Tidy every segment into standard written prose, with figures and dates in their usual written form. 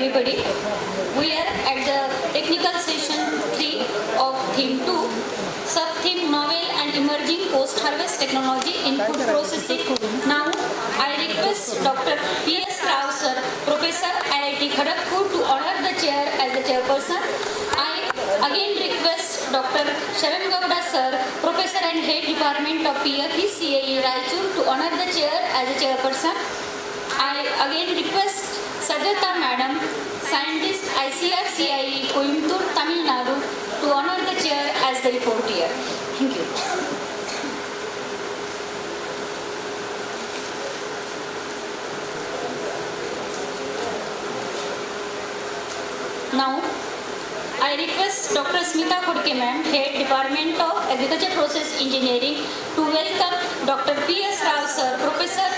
everybody. We are at the technical session 3 of theme 2, sub-theme novel and emerging post-harvest technology in food processing. Now, I request Dr. P.S. Rao sir, Professor IIT Kharagpur to honor the chair as the chairperson. I again request Dr. Sharan Gowda sir, Professor and Head Department of PFE CAE Raichur to honor the chair as a chairperson. I again request Sajata Madam, Scientist ICR CIE Coimbatore, Tamil Nadu to honor the chair as the reporter. Thank you. Now, I request Dr. Smita Khudke ma'am, Head Department of Agriculture Process Engineering to welcome Dr. P.S. Rao sir, Professor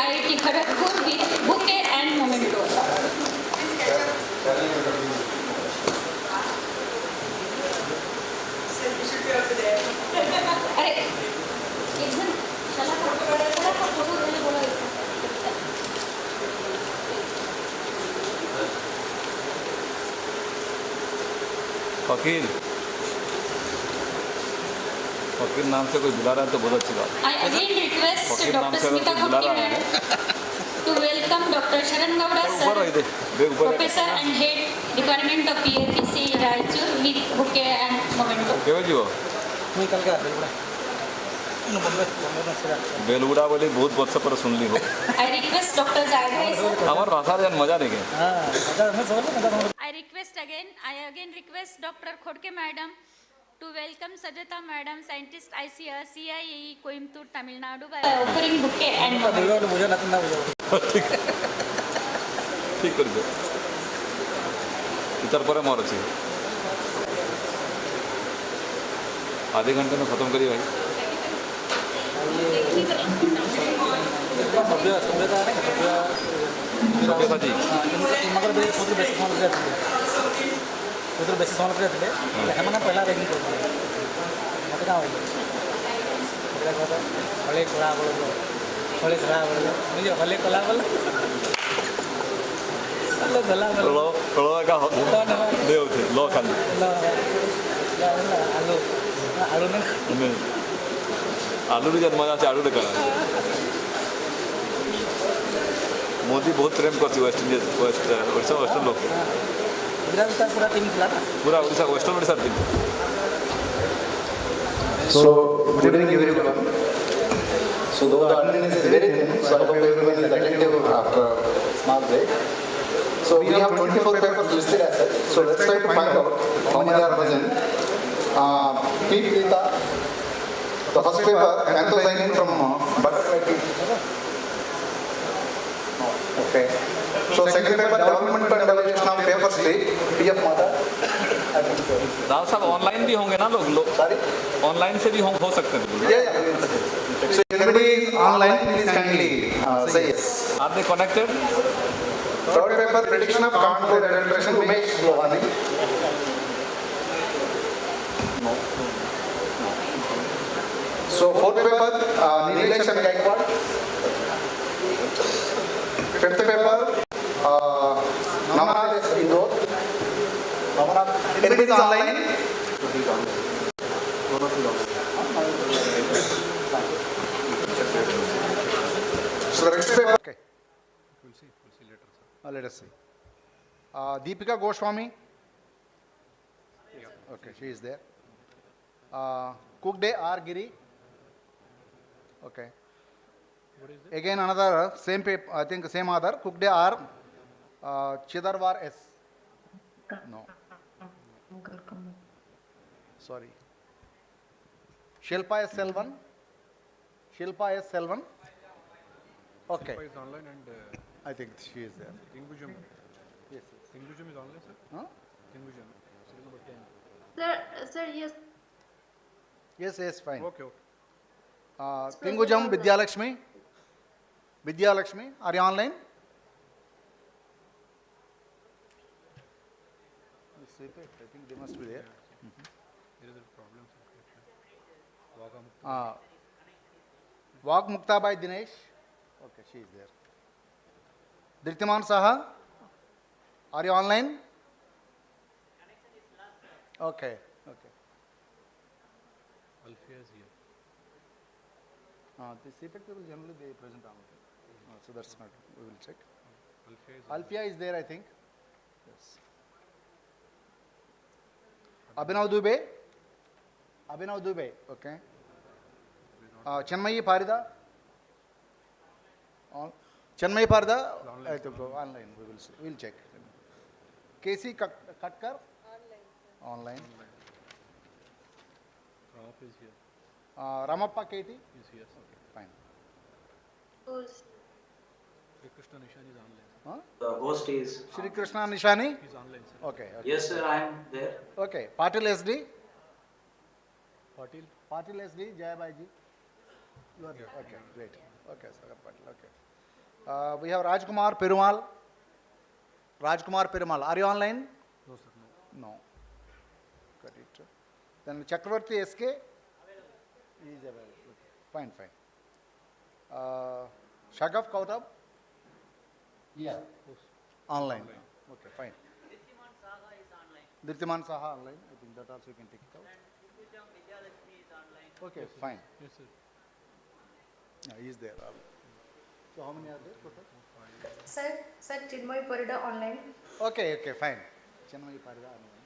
IIT Kharagpur with bouquet and memento. अरे एक जन चला photo लेने बोला फकीर फकीर नाम से कोई बुला रहा है तो बहुत अच्छी बात। I again request फकीर नाम Dr. से अगर Smita कोई बुला Khudke रहा है ma'am to welcome Dr. Sharan Gowda ऊपर sir, रही दे ऊपर Professor and Head Department of PFC Raichur with bouquet and memento. केवल जी वो बेलुड़ा बोली बहुत वर्ष पर सुन ली हो I request Dr. Jagre sir. हमार भाषा जन मजा नहीं I again request Dr. Khudke madam to welcome Sajata madam, Scientist ICR CIE Coimbatore, Tamil Nadu by offering bouquet and memento. ठीक कर दो इतर पर मोर अच्छी आधे घंटे में खत्म करिए भाई सभ्यता जी बेसी समल कर पहला रेडिंग कर मत क्या हले कला बोलो हले कला बोलो मुझे हले कला बोलो हले कला बोलो लो का देव थे लो खाली आलू आलू ने आलू भी जब मजा से आलू करा मोदी बहुत प्रेम करती वेस्ट इंडिया वेस्ट वेस्टर्न लोग पूरा टीम खिला पूरा Orissa western Orissa team So, good evening everyone. So, though the attendance is very thin, so I hope everyone is attentive after a small break. So, we have 24 papers listed as such. So, let's try to find out how many are present. Pete Lita, the first paper, anthocyanin from butterfly pea. Okay. So, second paper, development and evaluation of paper state, PF Mata. Rao साहब online भी होंगे ना लोग Sorry? Online से भी हो सकते हैं Yeah, yeah. So, everybody is online, please kindly say yes. Are they connected Third paper, prediction of contour adulteration, Umesh Lohani. So, fourth paper, Nilesh and Gaikwad. Fifth paper, Namanath S. Indore. Everybody is online. So, the next paper. Okay. We'll see later, sir. Let us see. Deepika Goswami. Okay, she is there. Kugde R. Giri. Okay. What is it? Again another same paper, I think same author. Kugde R. Chidarwar S. No. Sorry. Shilpa S. Selvan. Shilpa S. Selvan. Okay. Is online and I think she is there. Ingujum. Yes. Ingujum is online, sir. Huh? Ingujum. Serial number 10. Sir, yes. Yes, fine. Okay. Tingujam Vidyalakshmi. Vidyalakshmi, are you online? I think they must be there. There is a problem. Vag Mukta by Dinesh. Okay, she is there. Dhritiman Saha. Are you online? Okay, okay. Alfia is here. The CPEC people generally they present online. So that's not, we will check. Alfia is Alfia is there, I think. Yes. Abhinav Dubey? Abhinav Dubey, okay. Chenmayi Parida? Chenmayi Parida? I think online, we will see. We will check. KC Katkar? Online. Ramap is here. Ramappa Katie? Is here. Fine. Sri Krishna Nishan is online. Huh? The host is. Shri Krishna Nishani? He's online, sir. Okay, okay. Yes, sir, I am there. Okay. Patil SD? Patil. Patil SD, Jayabaiji? You are there. Okay, great. Okay, Sagar Patil, okay. We have Rajkumar Perumal. Rajkumar Perumal, are you online? No, sir, no. No. Got it. Then Chakravarti SK? He is available. Okay. Fine, fine. Shagaf Kautab? Yeah. Online. Okay, fine. Dirtiman Saha online. I think that also you can take it out. Okay, fine. Yes, sir. Yeah, he is there. So how many are there total? Sir, Chinmoy Parida online. Okay, okay, fine. Chenmayi Parida online.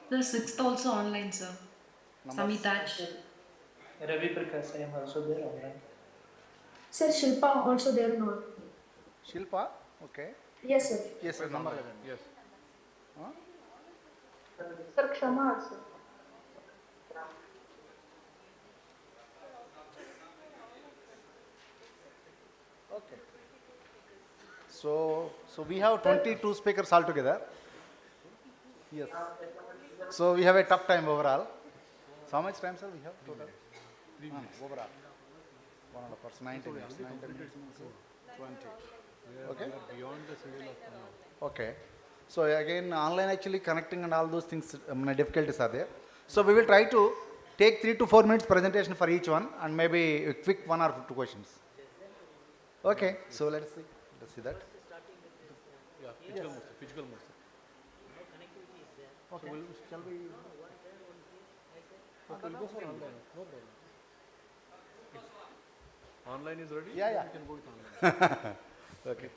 The sixth also online, sir. Numbers? Samitach. Ravi Prakash, I am also there online. Sir, Shilpa also there no. Shilpa? Okay. Yes, sir. Yes, sir, number 11. Yes. Huh? Sir, Kshama also. Okay. So we have 22 speakers altogether. Yes. So we have a tough time overall. So how much time, sir, we have total? 3 minutes. Overall. 1.5 hours, 90 minutes. 90 minutes means 20. Okay. We are beyond the schedule of now. Okay. So again, online actually connecting and all those things, difficulties are there. So we will try to take 3 to 4 minutes presentation for each one and maybe a quick 1 or 2 questions. Okay. So let's see. Let's see that. Yeah, physical mode, sir. Physical mode, sir. Okay. Shall we? Okay, we'll go for online. No problem. Online is ready? Yeah, yeah. We can go with online. Okay.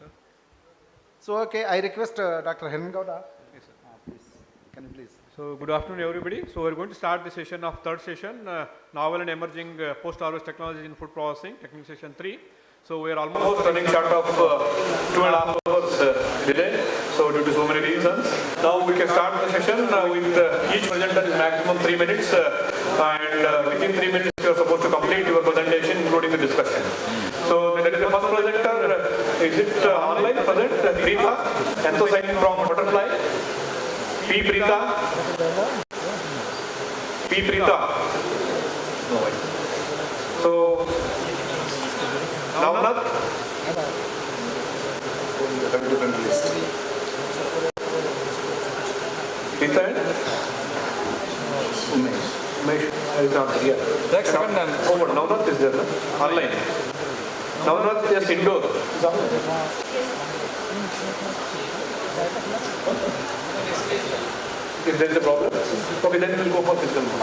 So okay, I request Dr. Helen Gowda. Yes, sir. Please, can you please? So good afternoon everybody. So we are going to start the session of third session, novel and emerging post-harvest technologies in food processing, technical session 3. So we are almost running short of 2.5 hours delay. So due to so many reasons, now we can start the session with each presenter is maximum 3 minutes, and within 3 minutes you are supposed to complete your presentation, including the discussion. So there is a first presenter. Is it online present? Preetha, anthocyanin from butterfly. P. Preetha. P. Preetha. So, Navnath. Preetha and Umesh is not here. Next one, Navnath is there, no? Online. Navnath is indoor. If there is a problem, okay, then we will go for physical mode.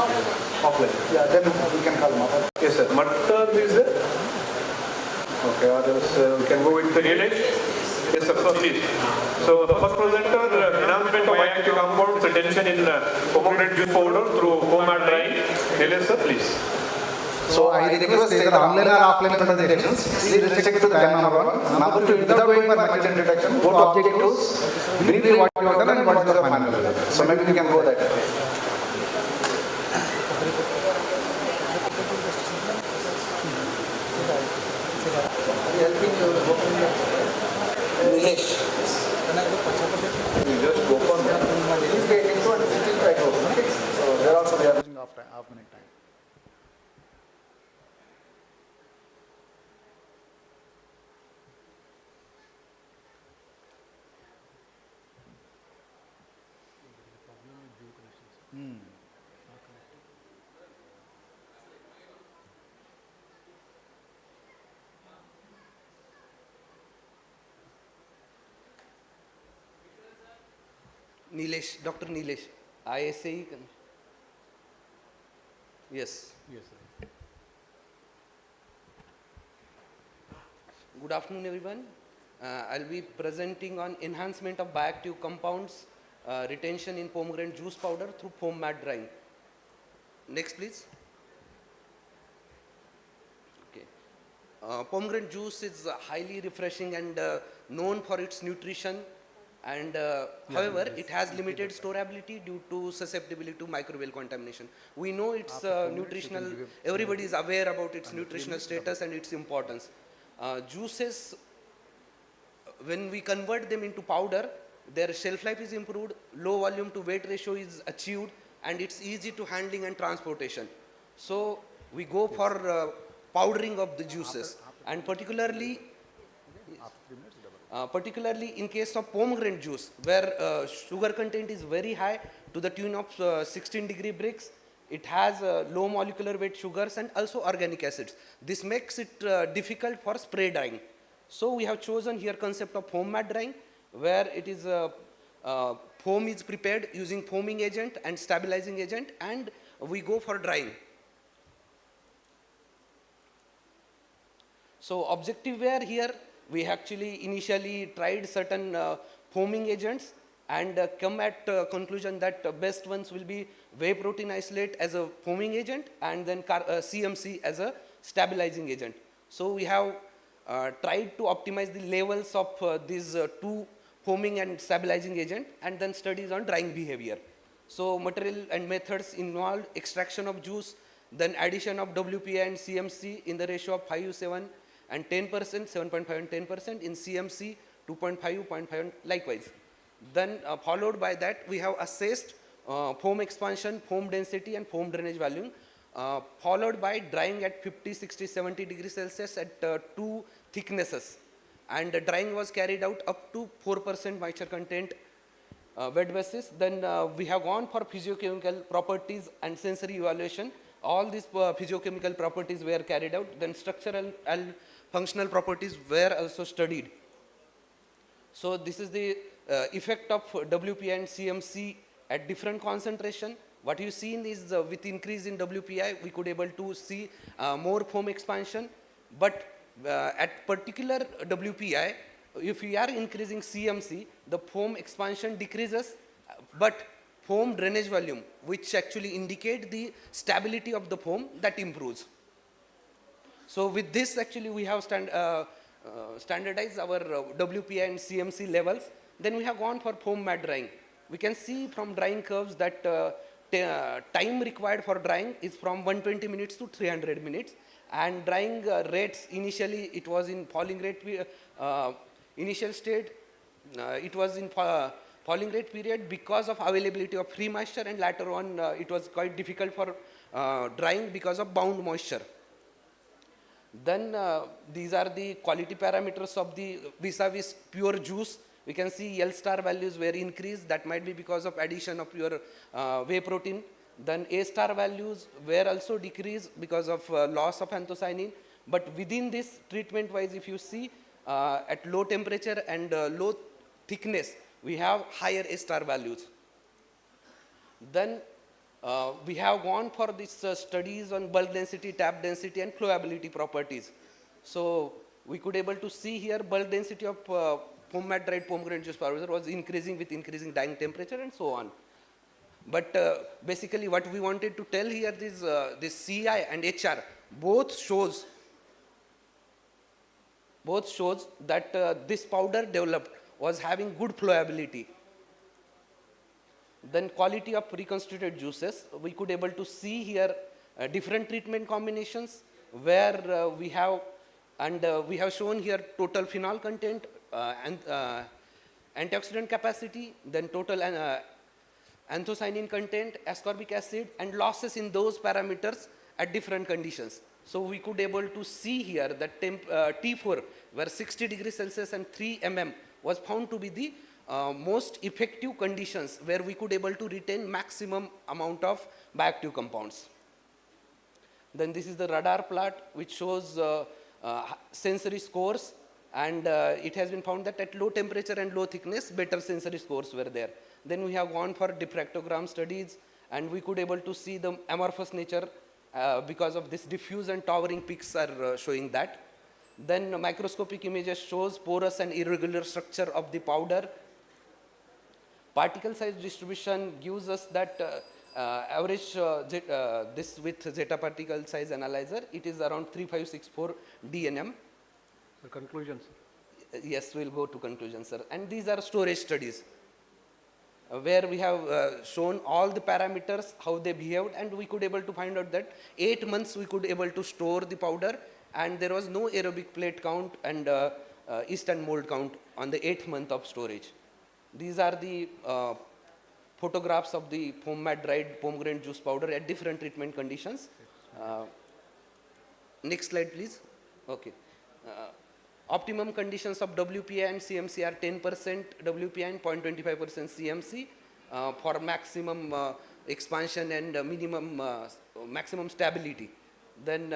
Offline. Yeah, then we can call Mother. Yes, sir. Matter is there? Okay, others we can go with the Nilesh. Yes, sir. So, please. So, the first presenter, enhancement of bioactive compounds, retention in pomegranate juice powder through foam and drying. Nilesh, sir, please. So I request either online or offline presentations. Please restrict to the time number 1. Number 2, without going for much introduction, go to objectives, briefly what you have done and what is the final result. So maybe we can go that. Helping you Nilesh. You just go for that. Please get into and still try to open. Okay. So there also we are Using half minute time. Nilesh, Dr. Nilesh, ISAE. Yes. Yes, sir. Good afternoon, everyone. I'll be presenting on enhancement of bioactive compounds, retention in pomegranate juice powder through foam mat drying. Next, please. Okay. Pomegranate juice is highly refreshing and known for its nutrition, and however, it has limited storability due to susceptibility to microbial contamination. We know its nutritional, everybody is aware about its nutritional status and its importance. Juices, when we convert them into powder, their shelf life is improved, low volume to weight ratio is achieved, and it's easy to handling and transportation. So we go for powdering of the juices, and particularly in case of pomegranate juice, where sugar content is very high to the tune of 16-degree Brix. It has low molecular weight sugars and also organic acids. This makes it difficult for spray drying. So we have chosen here concept of foam mat drying, where it is foam is prepared using foaming agent and stabilizing agent, and we go for drying. So objective were here, we actually initially tried certain foaming agents and come at conclusion that best ones will be whey protein isolate as a foaming agent and then CMC as a stabilizing agent. So we have tried to optimize the levels of these two foaming and stabilizing agent, and then studies on drying behavior. So material and methods involved extraction of juice, then addition of WPI and CMC in the ratio of 5:7 and 10%, 7.5 and 10%, in CMC 2.5, 0.5 and likewise. Then followed by that, we have assessed foam expansion, foam density and foam drainage volume, followed by drying at 50, 60, 70 degrees Celsius at two thicknesses. And the drying was carried out up to 4% moisture content wet basis. Then we have gone for physiochemical properties and sensory evaluation. All these physiochemical properties were carried out. Then structural and functional properties were also studied. So this is the effect of WPI and CMC at different concentration. What you seen is with increase in WPI, we could able to see more foam expansion. But at particular WPI, if we are increasing CMC, the foam expansion decreases, but foam drainage volume, which actually indicate the stability of the foam, that improves. So with this, actually, we have standardized our WPI and CMC levels. Then we have gone for foam mat drying. We can see from drying curves that time required for drying is from 120 minutes to 300 minutes. And drying rates, initially it was in falling rate, initial state, it was in falling rate period because of availability of free moisture, and later on it was quite difficult for drying because of bound moisture. Then these are the quality parameters of the vis-a-vis pure juice. We can see L star values were increased. That might be because of addition of your whey protein. Then A star values were also decreased because of loss of anthocyanin. But within this treatment wise, if you see at low temperature and low thickness, we have higher A star values. Then we have gone for these studies on bulk density, tap density and flowability properties. So we could able to see here bulk density of foam mat dried pomegranate juice powder was increasing with increasing drying temperature and so on. But basically what we wanted to tell here is this CI and HR both shows that this powder developed was having good flowability. Then quality of reconstituted juices, we could able to see here different treatment combinations where we have shown here total phenol content and antioxidant capacity, then total anthocyanin content, ascorbic acid, and losses in those parameters at different conditions. So we could able to see here that T4, where 60 degrees Celsius and 3 mm was found to be the most effective conditions where we could able to retain maximum amount of bioactive compounds. Then this is the radar plot which shows sensory scores And it has been found that at low temperature and low thickness, better sensory scores were there. Then we have gone for diffractogram studies, and we could able to see the amorphous nature because of this diffuse and towering peaks are showing that. Then microscopic images shows porous and irregular structure of the powder. Particle size distribution gives us that average this with zeta particle size analyzer, it is around 3564 dnm. The conclusions. Yes, we'll go to conclusion, sir. And these are storage studies where we have shown all the parameters, how they behaved, and we could able to find out that 8 months we could able to store the powder, and there was no aerobic plate count and yeast and mold count on the 8th month of storage. These are the photographs of the foam mat dried pomegranate juice powder at different treatment conditions. Next slide, please. Okay. Optimum conditions of WPI and CMC are 10% WPI and 0.25% CMC for maximum expansion and minimum maximum stability. Then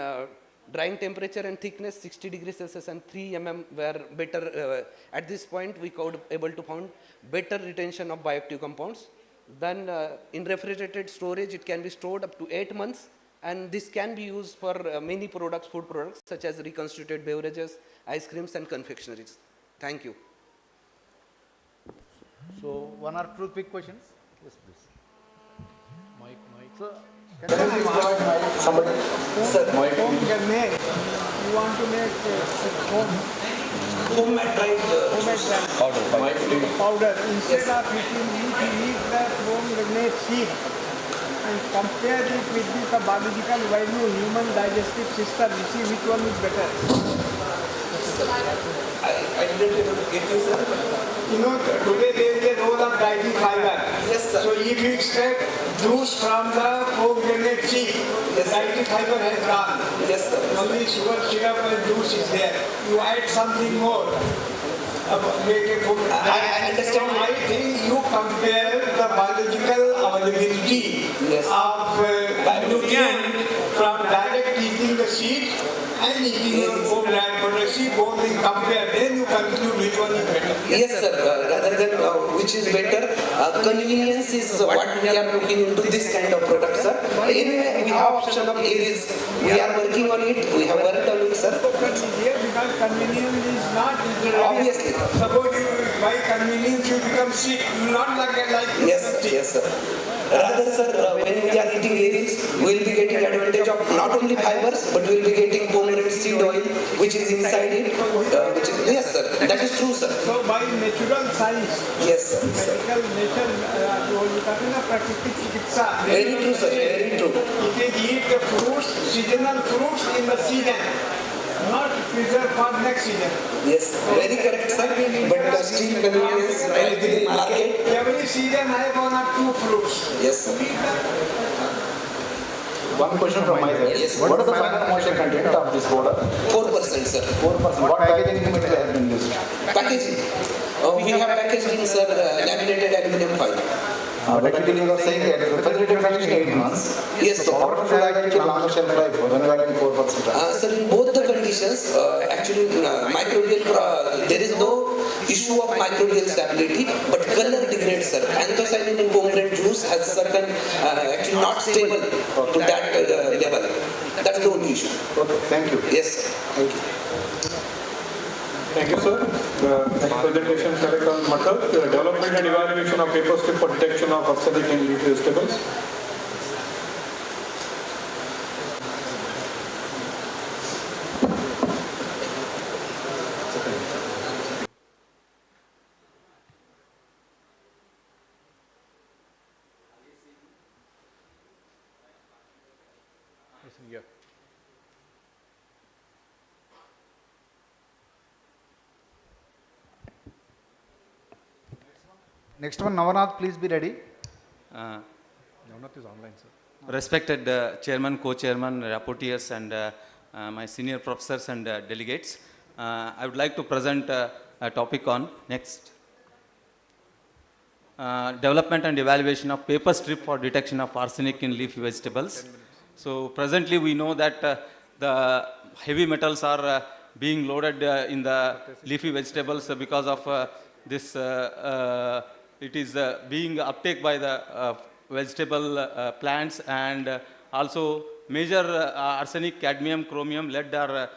drying temperature and thickness 60 degrees Celsius and 3 mm were better. At this point, we could able to found better retention of bioactive compounds. Then in refrigerated storage, it can be stored up to 8 months. And this can be used for many products, food products, such as reconstituted beverages, ice creams, and confectionaries. Thank you. So, one or two quick questions? Yes, please. Mike. So, Somebody, sir, mic. You want to make Foam mat dried powder. Instead of eating meat, you eat the pomegranate seed and compare it with the biological value human digestive system. You see which one is better. I didn't able to get you, sir. You know, today there is a role of dietary fiber. Yes, sir. So if you extract juice from the pomegranate seed, the dietary fiber has gone. Yes, sir. Only sugar, syrup and juice is there. You add something more. Make a food. I understand. So I think you compare the biological availability of nutrient from direct eating the seed and eating your food and butter seed, both is compared. Then you conclude which one is better. Yes, sir. Rather than which is better, convenience is what we are looking into this kind of product, sir. Anyway, we have option of areas. We are working on it. We have worked on it, sir. Here because convenience is not. Obviously. Suppose you by convenience you become sick, you will not like Yes, yes, sir. Rather, sir, when we are eating areas, we will be getting advantage of not only fibers, but we will be getting pomegranate seed oil, which is inside it. Yes, sir. That is true, sir. So by natural science, Yes, sir. medical nature, you talking of prakriti chikitsa. Very true, sir. Very true. It is eat the fruits, seasonal fruits in the season, not preserve for next season. Yes, very correct, sir. But still convenience right in the market. Every season I have one or two fruits. Yes, sir. One question from my side. Yes. What is the final moisture content of this powder? 4%, sir. 4%. What packaging material has been used? Packaging. We have packaged in, sir, laminated aluminum foil. Technically, you are saying that refrigerated packaging 8 months. Yes, So, sir. powder should have actually longer shelf life when you are getting 4%. Sir, in both the conditions, actually, microbial, there is no issue of microbial stability, but color degrades, sir. Anthocyanin in pomegranate juice has certain, actually not stable to that level. That's the only issue. Okay, thank you. Yes, sir. Thank you. Thank you, sir. The next presentation select on method, development and evaluation of paper strip for detection of arsenic in leaf vegetables. Yeah. next one, Navanath, please be ready. Navnath is online, sir. Respected chairman, co-chairman, rapporteurs and my senior professors and delegates, I would like to present a topic on next. Development and evaluation of paper strip for detection of arsenic in leafy vegetables. So presently we know that the heavy metals are being loaded in the leafy vegetables because of this, it is being uptake by the vegetable plants, and also major arsenic, cadmium, chromium, lead are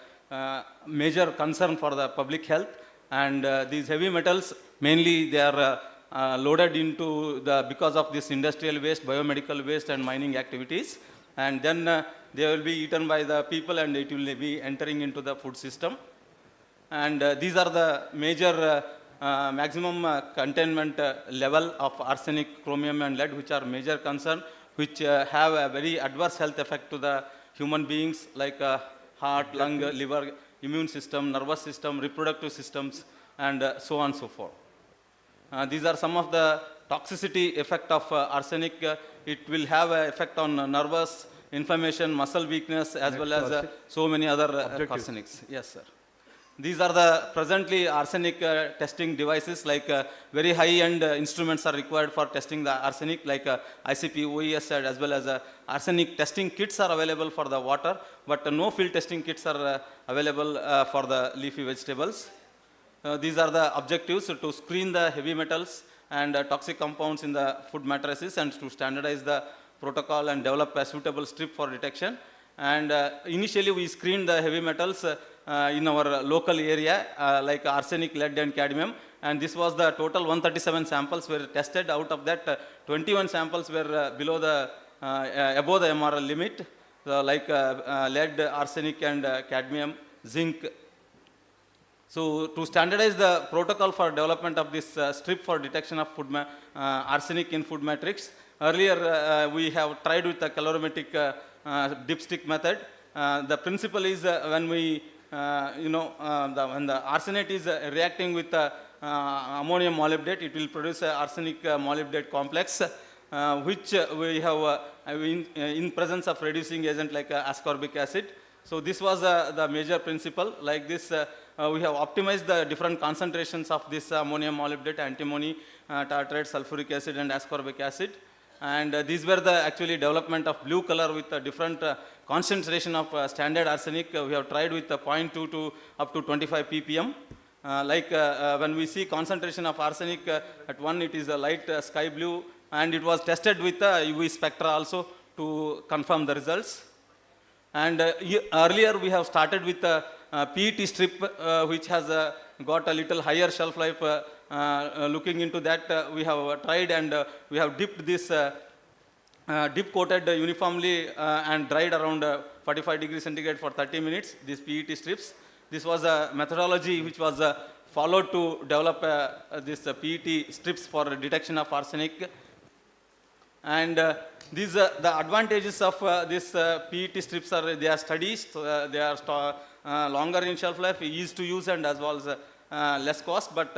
major concern for the public health. And these heavy metals, mainly they are loaded into because of this industrial waste, biomedical waste and mining activities. And then they will be eaten by the people and it will be entering into the food system. And these are the major maximum containment level of arsenic, chromium and lead, which are major concern, which have a very adverse health effect to the human beings, like heart, lung, liver, immune system, nervous system, reproductive systems, and so on and so forth. These are some of the toxicity effect of arsenic. It will have an effect on nervous, inflammation, muscle weakness, as well as so many other arsenics. Yes, sir. These are the presently arsenic testing devices, like very high-end instruments are required for testing the arsenic, like ICP, OES, as well as arsenic testing kits are available for the water, but no field testing kits are available for the leafy vegetables. These are the objectives: to screen the heavy metals and toxic compounds in the food matrices, and to standardize the protocol and develop a suitable strip for detection. And initially we screened the heavy metals in our local area, like arsenic, lead and cadmium, and this was the total 137 samples were tested. Out of that, 21 samples were below the above the MRL limit, like lead, arsenic and cadmium, zinc. So to standardize the protocol for development of this strip for detection of arsenic in food matrix, earlier we have tried with the calorimetric dipstick method. The principle is when we, when the arsenate is reacting with ammonium molybdate, it will produce a arsenic molybdate complex, which we have in presence of reducing agent like ascorbic acid. So this was the major principle. Like this, we have optimized the different concentrations of this ammonium molybdate, antimony, tartrate, sulfuric acid and ascorbic acid. And these were the actually development of blue color with a different concentration of standard arsenic. We have tried with 0.2 to up to 25 ppm. When we see concentration of arsenic at 1, it is a light sky blue, and it was tested with UV spectra also to confirm the results. And earlier we have started with a PET strip, which has got a little higher shelf life. Looking into that, we have tried and we have dipped this dip coated uniformly and dried around 45 degrees centigrade for 30 minutes, these PET strips. This was a methodology which was followed to develop this PET strips for detection of arsenic. And these the advantages of this PET strips are they are studies, so, they are longer in shelf life, easy to use, and as well as less cost. But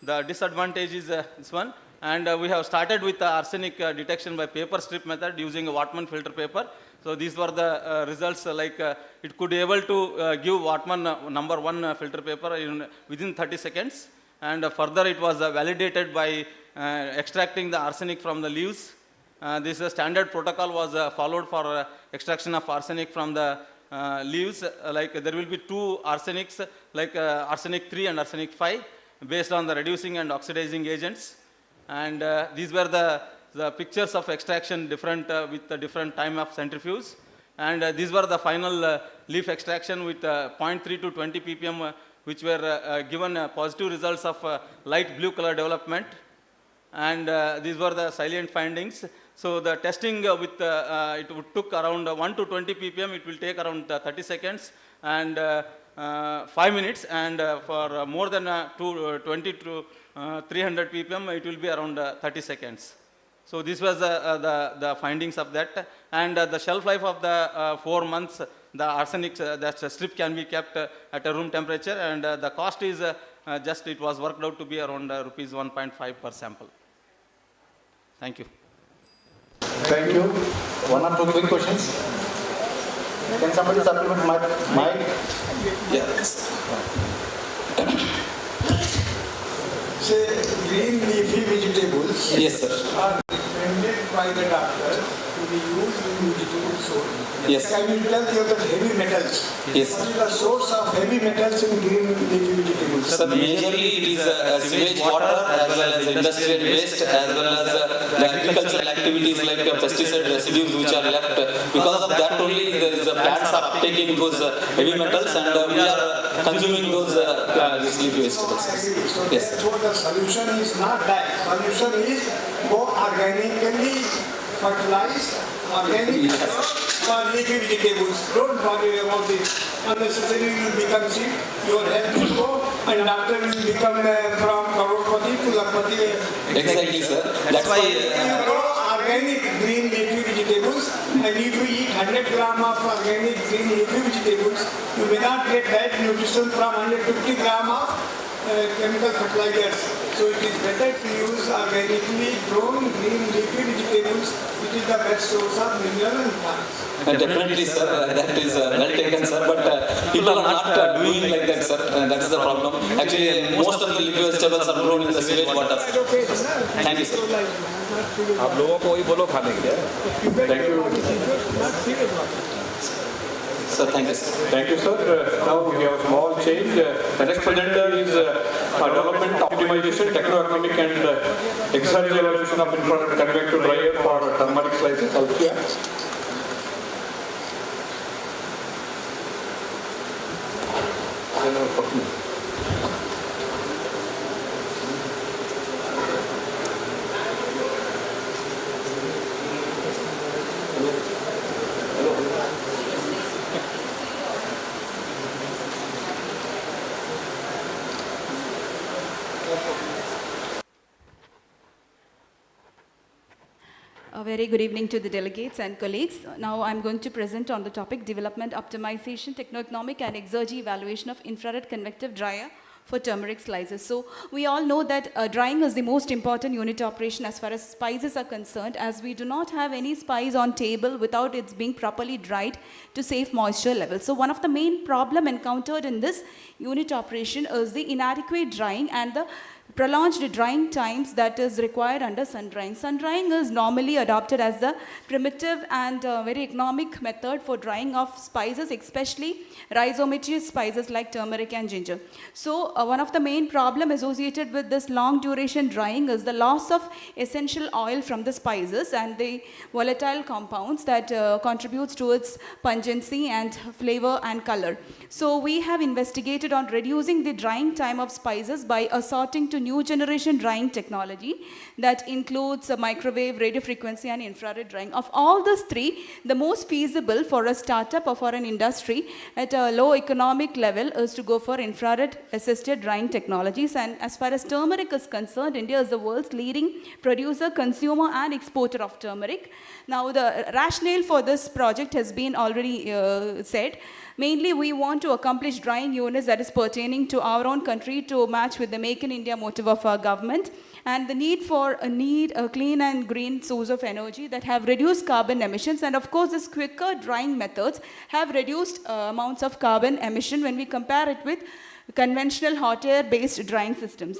the disadvantage is this one. And we have started with arsenic detection by paper strip method using a Wattmann filter paper. So these were the results, it could be able to give Wattmann #1 filter paper within 30 seconds. And further it was validated by extracting the arsenic from the leaves. This standard protocol was followed for extraction of arsenic from the leaves. There will be 2 arsenics, like arsenic 3 and arsenic 5, based on the reducing and oxidizing agents. And these were the pictures of extraction different with the different time of centrifuge. And these were the final leaf extraction with 0.3 to 20 ppm, which were given positive results of light blue color development. And these were the salient findings. So the testing with it took around 1 to 20 ppm. It will take around 30 seconds and 5 minutes. And for more than 20 to 300 ppm, it will be around 30 seconds. So this was the findings of that. And the shelf life of the 4 months, the arsenic, that strip can be kept at a room temperature. And the cost is it was worked out to be around rupees 1.5 per sample. Thank you. Thank you. 1 or 2 quick questions. Can somebody supplement my mic? Yes. Say, green leafy vegetables Yes, sir. are recommended by the doctor to be used leafy vegetables sold. Yes. Can you tell me about heavy metals? Yes. What is the source of heavy metals in green leafy vegetables? So majorly it is sewage water as well as industrial waste as well as the agricultural activities like pesticide residues which are left. Because of that only the plants are uptaking those heavy metals and we are consuming those these leafy vegetables. So Yes. that's what the solution is, not that. Solution is go organically fertilize organic for leafy vegetables. Don't worry about it. Unnecessarily you will become sick, your health will go, and after you will become from crorepati to lakpati. Exactly, sir. That's why. You grow organic green leafy vegetables, and if you eat 100 gram of organic green leafy vegetables, you may not get that nutrition from 150 gram of chemical fertilizers. So it is better to use organically grown green leafy vegetables, which is the best source of mineral and plants. Definitely, sir. That is well taken, sir. But people are not doing like that, sir. That is the problem. Actually, most of the leafy vegetables are grown in the sewage water. Thank you, sir. आप लोगों को वही बोलो खाने के लिए. Thank you. Sir, thank you, sir. Thank you, sir. Now we have a small change. The next presenter is development optimization, techno-economic and exercise evaluation of infrared convective dryer for turmeric slices, Althea. A very good evening to the delegates and colleagues. Now I'm going to present on the topic development, optimization, techno-economic and exergy evaluation of infrared convective dryer for turmeric slices. So we all know that drying is the most important unit operation as far as spices are concerned, as we do not have any spice on table without its being properly dried to save moisture levels. So one of the main problem encountered in this unit operation is the inadequate drying and the prolonged drying times that is required under sun drying. Sun drying is normally adopted as the primitive and very economic method for drying of spices, especially rhizomatous spices like turmeric and ginger. So one of the main problem associated with this long duration drying is the loss of essential oil from the spices and the volatile compounds that contributes to its pungency and flavor and color. So we have investigated on reducing the drying time of spices by assorting to new generation drying technology that includes microwave, radio frequency and infrared drying. Of all these three, the most feasible for a startup or for an industry at a low economic level is to go for infrared assisted drying technologies. And as far as turmeric is concerned, India is the world's leading producer, consumer and exporter of turmeric. Now the rationale for this project has been already said. Mainly, we want to accomplish drying units that is pertaining to our own country to match with the Make in India motive of our government and the need for a clean and green source of energy that have reduced carbon emissions. And of course, these quicker drying methods have reduced amounts of carbon emission when we compare it with conventional hot air based drying systems.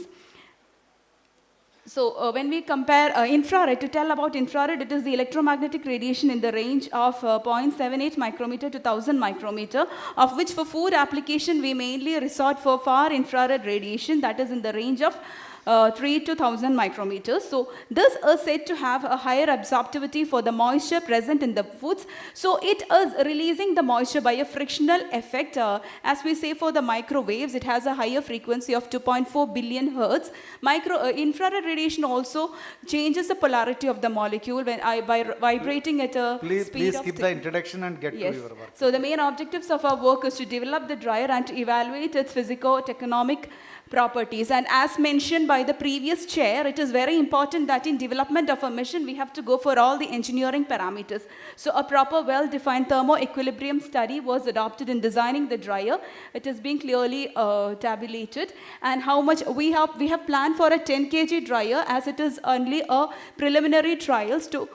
So when we compare infrared, to tell about infrared, it is the electromagnetic radiation in the range of 0.78 micrometer to 1000 micrometer, of which for food application we mainly resort for far infrared radiation that is in the range of 3 to 1000 micrometers. So this is said to have a higher absorptivity for the moisture present in the foods. So it is releasing the moisture by a frictional effect. As we say for the microwaves, it has a higher frequency of 2.4 billion hertz. Infrared radiation also changes the polarity of the molecule when by vibrating at a Please speed of skip the introduction and get yes. to your work. So the main objectives of our work is to develop the dryer and to evaluate its physico-economic properties. And as mentioned by the previous chair, it is very important that in development of a machine, we have to go for all the engineering parameters. So a proper well-defined thermo-equilibrium study was adopted in designing the dryer. It is being clearly tabulated. And how much we have planned for a 10 kg dryer, as it is only a preliminary trials to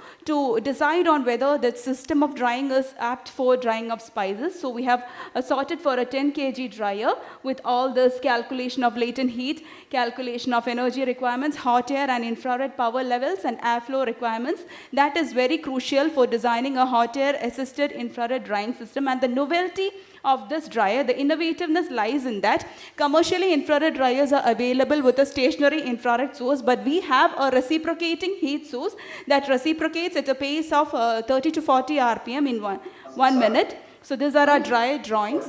decide on whether the system of drying is apt for drying of spices. So we have sorted for a 10 kg dryer with all this calculation of latent heat, calculation of energy requirements, hot air and infrared power levels, and airflow requirements. That is very crucial for designing a hot air assisted infrared drying system. And the novelty of this dryer, the innovativeness lies in that commercially infrared dryers are available with a stationary infrared source, but we have a reciprocating heat source that reciprocates at a pace of 30 to 40 RPM in one minute. So these are our dryer drawings,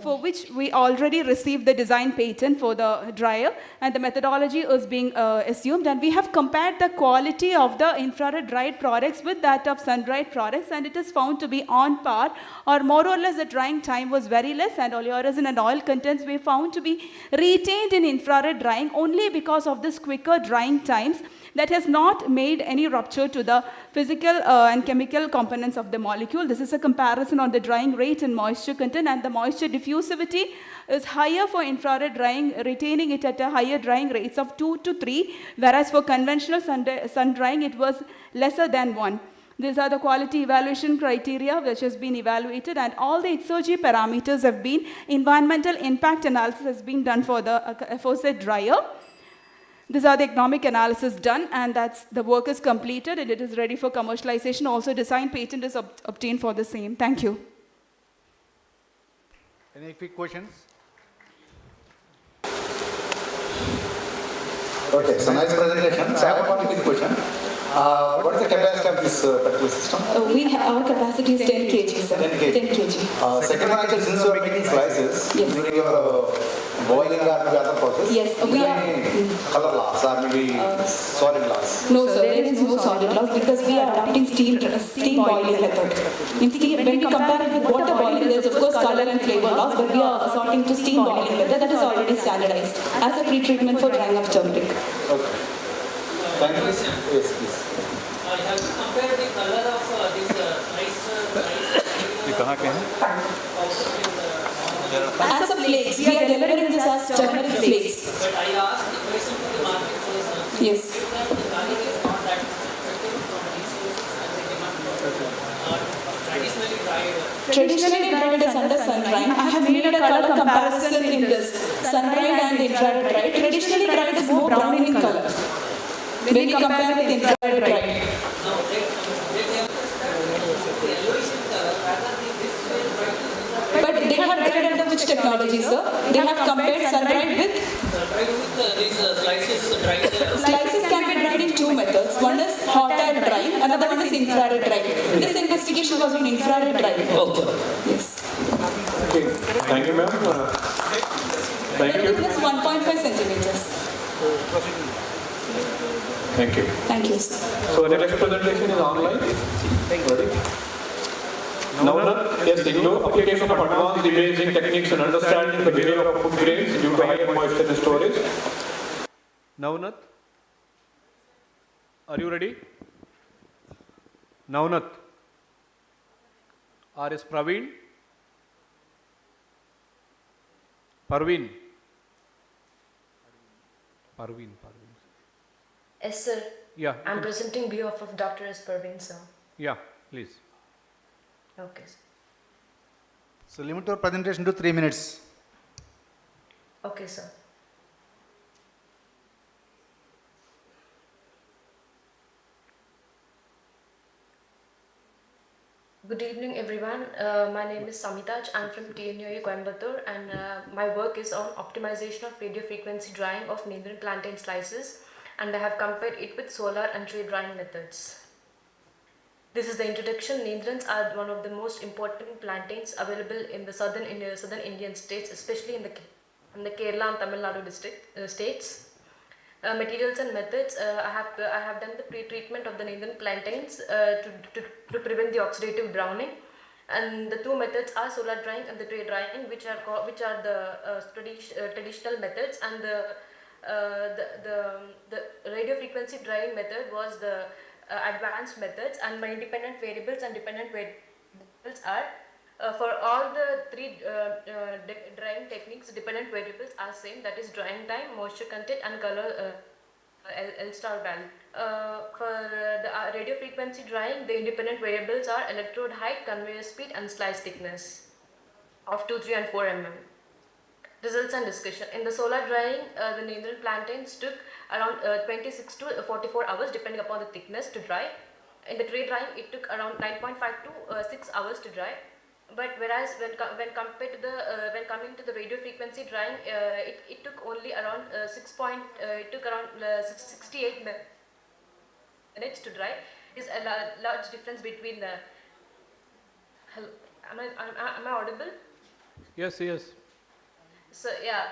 for which we already received the design patent for the dryer, and the methodology is being assumed. And we have compared the quality of the infrared dried products with that of sun-dried products, and it is found to be on par, or more or less the drying time was very less, and oleoresin and oil contents were found to be retained in infrared drying only because of this quicker drying times that has not made any rupture to the physical and chemical components of the molecule. This is a comparison on the drying rate and moisture content, and the moisture diffusivity is higher for infrared drying, retaining it at a higher drying rates of 2 to 3, whereas for conventional sun drying it was lesser than 1. These are the quality evaluation criteria which has been evaluated, and all the exergy parameters have been, environmental impact analysis has been done for the aforesaid dryer. These are the economic analysis done, and that's the work is completed and it is ready for commercialization. Also, design patent is obtained for the same. Thank you. Any quick questions? Okay, so nice presentation. So I have one quick question. What is the capacity of this particular system? Our capacity is 10 kg, sir. 10 kg. 10 kg. Second one, actually, since you are making slices, Yes. during your boiling or the other process, Yes, is we there are- any color loss or maybe solid loss? No, sir, there is no solid loss because we are adopting steam boiling method. In steam, when we compare it with water boiling, there is of course color and flavor loss, but we are sorting to steam boiling method that is already standardized as a pre-treatment for drying of turmeric. Okay. Thank you. Yes, please. I have to compare the color of this slice. ये कहाँ के हैं? As a flakes, we are delivering this as turmeric flakes. But I asked the question to the market first. Yes. That the garlic is not that effective from resources and the demand traditionally dried. Traditionally dried is under sun drying. I have made a color comparison in this. Sun dried and infrared dried. Traditionally dried is more brown in color. When we compare with infrared dried. Now they have yellowish in color rather than this way dried. But they have dried under which technology, sir? They have compared sun dried with? Dried with these slices dried. Slices can be dried in two methods. One is hot air drying, another one is infrared drying. This investigation was on infrared drying. Okay. Yes. Okay, thank you, ma'am. Thank you. This is 1.5 centimeters. Thank you. Thank you, sir. So the next presentation is online. Ready? Now, yes, ignore application of advanced imaging techniques and understanding the behavior of food grains due to high moisture in storage. Navnath, are you ready? Navnath. Or is Praveen? Parveen. Parveen. Yes, sir. Yeah. I'm presenting behalf of Dr. S. Parveen, sir. Yeah, please. Okay, sir. So limit your presentation to 3 minutes. Okay, sir. Good evening, everyone. My name is Samitaj. I'm from TNUA Coimbatore, and my work is on optimization of radio frequency drying of Netherland plantain slices, and I have compared it with solar and tray drying methods. This is the introduction. Netherlands are one of the most important plantains available in the southern Indian states, especially in the Kerala and Tamil Nadu states. Materials and methods. I have done the pre-treatment of the Netherland plantains to prevent the oxidative browning, and the two methods are solar drying and the tray drying, which are the traditional methods, and the radio frequency drying method was the advanced methods, and my independent variables and dependent variables are for all the three drying techniques. Dependent variables are same, that is drying time, moisture content, and color L star value. For the radio frequency drying, the independent variables are electrode height, conveyor speed, and slice thickness of 2, 3, and 4 mm. Results and discussion. In the solar drying, the Netherland plantains took around 26 to 44 hours depending upon the thickness to dry. In the tray drying, it took around 9.5 to 6 hours to dry. But whereas when compared to the when coming to the radio frequency drying, it took only around 68 minutes to dry. Is a large difference between the. Hello, am I audible? Yes, yes. So yeah,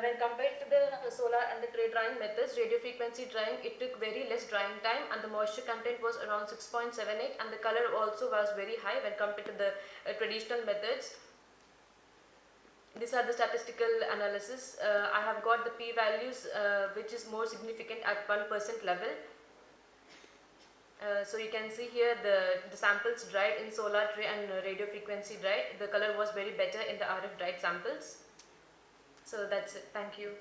when compared to the solar and the tray drying methods, radio frequency drying, it took very less drying time and the moisture content was around 6.78 and the color also was very high when compared to the traditional methods. These are the statistical analysis. I have got the p-values which is more significant at 1% level. So you can see here the samples dried in solar tray and radio frequency dried. The color was very better in the RF dried samples. So that's it. Thank you.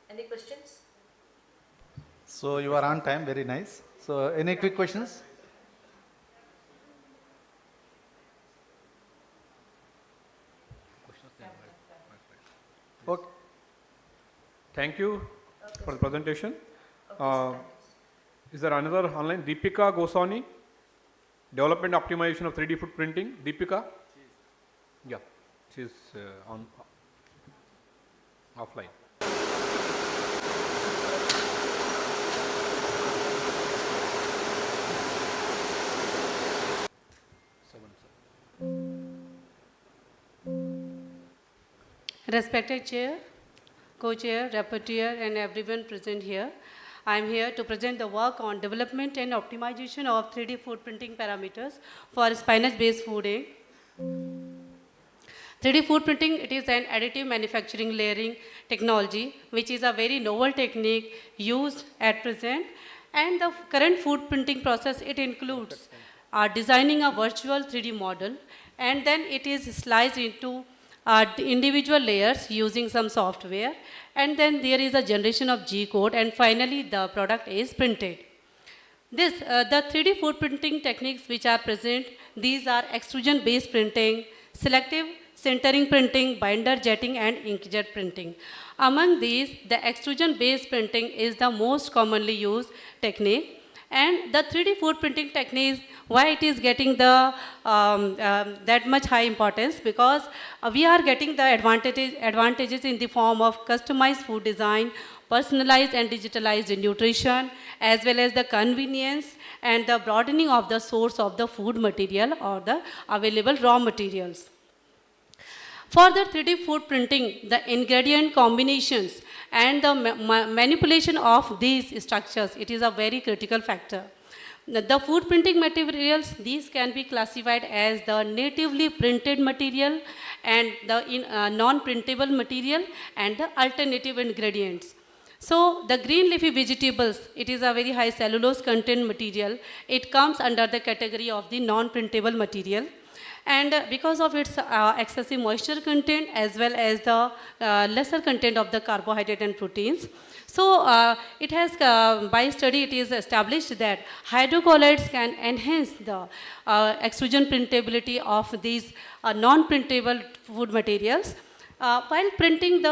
Any questions? So you are on time, very nice. So any quick questions? Okay. Thank you for the presentation. Is there another online? Deepika Goswami, Development Optimization of 3D Food Printing. Deepika? Yeah, she's on offline. Respected Chair, Co-Chair, Rapporteur and everyone present here, I am here to present the work on development and optimization of 3D food printing parameters for spinach-based fooding. 3D food printing, it is an additive manufacturing layering technology, which is a very novel technique used at present. And the current food printing process, it includes designing a virtual 3D model, and then it is sliced into individual layers using some software, and then there is a generation of G-code, and finally the product is printed. The 3D food printing techniques which are present, these are extrusion-based printing, selective sintering printing, binder jetting and inkjet printing. Among these, the extrusion-based printing is the most commonly used technique. And the 3D food printing techniques, why it is getting the that much high importance? Because we are getting the advantages in the form of customized food design, personalized and digitalized nutrition, as well as the convenience and the broadening of the source of the food material or the available raw materials. For the 3D food printing, the ingredient combinations and the manipulation of these structures, it is a very critical factor. The food printing materials, these can be classified as the natively printed material and the non-printable material and the alternative ingredients. So the green leafy vegetables, it is a very high cellulose content material. It comes under the category of the non-printable material. And because of its excessive moisture content as well as the lesser content of the carbohydrate and proteins. So it has, by study it is established that hydrocolloids can enhance the extrusion printability of these non-printable food materials. While doing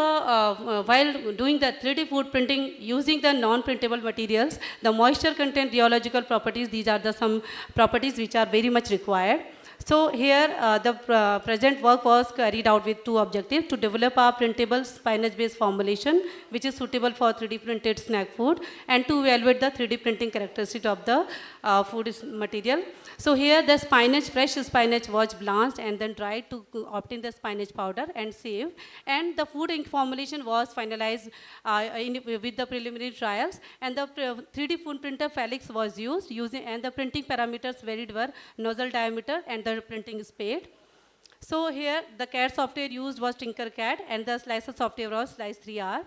the 3D food printing using the non-printable materials, the moisture content, rheological properties, these are the some properties which are very much required. So here the present work was carried out with two objectives: to develop a printable spinach-based formulation which is suitable for 3D printed snack food, and to evaluate the 3D printing characteristics of the food material. So here the fresh spinach was blanched and then dried to obtain the spinach powder and saved, and the food ink formulation was finalized with the preliminary trials, and the 3D food printer Felix was used and the printing parameters varied were nozzle diameter and the printing speed. So here the CAD software used was Tinkercad and the slicer software was Slice3R.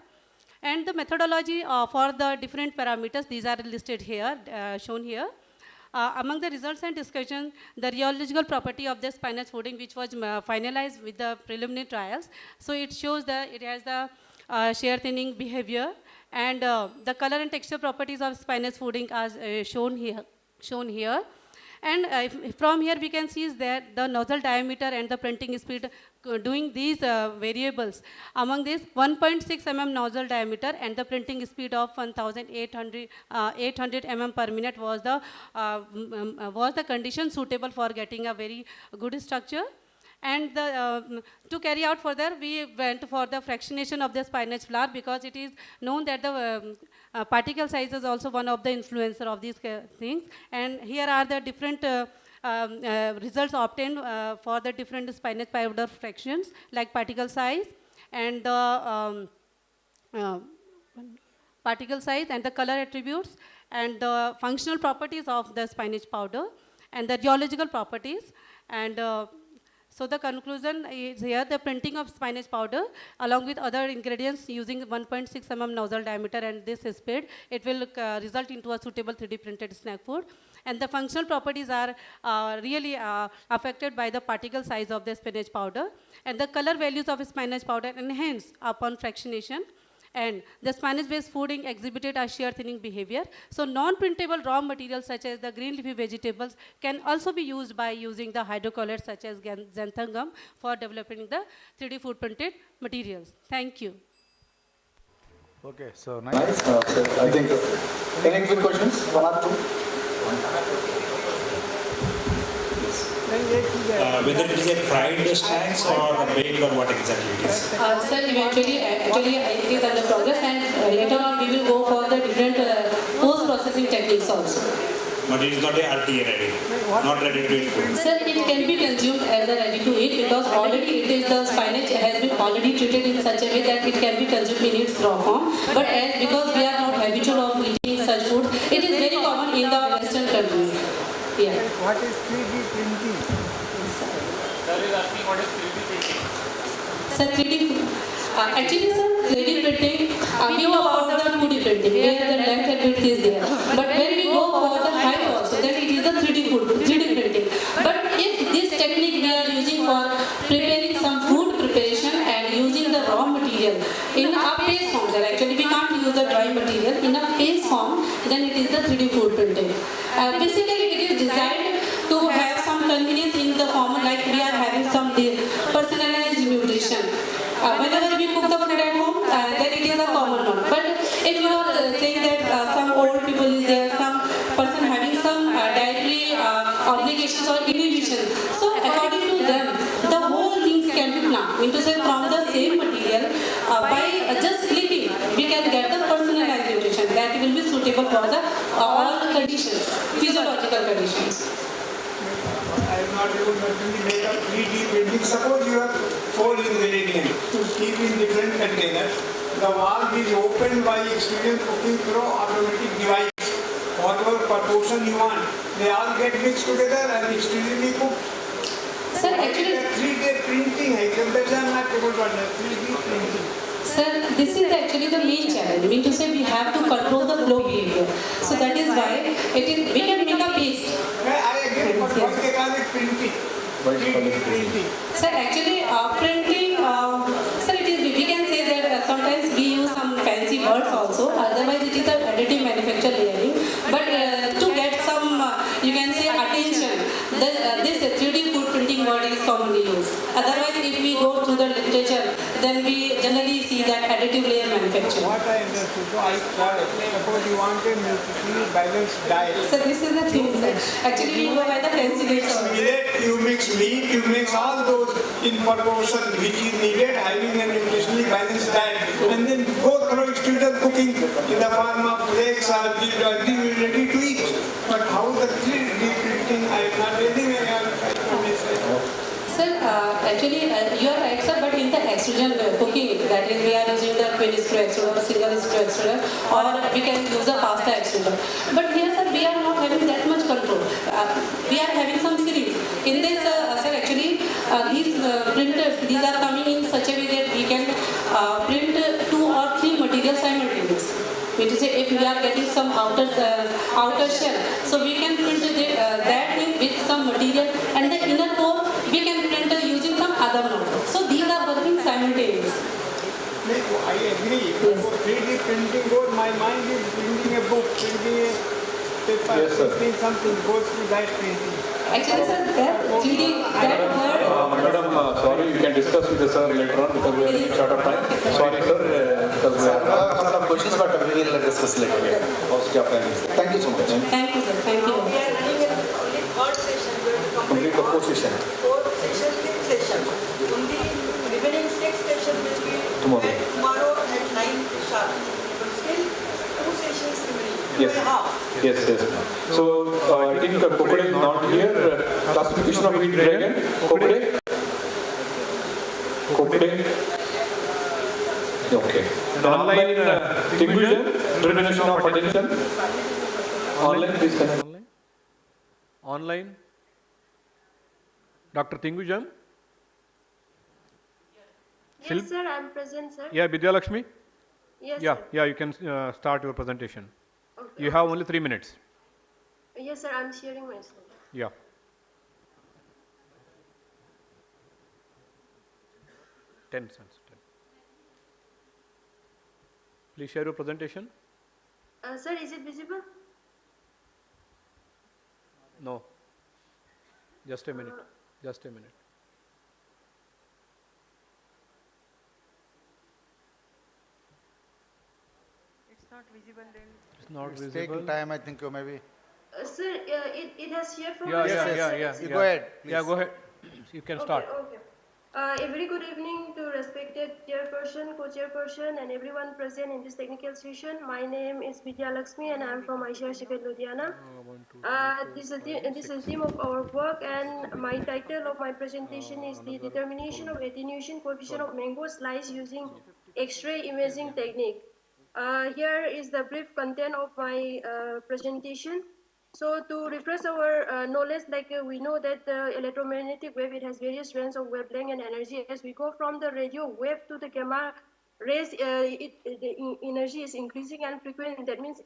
And the methodology for the different parameters, these are listed here, shown here. Among the results and discussion, the rheological property of the spinach fooding, which was finalized with the preliminary trials. So it shows that it has the shear thinning behavior, and the color and texture properties of spinach fooding are shown here. And from here we can see is that the nozzle diameter and the printing speed doing these variables. Among these 1.6 mm nozzle diameter and the printing speed of 1800 800 mm per minute was the condition suitable for getting a very good structure. And to carry out further, we went for the fractionation of the spinach flour, because it is known that the particle size is also one of the influencer of these things. And here are the different results obtained for the different spinach powder fractions, like particle size and the particle size and the color attributes and the functional properties of the spinach powder and the geological properties. And so the conclusion is here, the printing of spinach powder along with other ingredients using 1.6 mm nozzle diameter and this speed, it will result into a suitable 3D printed snack food. And the functional properties are really affected by the particle size of the spinach powder. And the color values of spinach powder enhance upon fractionation. And the spinach-based fooding exhibited a shear thinning behavior. So non-printable raw materials such as the green leafy vegetables can also be used by using the hydrocolloids such as xanthan gum for developing the 3D food printed materials. Thank you. Okay, so Nice. So I think, any quick questions? One or two? Whether it is a fried snacks or baked or what exactly it is? Sir, eventually, actually, it is under progress, and later on we will go for the different post-processing techniques also. But it is not a RTA ready, not ready to eat food. Sir, it can be consumed as a ready to eat, because already it is the spinach has been already treated in such a way that it can be consumed in its raw form. But because we are not habitual of eating such food, it is very common in the Western countries. Yeah. What is 3D printing? Sir is asking what is 3D printing? Sir, 3D, actually sir, 3D printing, we know about the 2D printing, where the length and width is there. But when we go for the height also, then it is the 3D printing. But if this technique we are using for preparing some food preparation and using the raw material in a paste form, sir, actually we can't use the dry material, in a paste form, then it is the 3D food printing. Basically, it is designed to have some convenience in the form, like we are having some personalized nutrition. Whenever we cook the food at home, then it is a common one. But if you are saying that some old people is there, some person having some dietary obligations or inhibition, so according to them, the whole things can be planned. Mean to say, from the same material, by just clicking, we can get the personalized nutrition that will be suitable for the all conditions, physiological conditions. I am not able to make a 3D printing. Suppose you have 4 ingredients, keep in different containers. The valve is opened by experience cooking through automatic device. Whatever proportion you want, they all get mixed together and extremely cooked. Sir, actually, 3D printing, that's I am not able to understand. 3D printing. Sir, this is actually the main challenge. Mean to say, we have to control the flow behavior. So that is why we can make a paste. I agree, but what they call it printing? 3D printing. Sir, actually, printing, sir, we can say that sometimes we use some fancy words also. Otherwise, it is an additive manufacture layering. But to get some, you can say, attention, this 3D food printing word is commonly used. Otherwise, if we go through the literature, then we generally see that additive layer manufacture. What I understood, so I suppose you want a nutritionally balanced diet. So this is the thing, sir. Actually, we go by the fancy names. You mix meat, you mix all those in proportion which is needed, having a nutritionally balanced diet, and then go through extrusion cooking in the form of flakes or ready to eat. But how the 3D printing, I am not really Sir, actually, you are right, sir, but in the extrusion cooking, that is, we are using the twin screw extruder, single screw extruder, or we can use the pasta extruder. But here, sir, we are not having that much control. We are having some series. In this, sir, actually, these printers, these are coming in such a way that we can print 2 or 3 materials simultaneously. Mean to say, if we are getting some outer shell, so we can print that thing with some material, and the inner core we can print using some other material. So these are working simultaneously. I agree. Yes. 3D printing goes, my mind is printing a book, printing a paper, Yes, sir. it means something goes to that printing. Actually, sir, that word. Madam, sorry, you can discuss with the sir later on because we are running short of time. Sorry, sir. Because I have a couple of questions, but we will discuss later. Thank you so much. Thank you, sir. Thank you. We are running only third session. We have to complete Complete the fourth session. fourth session, fifth session. Only remaining sixth session will be tomorrow at 9 sharp. But still, two sessions remaining. Two Yes. and a half. yes, yes. So I think Kokode is not here. Classification of heat ray again. Kokode. Okay. Online Tingujan, termination of attention. Online, please connect. Online. Dr. Tingujam. Yes, sir, I'm present, sir. Yeah, Vidya Lakshmi. Yes, Yeah, sir. yeah. You can start your presentation. Okay. You have only 3 minutes. Yes, sir, I'm sharing my slide. Yeah. Ten cents. Please share your presentation. Sir, is it visible? No. Just a minute. Just a minute. It's not visible then. It's not It's visible. taking time, I think, maybe. Sir, it has shared from Yeah, my yeah, side, yeah, sir. yeah. You yeah. go ahead, Yeah, please. go ahead. You can start. Okay. A very good evening to respected chairperson, co-chairperson, and everyone present in this technical session. My name is Vidya Lakshmi, and I am from Aishar Shikhet, Ludhiana. This is the theme of our work, and my title of my presentation is the determination of attenuation coefficient of mango slice using X-ray imaging technique. Here is the brief content of my presentation. So to refresh our knowledge, we know that the electromagnetic wave, it has various range of wavelength and energy. As we go from the radio wave to the gamma rays, the energy is increasing and frequency, that means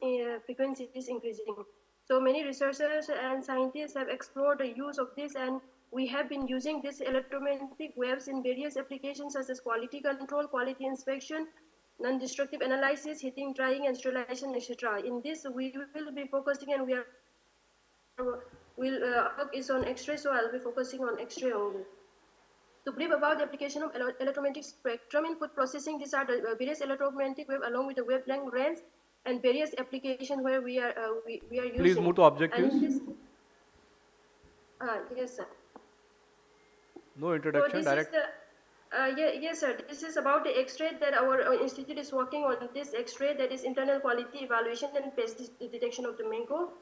frequency is increasing. So many researchers and scientists have explored the use of this, and we have been using these electromagnetic waves in various applications such as quality control, quality inspection, non-destructive analysis, heating, drying, and sterilization, etc. In this, we will be focusing, and work is on X-ray, so I'll be focusing on X-ray only. To brief about the application of electromagnetic spectrum in food processing, these are the various electromagnetic wave along with the wavelength range and various applications where we are using. Please move to objectives. Yes, sir. No introduction, So direct. yes, sir. This is about the X-ray that our institute is working on. This X-ray, that is internal quality evaluation and pest detection of the mango.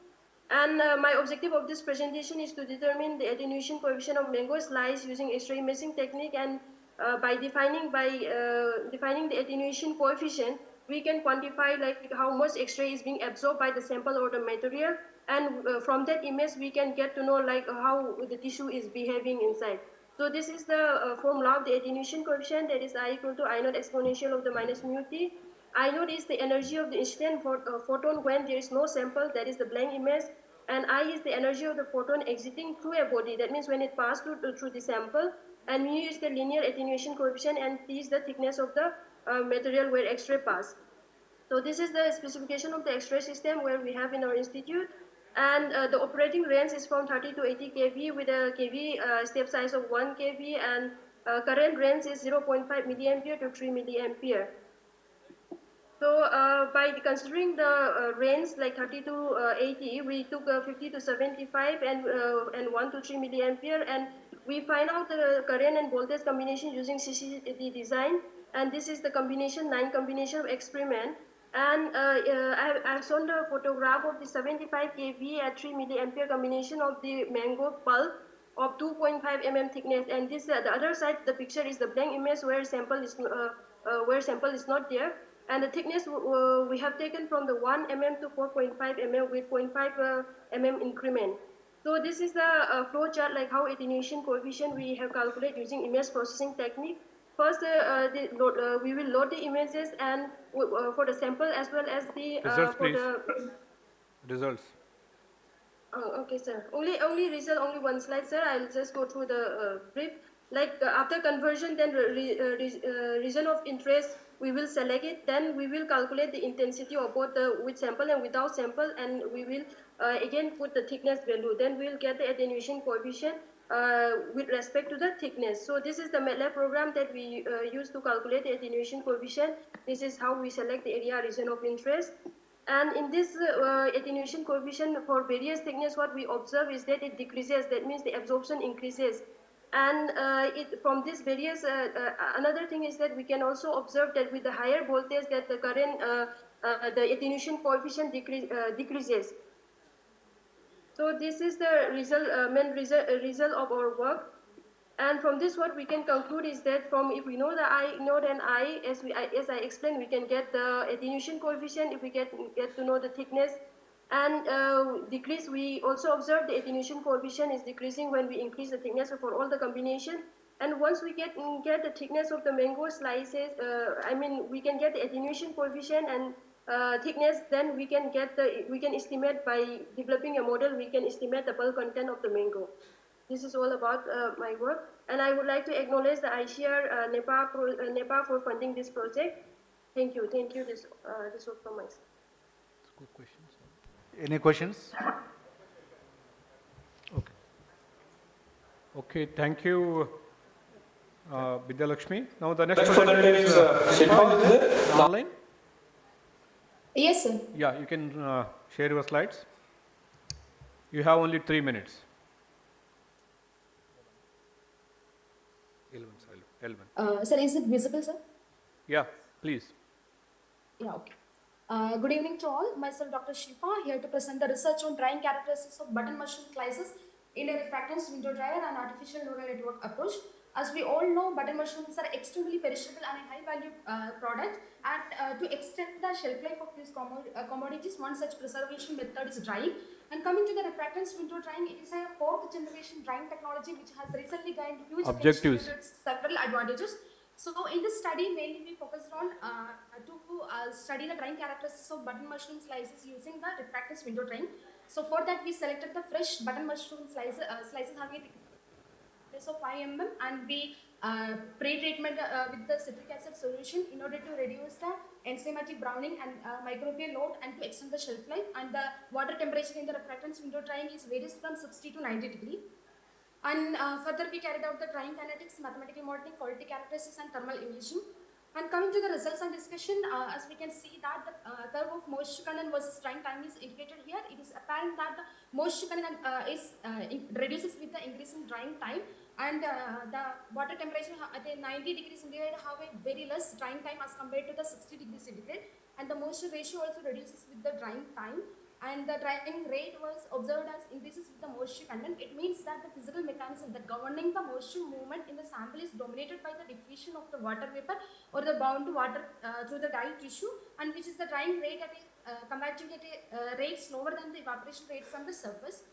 And my objective of this presentation is to determine the attenuation coefficient of mango slice using X-ray imaging technique, and by defining the attenuation coefficient, we can quantify how much X-ray is being absorbed by the sample or the material, and from that image we can get to know how the tissue is behaving inside. So this is the formula of the attenuation coefficient, that is I equal to I naught exponential of the minus mu t. I naught is the energy of the incident photon when there is no sample, that is the blank image, and I is the energy of the photon exiting through a body, that means when it passed through the sample, and mu is the linear attenuation coefficient, and t is the thickness of the material where X-ray pass. So this is the specification of the X-ray system where we have in our institute, and the operating range is from 30 to 80 kV with a kV step size of 1 kV, and current range is 0.5 milliampere to 3 milliampere. So by considering the range 30 to 80, we took 50 to 75 and 1 to 3 milliampere, and we find out the current and voltage combination using CCD design, and this is the combination 9 combination of experiment. And I've shown the photograph of the 75 kV at 3 milliampere combination of the mango pulp of 2.5 mm thickness, and this the other side the picture is the blank image where sample is not there. And the thickness we have taken from the 1 mm to 4.5 mm with 0.5 mm increment. So this is the flow chart, how attenuation coefficient we have calculated using image processing technique. First, we will load the images and for the sample as well as the Results, for please. the Results. okay, sir. Only result, only one slide, sir. I'll just go through the brief. After conversion, then region of interest we will select it, then we will calculate the intensity of both the with sample and without sample, and we will again put the thickness value. Then we will get the attenuation coefficient with respect to the thickness. So this is the MATLAB program that we use to calculate the attenuation coefficient. This is how we select the area region of interest. And in this attenuation coefficient for various thickness, what we observe is that it decreases. That means the absorption increases. And from this various, another thing is that we can also observe that with the higher voltage that the current, the attenuation coefficient decreases. So this is the result, main result of our work. And from this, what we can conclude is that from if we know the I, know then I, as I explained, we can get the attenuation coefficient. If we get to know the thickness and decrease, we also observe the attenuation coefficient is decreasing when we increase the thickness for all the combination. And once we get the thickness of the mango slices, we can get the attenuation coefficient and thickness. Then we can estimate by developing a model. We can estimate the bulk content of the mango. This is all about my work, and I would like to acknowledge the iShare NEPA for funding this project. Thank you. This was from my side. Good questions. Any questions? Okay. Okay, thank you, Vidya Lakshmi. Now the next presenter is Shilpa. Online? Yes, sir. Yeah, you can share your slides. You have only 3 minutes. Sir, is it visible, sir? Yeah, please. Yeah, okay. Good evening to all. Myself, Dr. Shilpa, here to present the research on drying characteristics of button mushroom slices in a refractance window dryer and artificial neural network approach. As we all know, button mushrooms are extremely perishable and a high-value product. And to extend the shelf life of these commodities, one such preservation method is drying. And coming to the refractance window drying, it is a 4th generation drying technology which has recently gained huge Objectives. attention with several advantages. So in this study, mainly we focused on to study the drying characteristics of button mushroom slices using the refractance window drying. So for that, we selected the fresh button mushroom slices having a thickness of 5 mm, and we pre-treatment with the citric acid solution in order to reduce the enzymatic browning and microbial load and to extend the shelf life. And the water temperature in the refractance window drying varies from 60 to 90 degrees. And further, we carried out the drying kinetics, mathematical modeling, quality characteristics, and thermal imaging. And coming to the results and discussion, as we can see that the curve of moisture content versus drying time is indicated here. It is apparent that the moisture content reduces with the increase in drying time, and the water temperature at a 90 degrees centigrade have a very less drying time as compared to the 60 degrees centigrade, and the moisture ratio also reduces with the drying time. And the drying rate was observed as increases with the moisture content. It means that the physical mechanism that governing the moisture movement in the sample is dominated by the diffusion of the water vapor or the bound to water through the dye tissue, and which is the drying rate at a comparatively at a rate slower than the evaporation rate from the surface.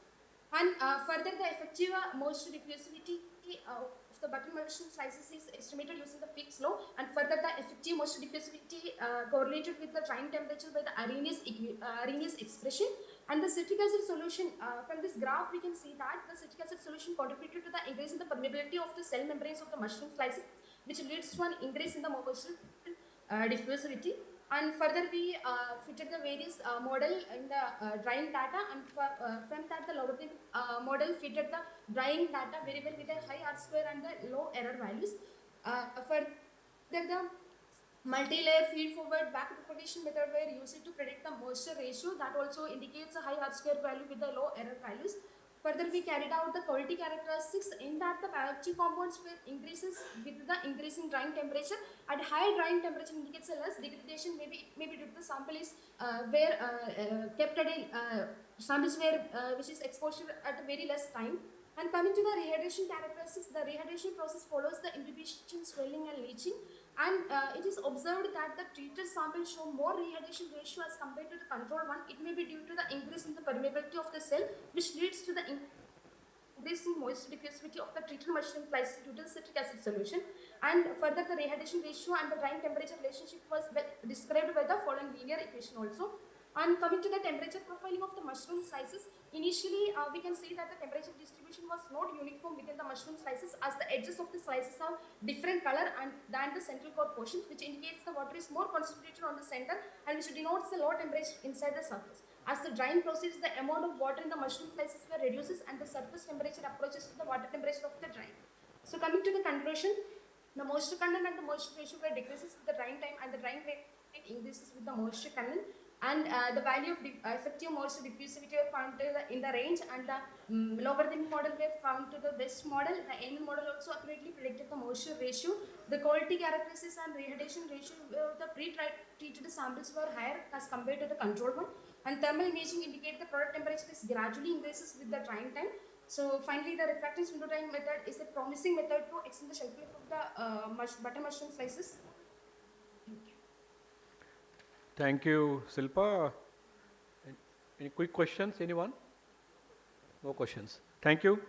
And further, the effective moisture diffusivity of the button mushroom slices is estimated using the Fick's law, and further the effective moisture diffusivity correlated with the drying temperature by the Arrhenius expression. And the citric acid solution, from this graph we can see that the citric acid solution contributed to the increase in the permeability of the cell membranes of the mushroom slices, which leads to an increase in the moisture diffusivity. And further, we fitted the various model in the drying data, and from that the logarithmic model fitted the drying data very well with a high R-square and the low error values. Further, the multi-layer feed-forward back-propagation method were used to predict the moisture ratio that also indicates a high R-square value with the low error values. Further, we carried out the quality characteristics in that the bioactive compounds were increases with the increasing drying temperature. At higher drying temperature indicates a less degradation. Maybe due to the sample is kept at a samples where which is exposure at a very less time. And coming to the rehydration characteristics, the rehydration process follows the inhibition, swelling, and leaching. And it is observed that the treated samples show more rehydration ratio as compared to the control one. It may be due to the increase in the permeability of the cell, which leads to the increase in moisture diffusivity of the treated mushroom slices due to the citric acid solution. And further, the rehydration ratio and the drying temperature relationship was described by the following linear equation also. And coming to the temperature profiling of the mushroom slices, initially we can see that the temperature distribution was not uniform within the mushroom slices, as the edges of the slices have different color than the central core portions, which indicates the water is more concentrated on the center and which denotes the low temperature inside the surface. As the drying proceeds, the amount of water in the mushroom slices reduces and the surface temperature approaches to the water temperature of the drying. So coming to the conclusion, the moisture content and the moisture ratio decreases with the drying time and the drying rate increases with the moisture content. And the value of effective moisture diffusivity were found in the range, and the logarithmic model were found to the best model. The ANN model also accurately predicted the moisture ratio. The quality characteristics and rehydration ratio of the pre-treated samples were higher as compared to the control one. And thermal imaging indicates the product temperature is gradually increases with the drying time. So finally, the refractance window drying method is a promising method to extend the shelf life of the butter mushroom slices. Thank you, Silpa. Any quick questions, anyone? No questions. Thank you.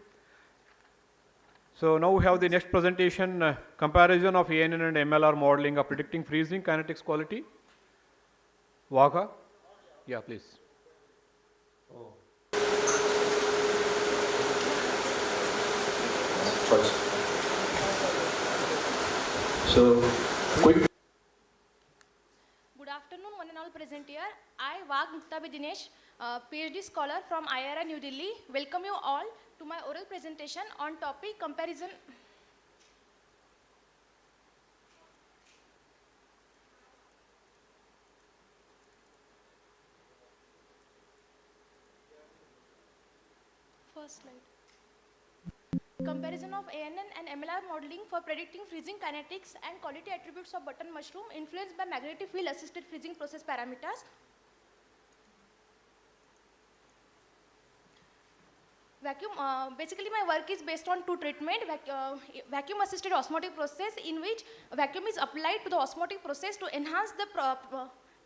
So now we have the next presentation, comparison of ANN and MLR modeling of predicting freezing kinetics quality. Vaga? Yeah, please. So, quick. Good afternoon, one and all present here. I, Vag Muktabi Dinesh, PhD scholar from IIRA New Delhi, welcome you all to my oral presentation on topic comparison. First slide. Comparison of ANN and MLR modeling for predicting freezing kinetics and quality attributes of button mushroom influenced by magnetic field assisted freezing process parameters. Vacuum, basically my work is based on two treatment, vacuum assisted osmotic process, in which vacuum is applied to the osmotic process to enhance the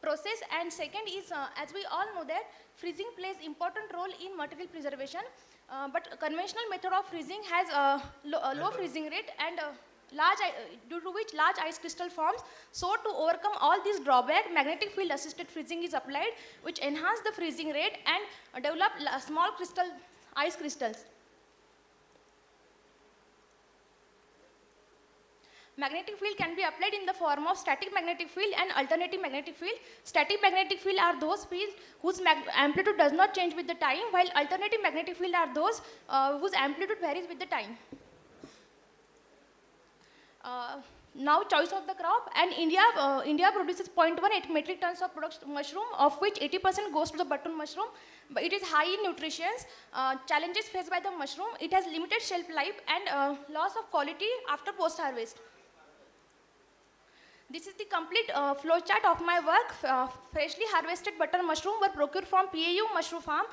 process, and second is, as we all know that freezing plays important role in material preservation. But conventional method of freezing has a low freezing rate and due to which large ice crystal forms. So to overcome all these drawbacks, magnetic field assisted freezing is applied, which enhance the freezing rate and develop small ice crystals. Magnetic field can be applied in the form of static magnetic field and alternating magnetic field. Static magnetic field are those fields whose amplitude does not change with the time, while alternating magnetic field are those whose amplitude varies with the time. Now choice of the crop, and India produces 0.18 metric tons of mushroom, of which 80% goes to the button mushroom. But it is high in nutrition. Challenges faced by the mushroom: it has limited shelf life and loss of quality after post harvest. This is the complete flow chart of my work. Freshly harvested button mushroom were procured from PAU mushroom farm.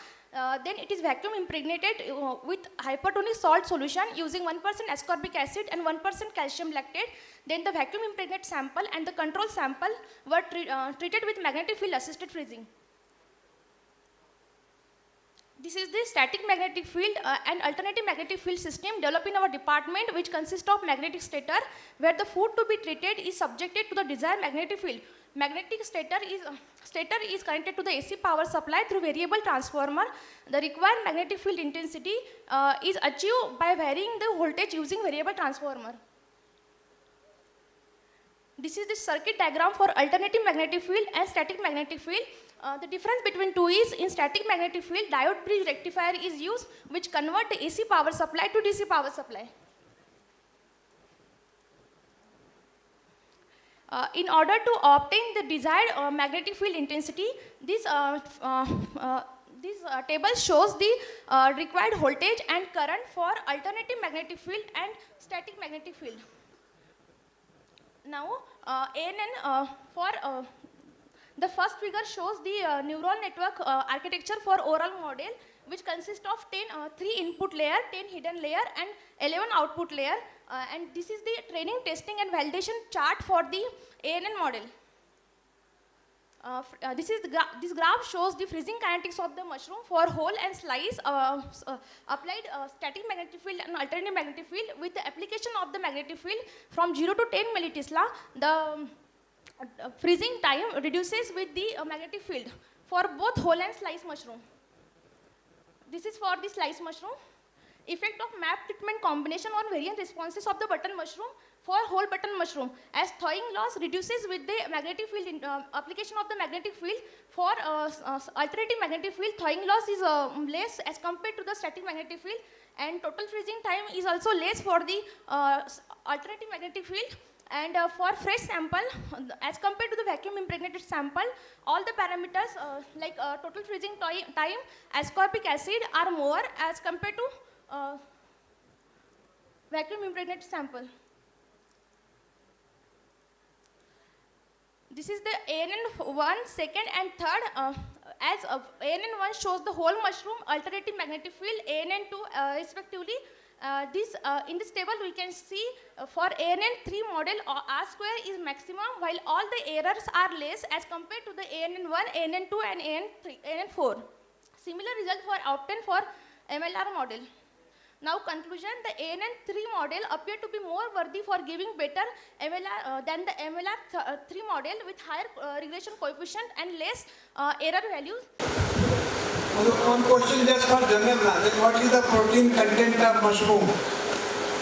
Then it is vacuum impregnated with hypertonic salt solution using 1% ascorbic acid and 1% calcium lactate. Then the vacuum impregnate sample and the control sample were treated with magnetic field assisted freezing. This is the static magnetic field and alternating magnetic field system developed in our department, which consists of magnetic stator, where the food to be treated is subjected to the desired magnetic field. Magnetic stator is connected to the AC power supply through variable transformer. The required magnetic field intensity is achieved by varying the voltage using variable transformer. This is the circuit diagram for alternating magnetic field and static magnetic field. The difference between two is, in static magnetic field, diode bridge rectifier is used, which convert the AC power supply to DC power supply. In order to obtain the desired magnetic field intensity, this table shows the required voltage and current for alternating magnetic field and static magnetic field. Now, ANN the first figure shows the neural network architecture for oral model, which consists of 3 input layer, 10 hidden layer and 11 output layer. And this is the training, testing and validation chart for the ANN model. This graph shows the freezing kinetics of the mushroom for whole and slice, applied static magnetic field and alternating magnetic field. With the application of the magnetic field from 0 to 10 millitesla, the freezing time reduces with the magnetic field. for both whole and sliced mushroom. This is for the sliced mushroom. Effect of MAP treatment combination on variant responses of the button mushroom for whole button mushroom, as thawing loss reduces with the magnetic field application of the magnetic field. For alternating magnetic field, thawing loss is less as compared to the static magnetic field, and total freezing time is also less for the alternating magnetic field. And for fresh sample, as compared to the vacuum impregnated sample, all the parameters like total freezing time, ascorbic acid are more as compared to vacuum impregnated sample. This is the ANN1 second and third, as ANN1 shows the whole mushroom alternating magnetic field, ANN2 respectively. In this table we can see for ANN3 model R square is maximum, while all the errors are less as compared to the ANN1, ANN2 and ANN4. Similar result for obtained for MLR model. Now conclusion, the ANN3 model appear to be more worthy for giving better MLR than the MLR3 model with higher regression coefficient and less error values. One question just for general knowledge. What is the protein content of mushroom?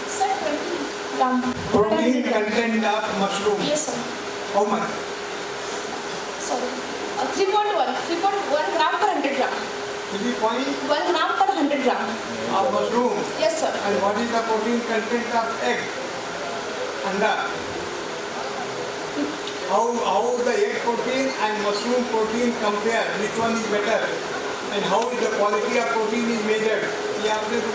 Sir, 20 gram. Protein content of mushroom? Yes, sir. How much? Sorry. 3.1 gram per 100 gram. 3.1 gram per 100 gram. Of mushroom? Yes, sir. And what is the protein content of egg? Anda? How the egg protein and mushroom protein compare? Which one is better? And how is the quality of protein is measured?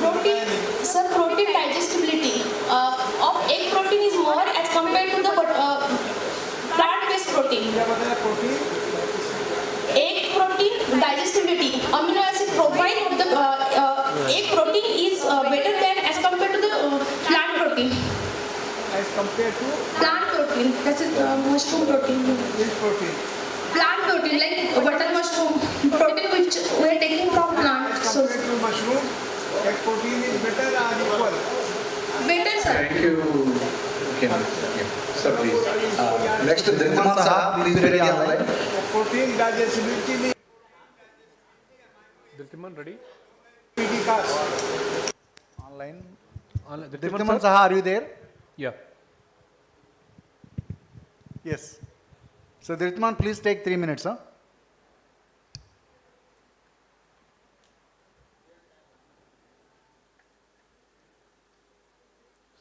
Protein, sir, protein digestibility of egg protein is more as compared to the plant-based protein. Egg protein digestibility, amino acid profile of the egg protein is better than as compared to the plant protein. As compared to? Plant protein, that is mushroom protein. Which protein? Plant protein, like butter mushroom protein which we are taking from plant. So compared to mushroom, egg protein is better or equal? Better, sir. Thank you. Okay. Sir, please. Next, Dhriman Saha, please be ready online. Protein digestibility. Dhriman, ready? Online. Dhriman, Saha, are you there? Yeah. Yes. So Dhriman, please take 3 minutes. Huh?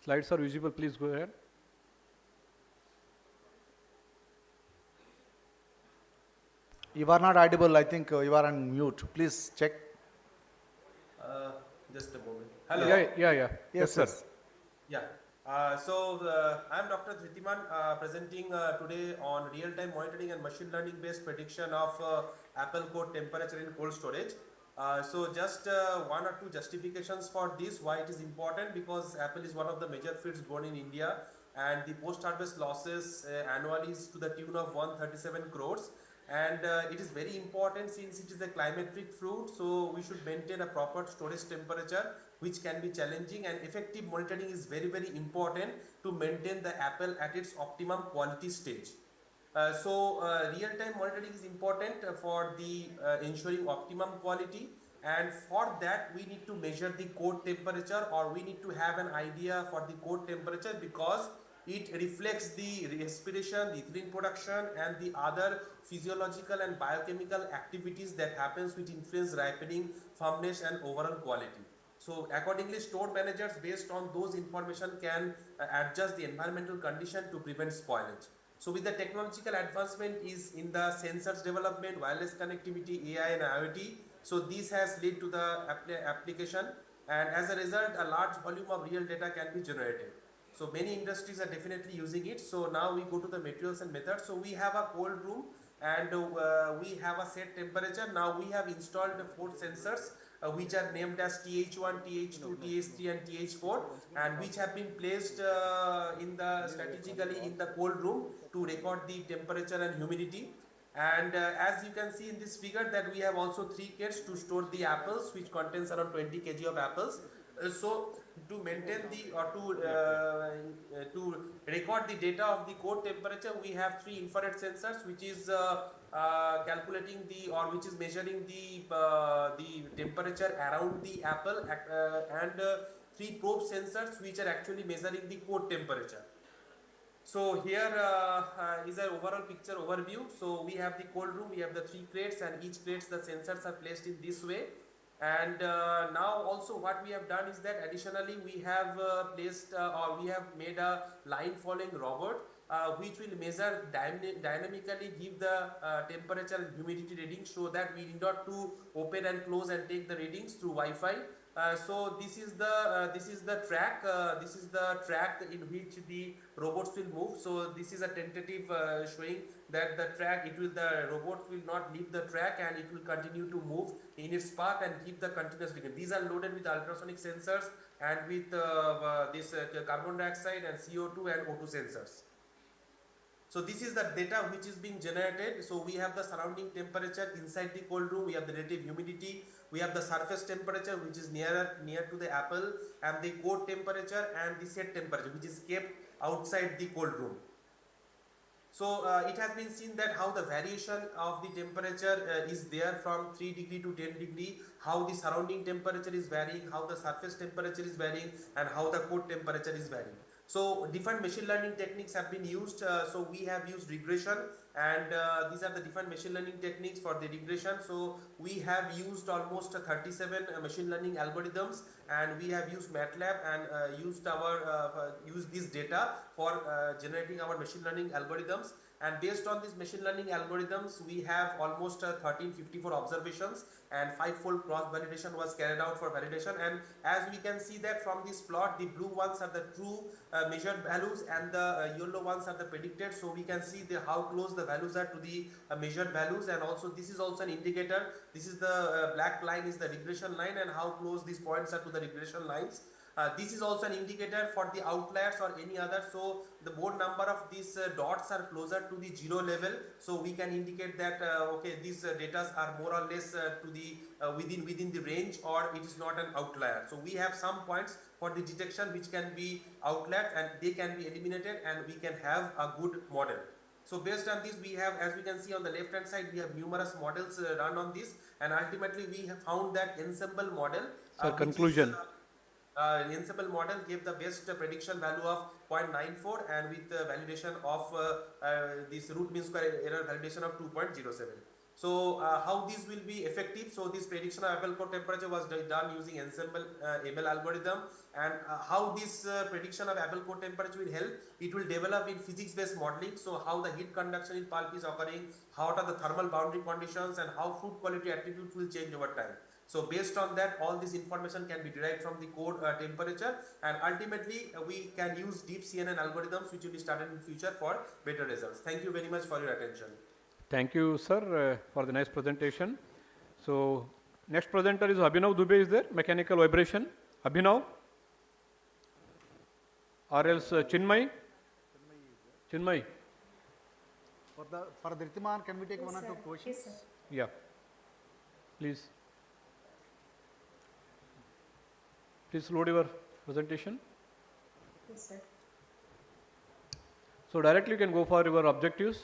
Slides are visible, please go ahead. You are not audible, I think you are on mute. Please check. Just a moment. Hello. Yeah. Yes, sir. Yeah. I am Dr. Dhriman presenting today on real-time monitoring and machine learning based prediction of apple core temperature in cold storage. Just one or two justifications for this, why it is important, because apple is one of the major fruits grown in India, and the post-harvest losses annually is to the tune of 137 crores. And it is very important since it is a climatic fruit, so we should maintain a proper storage temperature, which can be challenging, and effective monitoring is very, very important to maintain the apple at its optimum quality stage. Real-time monitoring is important for the ensuring optimum quality, and for that we need to measure the core temperature, or we need to have an idea for the core temperature, because it reflects the respiration, the ethylene production, and the other physiological and biochemical activities that happens which influence ripening, firmness, and overall quality. So accordingly, store managers based on those information can adjust the environmental condition to prevent spoilage. So with the technological advancement is in the sensors development, wireless connectivity, AI and IoT, so this has led to the application, and as a result a large volume of real data can be generated. So many industries are definitely using it. So now we go to the materials and methods. So we have a cold room, and we have a set temperature. Now we have installed 4 sensors which are named as TH1, TH2, TH3 and TH4, and which have been placed strategically in the cold room to record the temperature and humidity. And as you can see in this figure that we have also 3 kits to store the apples, which contains around 20 kg of apples. So to maintain the or to record the data of the core temperature, we have 3 infrared sensors, which is calculating the or which is measuring the temperature around the apple, and 3 probe sensors which are actually measuring the core temperature. So here is an overall picture overview. So we have the cold room, we have the 3 crates, and each crates the sensors are placed in this way. And now also what we have done is that additionally we have placed or we have made a line following robot which will measure dynamically, give the temperature and humidity readings, so that we need not to open and close and take the readings through Wi-Fi. So this is the track. This is the track in which the robots will move. So this is a tentative showing that the robot will not leave the track, and it will continue to move in its path and keep the continuous reading. These are loaded with ultrasonic sensors and with this carbon dioxide and CO2 and O2 sensors. So this is the data which is being generated. So we have the surrounding temperature inside the cold room, we have the relative humidity, we have the surface temperature which is near to the apple, and the core temperature and the set temperature which is kept outside the cold room. So it has been seen that how the variation of the temperature is there from 3 degree to 10 degree, how the surrounding temperature is varying, how the surface temperature is varying, and how the core temperature is varying. So different machine learning techniques have been used. So we have used regression, and these are the different machine learning techniques for the regression. So we have used almost 37 machine learning algorithms, and we have used MATLAB and used this data for generating our machine learning algorithms. And based on these machine learning algorithms, we have almost 1354 observations, and 5-fold cross validation was carried out for validation. And as we can see that from this plot, the blue ones are the true measured values, and the yellow ones are the predicted. So we can see how close the values are to the measured values. And also this is also an indicator. This is the black line is the regression line, and how close these points are to the regression lines. This is also an indicator for the outliers or any other. So the more number of these dots are closer to the 0 level, so we can indicate that okay, these data are more or less to the within the range, or it is not an outlier. So we have some points for the detection which can be outlier, and they can be eliminated, and we can have a good model. So based on this, we have, as we can see on the left hand side, we have numerous models run on this, and ultimately we have found that ensemble model. Conclusion. Ensemble model gave the best prediction value of 0.94, and with validation of this root mean square error validation of 2.07. So how this will be effective? So this prediction of apple core temperature was done using ensemble ML algorithm, and how this prediction of apple core temperature will help? It will develop in physics based modeling. So how the heat conduction in pulp is occurring, how are the thermal boundary conditions, and how food quality attributes will change over time. So based on that, all this information can be derived from the core temperature, and ultimately we can use deep CNN algorithms which will be started in future for better results. Thank you very much for your attention. Thank you, sir, for the nice presentation. So next presenter is Abhinav Dubey is there, mechanical vibration. Abhinav, or else Chinmay. Chinmay. For Dhritiman, can we take one or two questions? Yes, sir. Yeah, please. Please load your presentation. Yes, sir. So directly you can go for your objectives.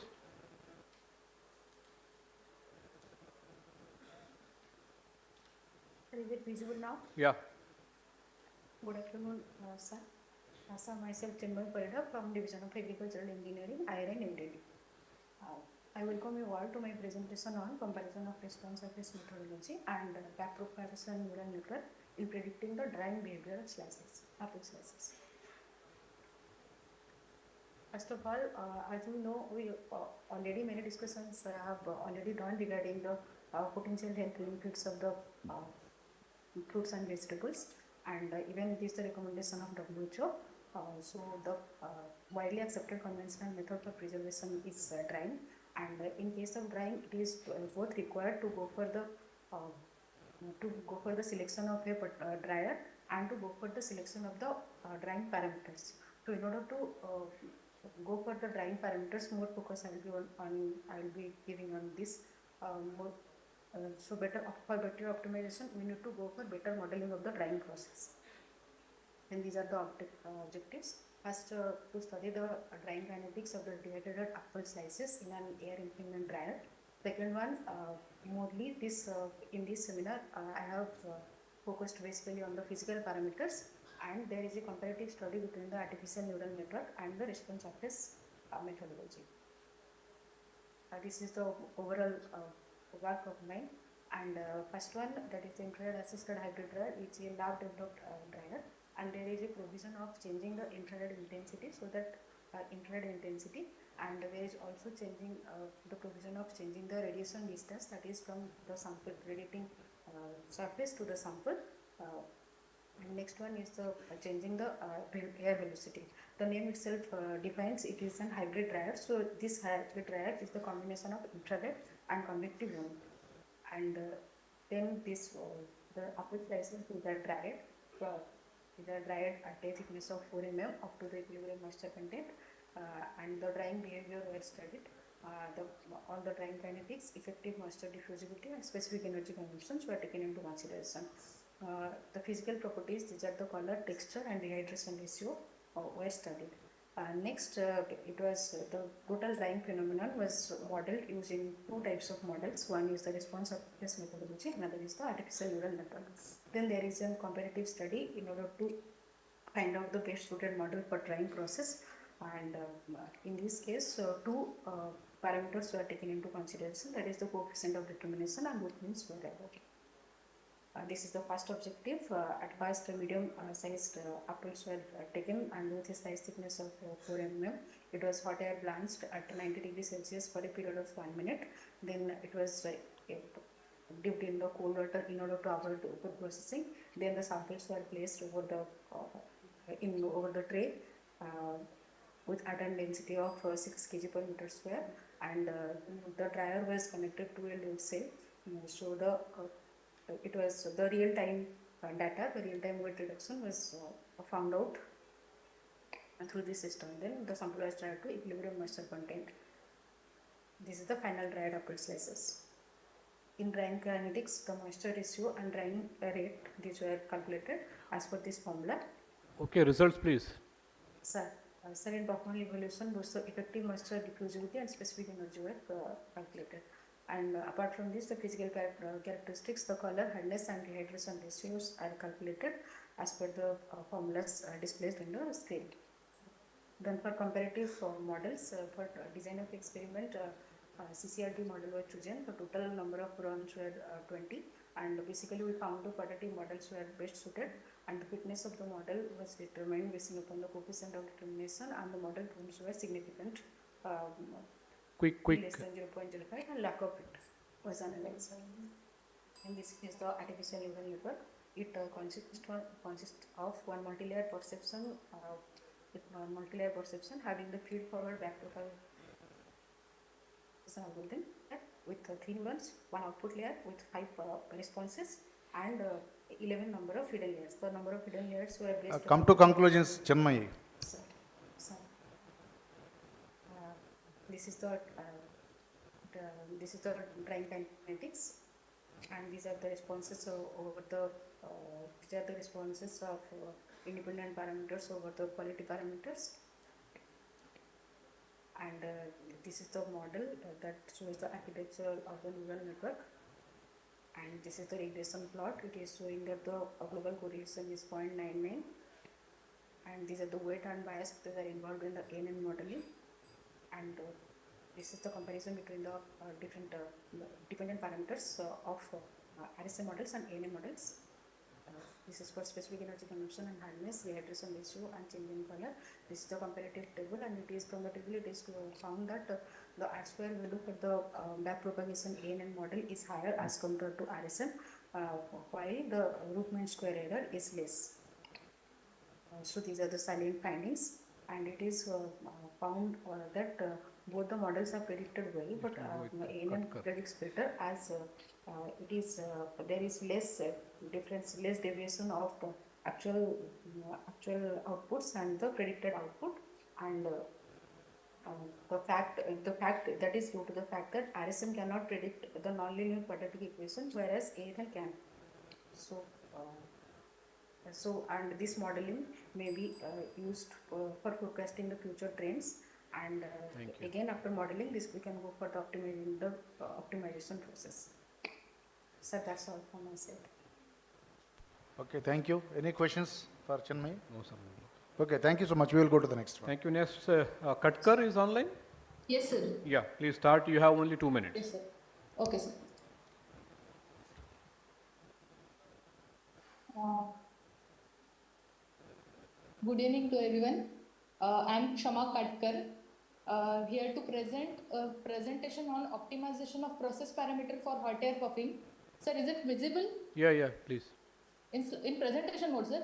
Is it visible now? Yeah. Good afternoon, sir. Sir, myself Chinmay Parida from Division of Agricultural Engineering, IIR New Delhi. I welcome you all to my presentation on comparison of response surface methodology and backpropagation neural network in predicting the drying behavior of slices, apple slices. First of all, as you know, we already many discussions have already done regarding the potential health benefits of the fruits and vegetables, and even this is the recommendation of WHO. So the widely accepted conventional method for preservation is drying, and in case of drying, it is both required to go for the selection of a dryer and to go for the selection of the drying parameters. So in order to go for the drying parameters, more focus I will be giving on this. So for better optimization, we need to go for better modeling of the drying process. And these are the objectives. First, to study the drying kinetics of the dehydrated apple slices in an air impingement dryer. Second one, mostly this in this seminar, I have focused basically on the physical parameters, and there is a comparative study between the artificial neural network and the response access methodology. This is the overall work of mine. And first one, that is the infrared assisted hybrid dryer, it's a lab developed dryer, and there is a provision of changing the infrared intensity, so that infrared intensity, and there is also changing the provision of changing the radiation distance, that is from the sample radiating surface to the sample. And next one is the changing the air velocity. The name itself defines it is an hybrid dryer. So this hybrid dryer is the combination of infrared and convective zone. And then this the upper slices are dried. These are dried at a thickness of 4 mm up to the equilibrium moisture content, and the drying behavior were studied. All the drying kinetics, effective moisture diffusivity, and specific energy consumptions were taken into consideration. The physical properties, these are the color, texture, and dehydration ratio were studied. Next, it was the total drying phenomenon was modeled using two types of models. One is the response access methodology, another is the artificial neural network. Then there is a comparative study in order to find out the best suited model for drying process. And in this case, two parameters were taken into consideration, that is the coefficient of determination and root mean square error. This is the first objective. At first, medium sized apples were taken and with a size thickness of 4 mm. It was hot air blanched at 90 degrees Celsius for a period of 1 minute. Then it was dipped in the cold water in order to avoid over processing. Then the samples were placed over the over the tray with atom density of 6 kg per meter square, and the dryer was connected to a load cell. So it was the real-time data, the real-time weight reduction was found out through this system. Then the sample was dried to equilibrium moisture content. This is the final dried apple slices. In drying kinetics, the moisture ratio and drying rate, these were calculated as per this formula. Okay, results please. Sir, in Bachmann evaluation, both the effective moisture diffusivity and specific energy were calculated. And apart from this, the physical characteristics, the color, hardness, and dehydration ratios are calculated as per the formulas displayed in the screen. Then for comparative models, for design of experiment, CCRD model was chosen. The total number of runs were 20, and basically we found the quadratic models were best suited, and the fitness of the model was determined based upon the coefficient of determination, and the model rooms were significant. Quick. Less than 0.05, and lack of it was analyzed. And this is the artificial neural network. It consists of one multi-layer perception, having the feed-forward back profile algorithm with 3 ones, one output layer with 5 responses, and 11 number of hidden layers. The number of hidden layers were based Come to conclusions, Chinmay. This is the drying kinetics, and these are the responses over the independent parameters over the quality parameters. And this is the model that shows the architecture of the neural network. And this is the regression plot. It is showing that the global correlation is 0.99, and these are the weight and bias that are involved in the ANN modeling. And this is the comparison between the different dependent parameters of RSA models and ANN models. This is for specific energy consumption and hardness, dehydration ratio, and change in color. This is the comparative table, and it is from the table it is found that the R-square value for the backpropagation ANN model is higher as compared to RSM, while the root mean square error is less. So these are the salient findings, and it is found that both the models are predicted well, but ANN predicts better as it is there is less difference, less deviation of actual outputs and the predicted output, and the fact that is due to the fact that RSM cannot predict the nonlinear quadratic equation, whereas ANN can. So So, and this modeling may be used for forecasting the future trends. And Thank you. again, after modeling this, we can go for the optimization process. So that's all from my side. Okay, thank you. Any questions for Chinmay? No, sir. Okay, thank you so much. We will go to the next one. Thank you. Next, Katkar is online. Yes, sir. Yeah, please start. You have only 2 minutes. Yes, sir. Okay, sir. Good evening to everyone. I am Kshama Katkar, here to present a presentation on optimization of process parameter for hot air puffing. Sir, is it visible Yeah, please. in presentation mode, sir?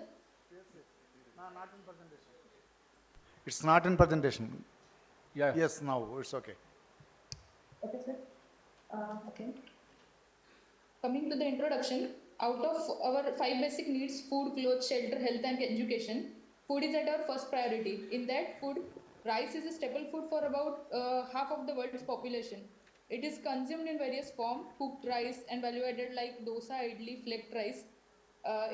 It's not in presentation. Yeah. Yes, now it's okay. Okay, sir. Okay. Coming to the introduction, out of our 5 basic needs, food, clothes, shelter, health and education, food is at our first priority. In that food, rice is a staple food for about half of the world's population. It is consumed in various forms, cooked rice and value added like dosa, idli, flaked rice.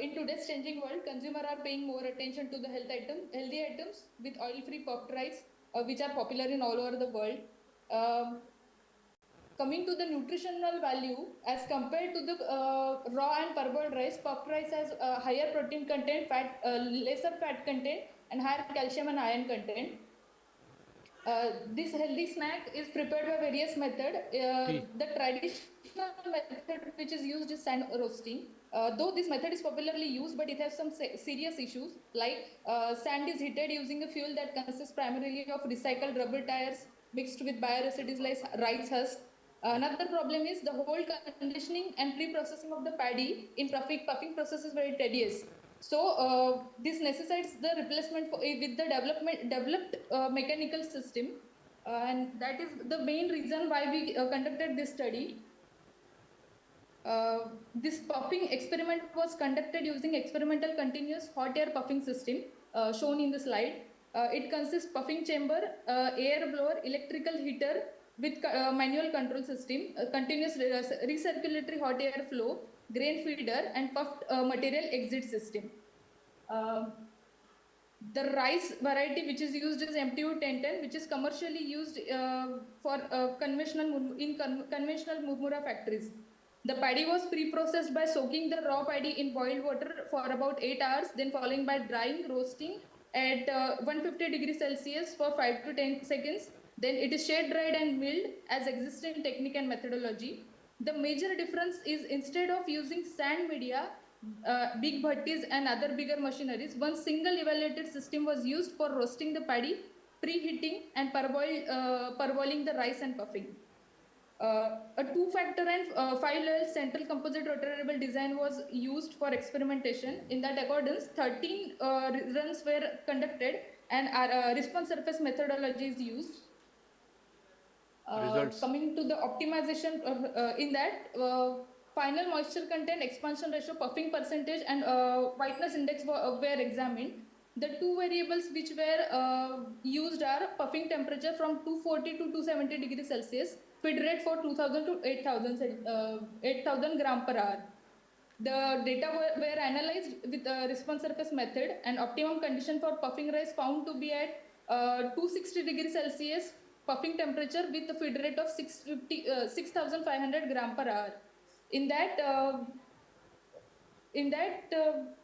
In today's changing world, consumers are paying more attention to the healthy items with oil-free puffed rice, which are popular in all over the world. Coming to the nutritional value, as compared to the raw and parboiled rice, puffed rice has higher protein content, lesser fat content, and higher calcium and iron content. This healthy snack is prepared by various methods. The traditional method which is used is sand roasting. Though this method is popularly used, but it has some serious issues, like sand is heated using a fuel that consists primarily of recycled rubber tires mixed with bioresidues like rice husk. Another problem is the whole conditioning and pre-processing of the paddy in puffing process is very tedious. So this necessitates the replacement with the developed mechanical system, and that is the main reason why we conducted this study. This puffing experiment was conducted using experimental continuous hot air puffing system shown in the slide. It consists puffing chamber, air blower, electrical heater with manual control system, continuous recirculatory hot air flow, grain feeder and puffed material exit system. The rice variety which is used is MTU 1010, which is commercially used for conventional murmura factories. The paddy was pre-processed by soaking the raw paddy in boiled water for about 8 hours, then following by drying, roasting at 150 degrees Celsius for 5 to 10 seconds. Then it is shade dried and milled as existing technique and methodology. The major difference is instead of using sand media, big bhattis and other bigger machineries, one single evaluated system was used for roasting the paddy, preheating and parboiling the rice and puffing. A 2-factor and 5-level central composite rotatable design was used for experimentation. In that accordance, 13 runs were conducted and response surface methodology is used. Results. Coming to the optimization, in that final moisture content, expansion ratio, puffing percentage and whiteness index were examined. The 2 variables which were used are puffing temperature from 240 to 270 degrees Celsius, feed rate for 2000 to 8000 gram per hour. The data were analyzed with the response surface method, and optimum condition for puffing rice found to be at 260 degrees Celsius puffing temperature with the feed rate of 6500 gram per hour. In that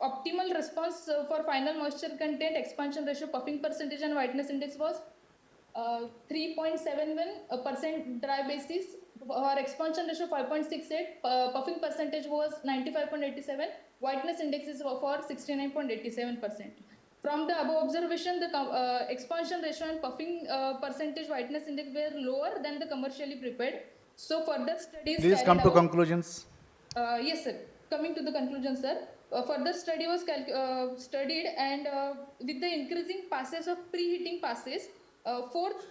optimal response for final moisture content, expansion ratio, puffing percentage and whiteness index was 3.71% dry basis. For expansion ratio 5.68, puffing percentage was 95.87, whiteness index is for 69.87%. From the above observation, the expansion ratio and puffing percentage whiteness index were lower than the commercially prepared. So further studies Please come to out. conclusions. Yes, sir. Coming to the conclusion, sir. Further study was studied, and with the increasing passes of preheating passes, 4th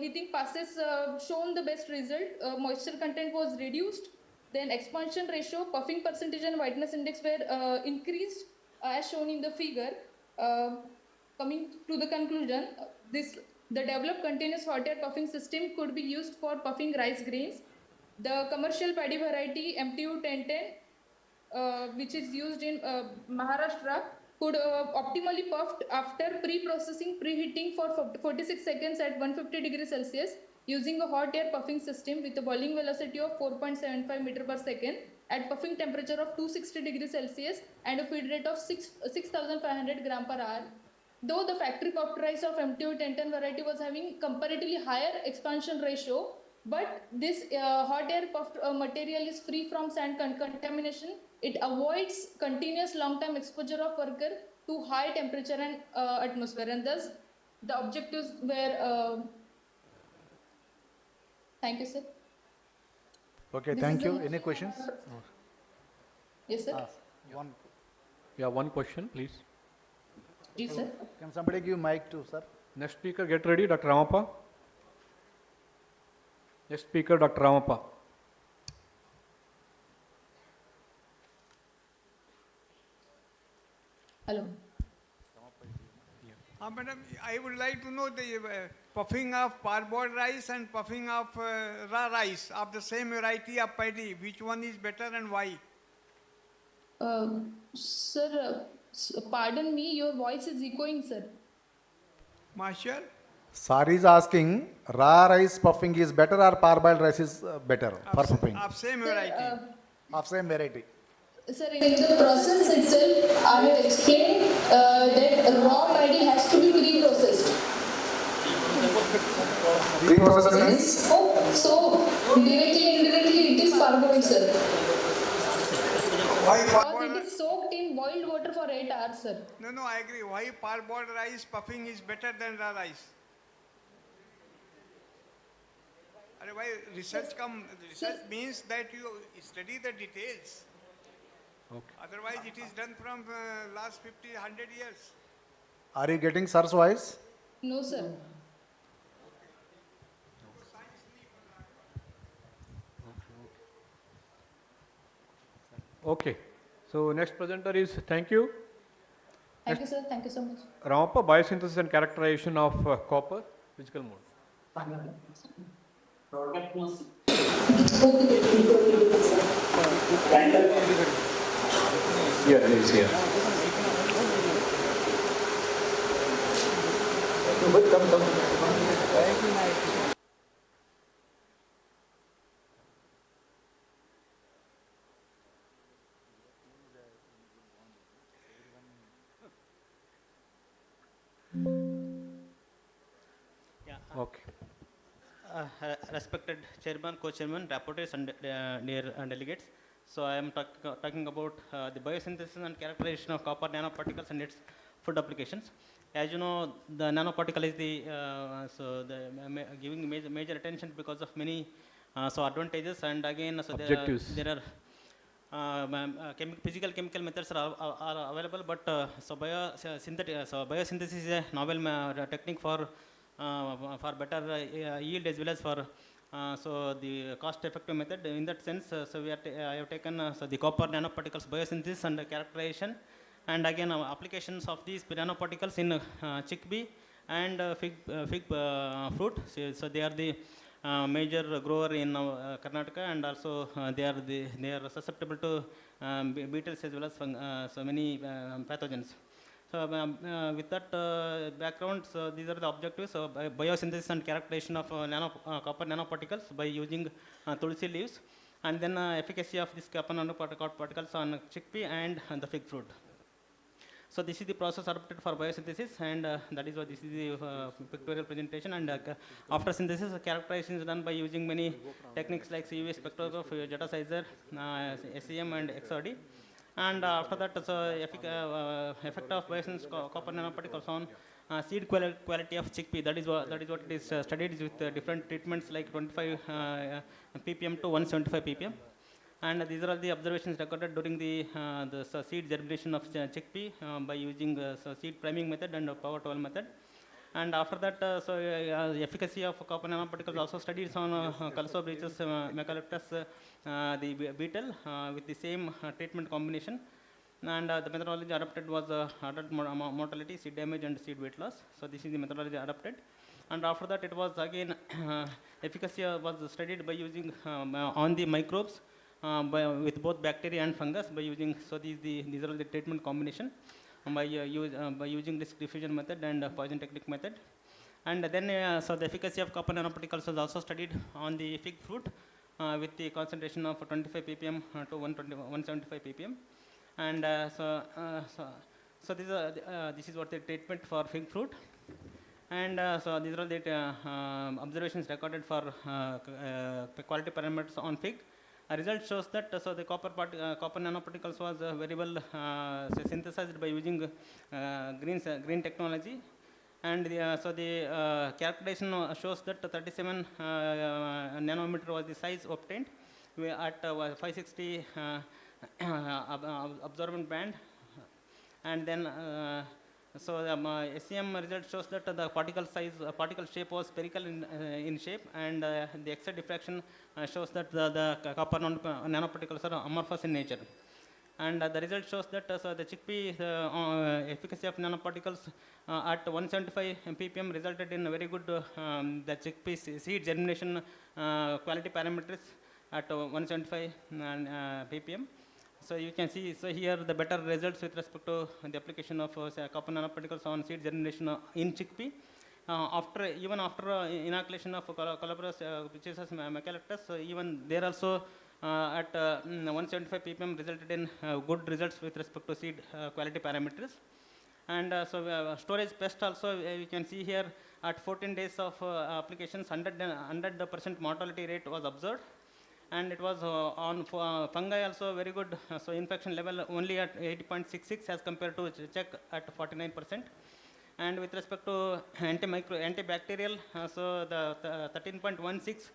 heating passes shown the best result. Moisture content was reduced. Then expansion ratio, puffing percentage and whiteness index were increased as shown in the figure. Coming to the conclusion, the developed continuous hot air puffing system could be used for puffing rice grains. The commercial paddy variety MTU 1010, which is used in Maharashtra, could optimally puffed after pre-processing, preheating for 46 seconds at 150 degrees Celsius using a hot air puffing system with a boiling velocity of 4.75 meter per second at puffing temperature of 260 degrees Celsius and a feed rate of 6,500 gram per hour. Though the factory puffed rice of MTO 1010 variety was having comparatively higher expansion ratio, but this hot air puffed material is free from sand contamination. It avoids continuous long-term exposure of worker to high temperature and atmosphere, and thus the objectives were. Thank you, sir. Okay, This thank is you. a- Any questions? Yes, sir. One. Yeah, one question, please. Yes, sir. Can somebody give mic to sir? Next speaker, get ready, Dr. Ramappa. Next speaker, Dr. Ramappa. Hello. Madam, I would like to know the puffing of parboiled rice and puffing of raw rice of the same variety of paddy. Which one is better and why? Sir, pardon me, your voice is echoing, sir. Marshal? Sir is asking, raw rice puffing is better or parboiled rice is better for puffing? Of same variety. Of same variety. Sir, in the process itself, I have explained that raw paddy has to be pre-processed. Pre-processed means? So, directly, indirectly, it is parboiled, sir. Why Because it is soaked in boiled water for 8 hours, sir. No, I agree. Why parboiled rice puffing is better than raw rice? Why research means that you study the details. Okay. Otherwise, it is done from last 50, 100 years. Are you getting sir's voice? No, sir. Okay. So next presenter is, thank you, Thank you, sir. Thank you so much. Ramappa, biosynthesis and characterization of copper, physical mode. Yeah, it is here. Okay. Respected chairman, co-chairman, rapporteurs and dear delegates. So I am talking about the biosynthesis and characterization of copper nanoparticles and its food applications. As you know, the nanoparticle is the giving major attention because of many advantages, and again Objectives. there are physical chemical methods are available, but biosynthesis is a novel technique for better yield as well as for the cost-effective method. In that sense, I have taken the copper nanoparticles biosynthesis and characterization, and again applications of these nanoparticles in chickpea and fig fruit. So they are the major grower in Karnataka, and also they are susceptible to beetles as well as so many pathogens. So with that background, so these are the objectives. So biosynthesis and characterization of copper nanoparticles by using tulsi leaves, and then efficacy of these copper nanoparticles on chickpea and the fig fruit. So this is the process adopted for biosynthesis, and that is what this is the pictorial presentation. And after synthesis, characterization is done by using many techniques like UV spectroscopy, Jetta sizer, SEM, and XRD. And after that, effect of biosynthesis copper nanoparticles on seed quality of chickpea. That is what it is studied with different treatments like 25 ppm to 175 ppm. And these are all the observations recorded during the seed germination of chickpea by using seed priming method and power towel method. And after that, efficacy of copper nanoparticles also studied on Calsobreachus Mecaleptus, the beetle, with the same treatment combination. And the methodology adopted was adult mortality, seed damage, and seed weight loss. So this is the methodology adopted. And after that, it was again efficacy was studied by using on the microbes with both bacteria and fungus by using. So these are the treatment combination. by using disk diffusion method and Poisson technique method. And then so the efficacy of copper nanoparticles was also studied on the fig fruit with the concentration of 25 ppm to 175 ppm. And so this is what the treatment for fig fruit. And so these are the observations recorded for quality parameters on fig. A result shows that so the copper nanoparticles was very well synthesized by using green technology. And so the characterization shows that 37 nanometer was the size obtained at 560 absorbent band. And then so the SEM result shows that the particle shape was spherical in shape, and the X-ray diffraction shows that the copper nanoparticles are amorphous in nature. And the result shows that so the chickpea efficacy of nanoparticles at 175 ppm resulted in very good the chickpea seed germination quality parameters at 175 ppm. So you can see, so here the better results with respect to the application of copper nanoparticles on seed germination in chickpea. Even after inoculation of Colabrus Pichus maculatus, even there also at 175 ppm resulted in good results with respect to seed quality parameters. And so storage pest also you can see here at 14 days of applications 100% mortality rate was observed. And it was on fungi also very good, so infection level only at 80.66 as compared to check at 49%. And with respect to antibacterial, so the 13.16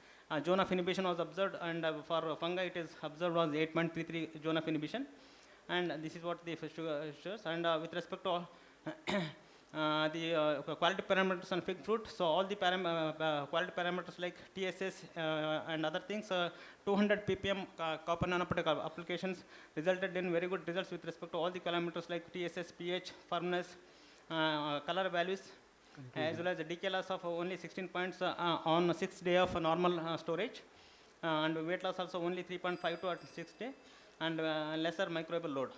zone of inhibition was observed, and for fungi it is observed was 8.33 zone of inhibition. And this is what the shows. And with respect to the quality parameters on fig fruit, so all the quality parameters like TSS and other things, 200 ppm copper nanoparticle applications resulted in very good results with respect to all the parameters like TSS, pH, firmness, color values, as well as the decay loss of only 16 points on 6th day of normal storage, and weight loss also only 3.52 at 6th day, and lesser microbial load.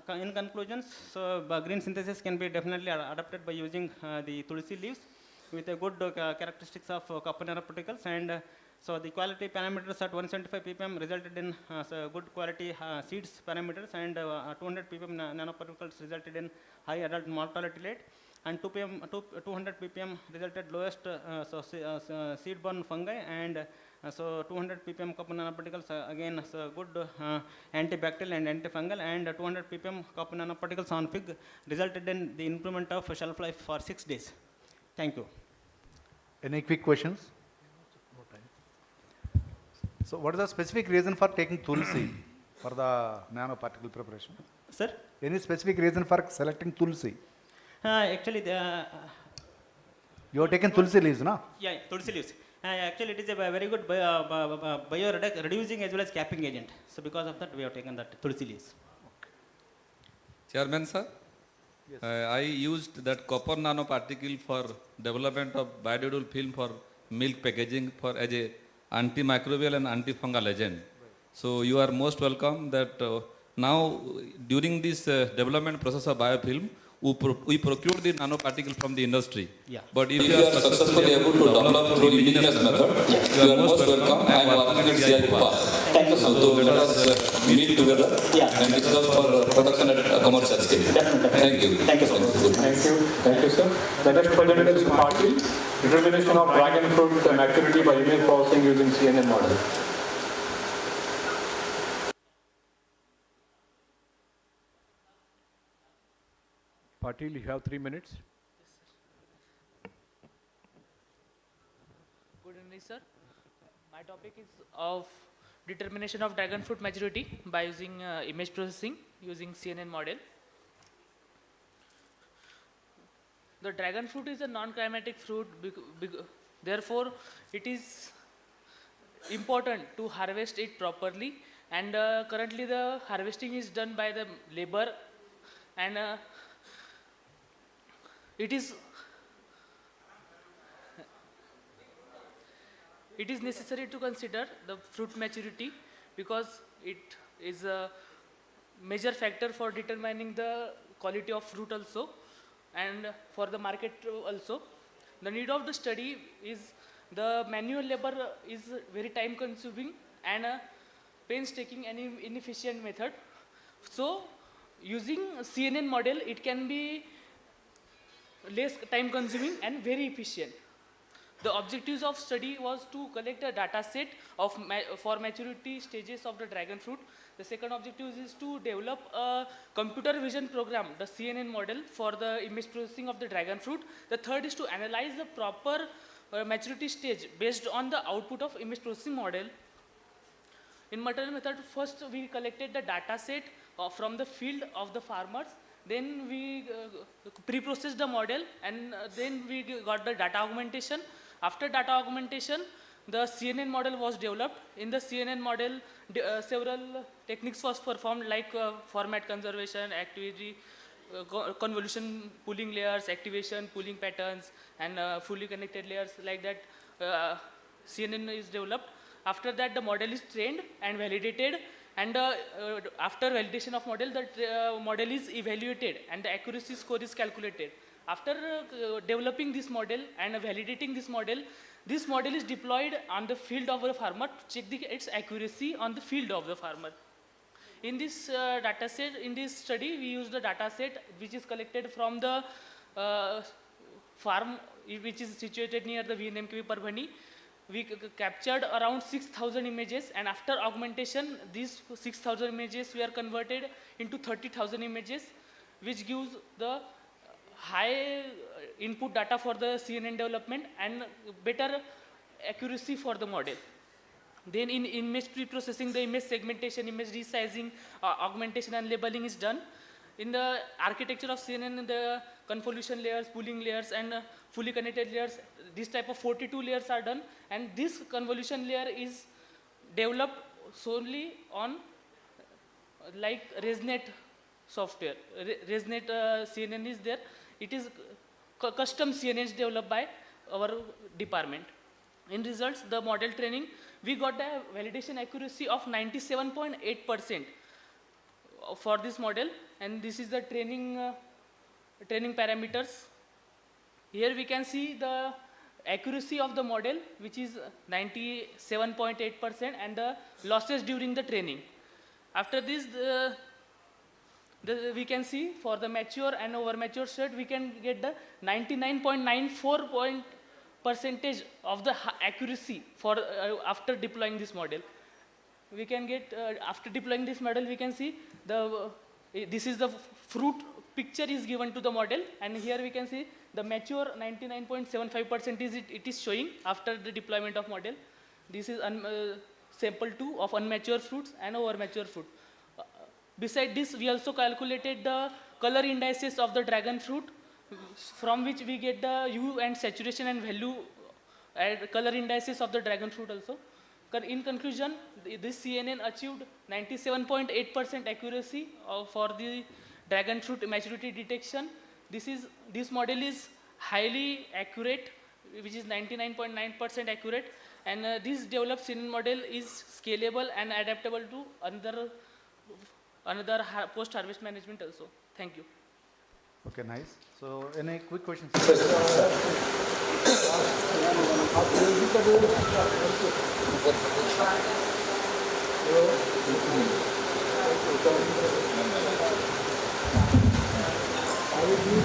In conclusions, so green synthesis can be definitely adapted by using the tulsi leaves with a good characteristics of copper nanoparticles, and so the quality parameters at 175 ppm resulted in so good quality seeds parameters, and 200 ppm nanoparticles resulted in high adult mortality rate, and 200 ppm resulted lowest seed-borne fungi, and so 200 ppm copper nanoparticles again so good antibacterial and antifungal, and 200 ppm copper nanoparticles on fig resulted in the improvement of shelf life for 6 days. Thank you. Any quick questions? So what is the specific reason for taking tulsi for the nanoparticle preparation? Sir? Any specific reason for selecting tulsi? Actually, you have taken tulsi leaves, no? Yeah, tulsi leaves. Actually, it is a very good bio-reducing as well as capping agent. So because of that, we have taken that tulsi leaves. Chairman, sir? Yes. I used that copper nanoparticle for development of biodegradable film for milk packaging for as a antimicrobial and antifungal agent. Right. So you are most welcome that now during this development process of biofilm, we procure the nanoparticle from the industry. Yeah. But if you are successfully able to develop through indigenous method, you are most welcome. I am working with CI Kupa. Thank you, sir. So let us meet together and discuss for production at commercial scale. Thank you. Thank you so much. Thank you. Thank you, sir. The next presentation is Patil, determination of dragon fruit maturity by image processing using CNN model. Patil, you have 3 minutes. Good evening, sir. My topic is of determination of dragon fruit maturity by using image processing using CNN model. The dragon fruit is a non-climatic fruit, therefore it is important to harvest it properly, and currently the harvesting is done by the labor, and it is necessary to consider the fruit maturity because it is a major factor for determining the quality of fruit also, and for the market also. The need of the study is the manual labor is very time consuming and a painstaking and inefficient method. So using CNN model, it can be less time consuming and very efficient. The objectives of study was to collect a data set of for maturity stages of the dragon fruit. The second objective is to develop a computer vision program, the CNN model, for the image processing of the dragon fruit. The third is to analyze the proper maturity stage based on the output of image processing model. In maternal method, first we collected the data set from the field of the farmers. Then we pre-processed the model, and then we got the data augmentation. After data augmentation, the CNN model was developed. In the CNN model, several techniques was performed, like format conservation, activity, convolution pooling layers, activation, pooling patterns, and fully connected layers, like that. CNN is developed. After that, the model is trained and validated, and after validation of model, the model is evaluated and the accuracy score is calculated. After developing this model and validating this model is deployed on the field of the farmer to check its accuracy on the field of the farmer. In this data set, in this study, we use the data set which is collected from the farm which is situated near the VNMKV Parbhani. We captured around 6,000 images, and after augmentation, these 6,000 images were converted into 30,000 images, which gives the high input data for the CNN development and better accuracy for the model. Then in image pre-processing, the image segmentation, image resizing, augmentation and labeling is done. In the architecture of CNN, the convolution layers, pooling layers, and fully connected layers, this type of 42 layers are done, and this convolution layer is developed solely on like ResNet software. ResNet CNN is there. It is custom CNNs developed by our department. In results, the model training, we got a validation accuracy of 97.8% for this model, and this is the training parameters. Here we can see the accuracy of the model, which is 97.8%, and the losses during the training. After this, we can see for the mature and over mature set, we can get the 99.94% of the accuracy for after deploying this model. We can get after deploying this model, we can see the this is the fruit picture is given to the model, and here we can see the mature 99.75% it is showing after the deployment of model. This is sample 2 of unmature fruits and over mature fruit. Beside this, we also calculated the color indices of the dragon fruit, from which we get the hue and saturation and value and color indices of the dragon fruit also. In conclusion, this CNN achieved 97.8% accuracy for the dragon fruit maturity detection. This model is highly accurate, which is 99.9% accurate, and this developed CNN model is scalable and adaptable to another post-harvest management also. Thank you. Okay, nice. So, any quick questions?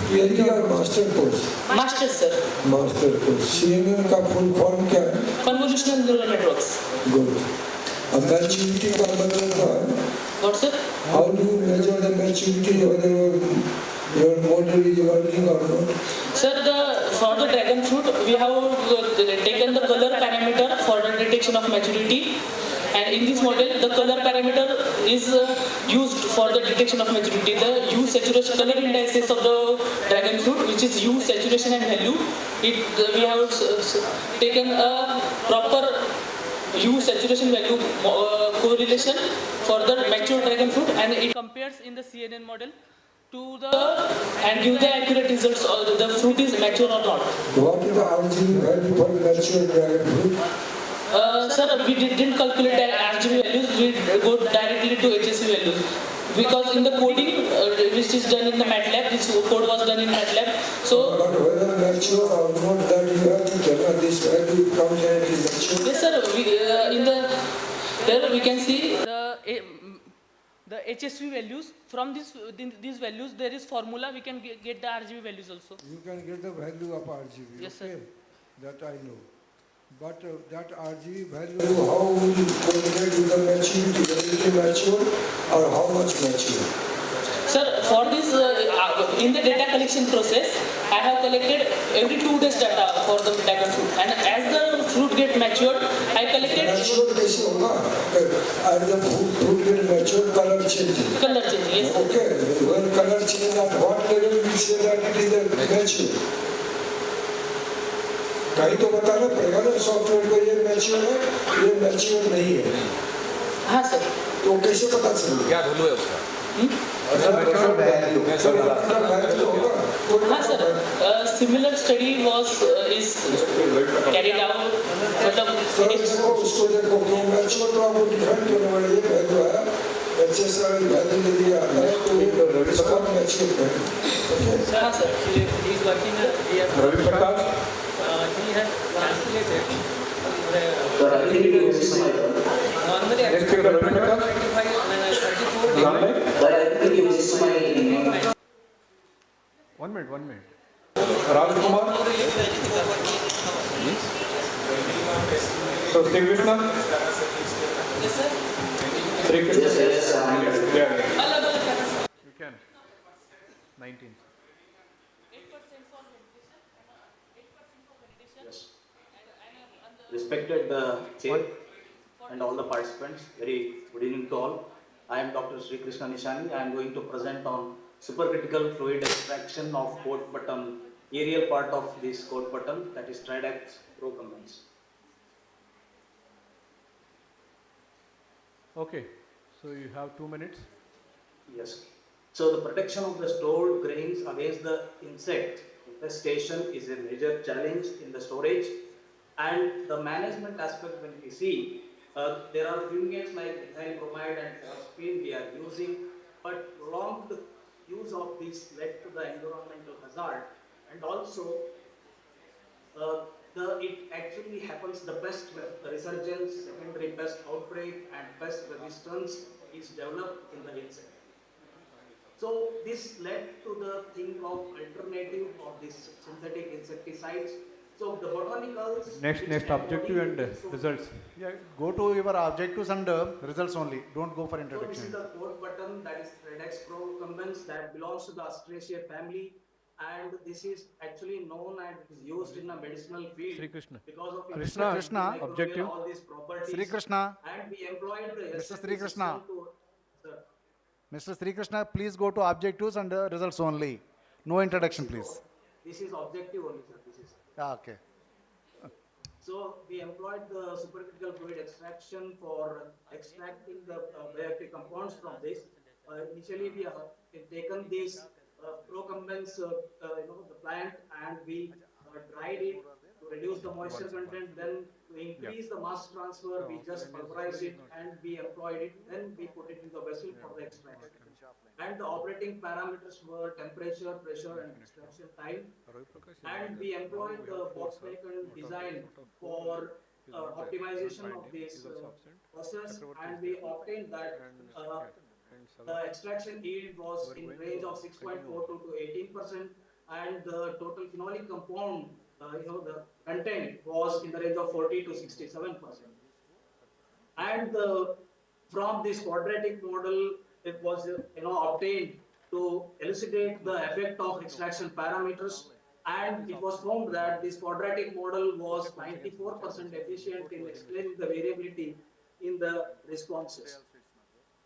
PhD और master course? Master sir. Master course. CNN का full form क्या है? Convolutional neural networks. Good. अब maturity का मतलब क्या है? What sir? How do you measure the maturity whether your model is working or not? Sir, for the dragon fruit, we have taken the color parameter for the detection of maturity, and in this model, the color parameter is used for the detection of maturity. The hue saturation color indices of the dragon fruit, which is hue, saturation, and value. We have taken a proper hue, saturation, value correlation for the mature dragon fruit, and it compares in the CNN model to the and give the accurate results of the fruit is mature or not. What is the RGB value for mature dragon fruit? Sir, we didn't calculate the RGB values. We go directly to HSV values. because in the coding, which is done in the MATLAB, this code was done in MATLAB. So, But whether mature or not, that you have to tell us this value comes and it is mature. yes, sir. There we can see the HSV values. From these values, there is formula. We can get the RGB values also. You can get the value of RGB. Yes, okay? sir. That I know. But that RGB value, how will you correlate with the maturity? Whether it is mature or how much mature? Sir, for this, in the data collection process, I have collected every 2 days data for the dragon fruit. And as the fruit get matured, I collected... Mature कैसे होगा? As the fruit get mature, color changes. Color change, yes. Okay, when color changes, at what level we say that it is mature? कहीं तो बताना पड़ेगा ना software को ये mature है, ये मैच्योर नहीं है। हाँ सर। तो कैसे पता चलेगा? क्या value है उसका? हाँ sir, similar study is carried out. मतलब उसको देखो मैच्योर तो आपको डिफाइन करने वाला ये वैल्यू है, HSR वैल्यू ले लिया है तो इसको मैच्योर करें। हाँ sir, he is working at Ravi Prakash. he has calculated Normally, I have 25 and 34. 1 minute. Raj Kumar. So, Sri Krishna. Sri Krishna. Yeah. You can. 19. Respected chair and all the participants, very good evening to all. I am Dr. Sri Krishna Nishani. I am going to present on supercritical fluid extraction of coat button, aerial part of this coat button, that is Tridax Pro Combines. Okay, so you have 2 minutes. Yes. So the protection of the stored grains against the insect infestation is a major challenge in the storage. And the management aspect, when we see, there are fumigates like ethyl bromide and phosphine we are using, but prolonged use of this led to the environmental hazard, and also it actually happens the pest resurgence, secondary pest outbreak, and pest resistance is developed in the insect. So this led to the thing of alternative of these synthetic insecticides. So the botanicals... Next objective and results. Yeah, go to your objectives and results only. Don't go for introduction. So this is the coat button, that is Tridax Pro Combines, that belongs to the Asteraceae family, and this is actually known and is used in a medicinal field. Sri Krishna. Because of Krishna, objective. all these properties. Sri Krishna. And we employed the Mr. Sri Krishna. Sir. Mr. Sri Krishna, please go to objectives and results only. No introduction, please. This is objective only, sir. This is. Okay. So we employed the supercritical fluid extraction for extracting the bioactive compounds from this. Initially, we have taken these procumbens, the plant, and we dried it to reduce the moisture content. Then to increase the mass transfer, we just pulverized it and we employed it. Then we put it in the vessel for the extraction. And the operating parameters were temperature, pressure, and extraction time. And we employed the box-maker design for optimization of this process, and we obtained that the extraction yield was in range of 6.42 to 18%, and the total phenolic compound, the content was in the range of 40 to 67%. And from this quadratic model, it was obtained to elucidate the effect of extraction parameters, and it was found that this quadratic model was 94% efficient in explaining the variability in the responses.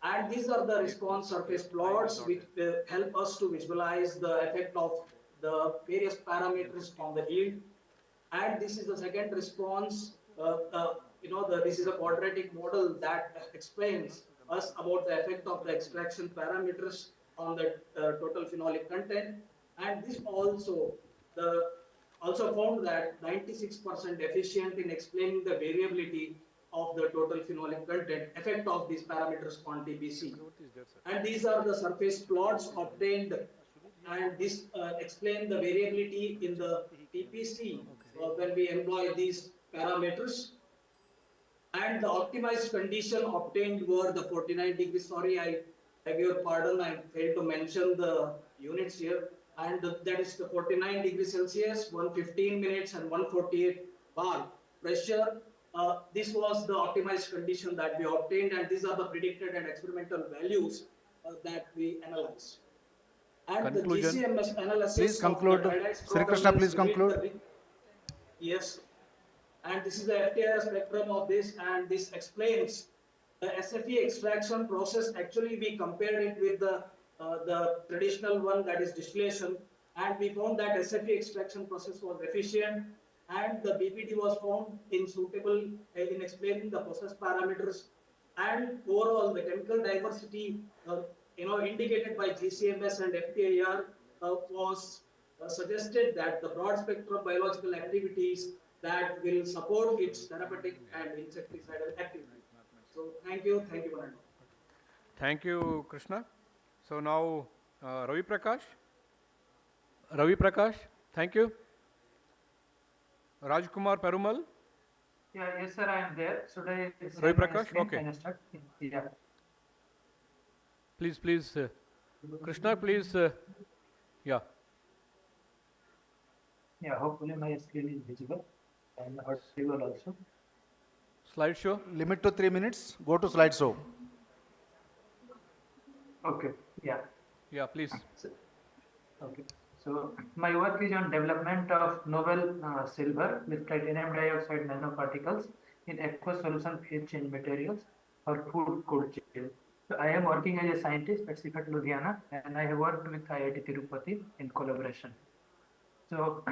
And these are the response surface plots which help us to visualize the effect of the various parameters on the yield. And this is the second response. This is a quadratic model that explains us about the effect of the extraction parameters on the total phenolic content. And this also found that 96% efficient in explaining the variability of the total phenolic content, effect of these parameters on TPC. And these are the surface plots obtained, and this explain the variability in the TPC when we employ these parameters. And the optimized condition obtained were the 49 degrees. Sorry, I beg your pardon, I failed to mention the units here. And that is the 49 degrees Celsius, 115 minutes and 148 bar pressure. This was the optimized condition that we obtained, and these are the predicted and experimental values that we analyzed. And Conclusion. the GCMS analysis. Please conclude. of the iodized Sri Krishna, proton please conclude. Yes. And this is the FTIR spectrum of this, and this explains the SFE extraction process. Actually, we compared it with the traditional one, that is distillation, and we found that SFE extraction process was efficient, and the BPD was found suitable in explaining the process parameters, and overall the chemical diversity indicated by GCMS and FTIR was suggested that the broad spectrum biological activities that will support its therapeutic and insecticidal activity. So thank you very much. Thank you, Krishna. So now Ravi Prakash. Ravi Prakash, thank you. Rajkumar Perumal. Yeah, yes, sir, I am there. Should I? Ravi Prakash, okay. Can I start? Yeah. Please, Krishna, please, yeah. Yeah, hopefully my screen is visible and audible also. Slideshow. Limit to 3 minutes. Go to slideshow. Okay, yeah. Yeah, please. Okay. So my work is on development of novel silver with titanium dioxide nanoparticles in aqueous solution phase change materials for food cold chain. So I am working as a scientist at CIFAT Ludhiana, and I have worked with IIT Tirupati in collaboration. So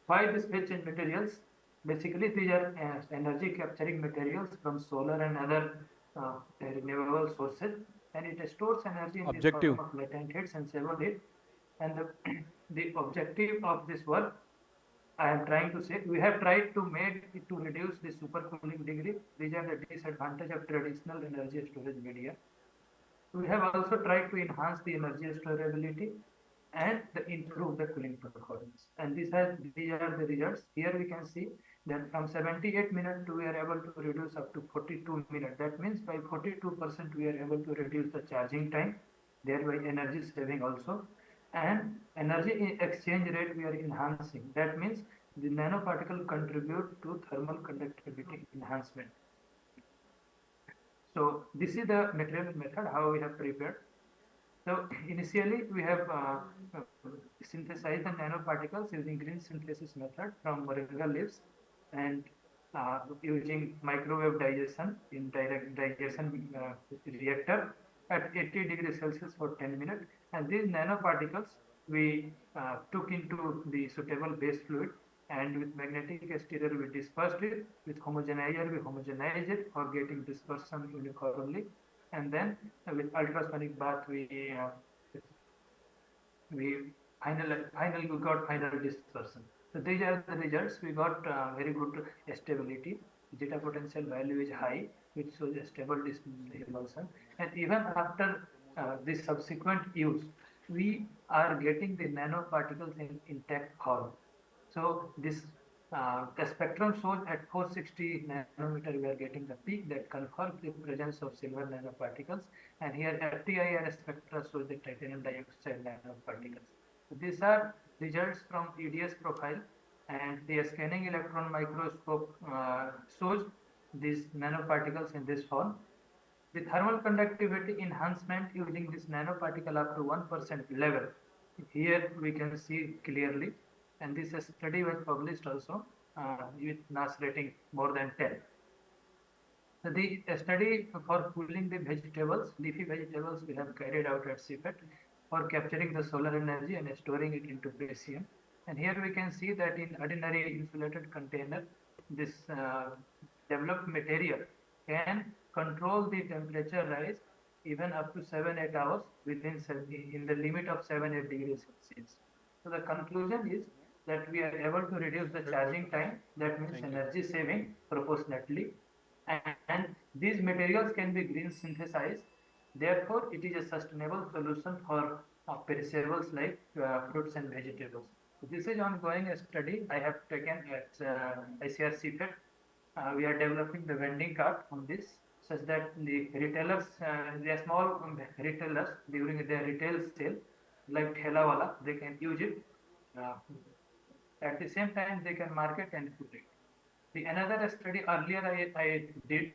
why this phase change materials? Basically, these are energy capturing materials from solar and other renewable sources, and it stores energy in the form of latent heat, sensible heat. And the objective of this work, I am trying to say, we have tried to make it to reduce the supercooling degree. These are the disadvantage of traditional energy storage media. We have also tried to enhance the energy storability and improve the cooling performance. And these are the results. Here we can see that from 78 minutes we are able to reduce up to 42 minutes. That means by 42% we are able to reduce the charging time, thereby energy saving also. And energy exchange rate we are enhancing. That means the nanoparticle contribute to thermal conductivity enhancement. So this is the material method how we have prepared. So initially we have synthesized the nanoparticles using green synthesis method from moringa leaves, and using microwave digestion in direct digestion reactor at 80 degrees Celsius for 10 minutes. And these nanoparticles we took into the suitable base fluid, and with magnetic exterior we dispersed it. With homogenizer we homogenize it for getting dispersion uniformly, and then with ultrasonic bath we finally we got final dispersion. So these are the results. We got very good stability. Zeta potential value is high, which shows a stable emulsion. And even after this subsequent use, we are getting the nanoparticles in intact form. So this the spectrum shows at 460 nanometer we are getting the peak that confirms the presence of silver nanoparticles, and here FTIR spectra shows the titanium dioxide nanoparticles. So these are results from EDS profile, and the scanning electron microscope shows these nanoparticles in this form. The thermal conductivity enhancement using this nanoparticle up to 1% level, here we can see clearly, and this study was published also with NAS rating more than 10. So the study for cooling the vegetables, leafy vegetables, we have carried out at CIFAT for capturing the solar energy and storing it into PCM. And here we can see that in ordinary insulated container, this developed material can control the temperature rise even up to 7-8 hours in the limit of 7-8 degrees Celsius. So the conclusion is that we are able to reduce the charging time, that means energy saving proportionately, and These materials can be green synthesized. Therefore, it is a sustainable solution for perishables like fruits and vegetables. So this is ongoing study I have taken at ICRC FET. We are developing the vending cart on this such that the retailers, the small retailers during their retail sale, like Thela Wala, they can use it. At the same time, they can market and put it. The another study earlier I did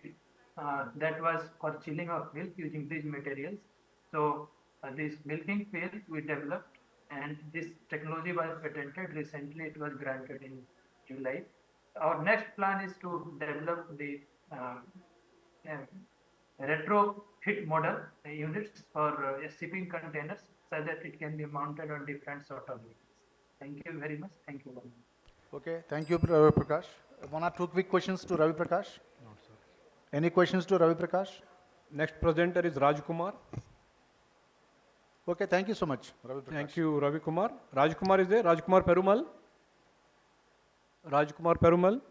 that was for chilling of milk using these materials. So this milking pail we developed, and this technology was patented recently. It was granted in July. Our next plan is to develop the retrofit model units for shipping containers so that it can be mounted on different sort of vehicles. Thank you very much. Thank you very much. Okay, thank you, Ravi Prakash. One or two quick questions to Ravi Prakash. No, sir. Any questions to Ravi Prakash? Next presenter is Raj Kumar. Okay, thank you so much, Ravi Prakash. Thank you, Ravi Kumar. Raj Kumar is there. Raj Kumar Perumal. Raj Kumar Perumal.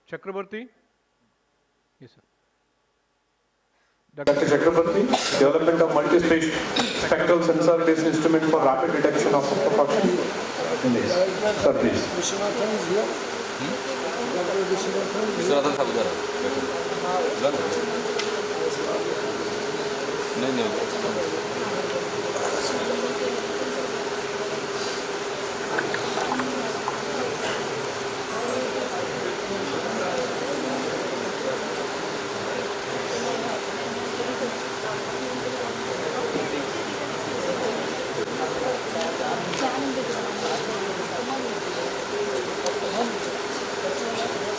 Chakrabarti. Yes, sir. Dr. Chakrabarti, development of multi-spectral sensor-based instrument for rapid detection of aflatoxin. Sir, please. Vishwanathan साहब इधर नहीं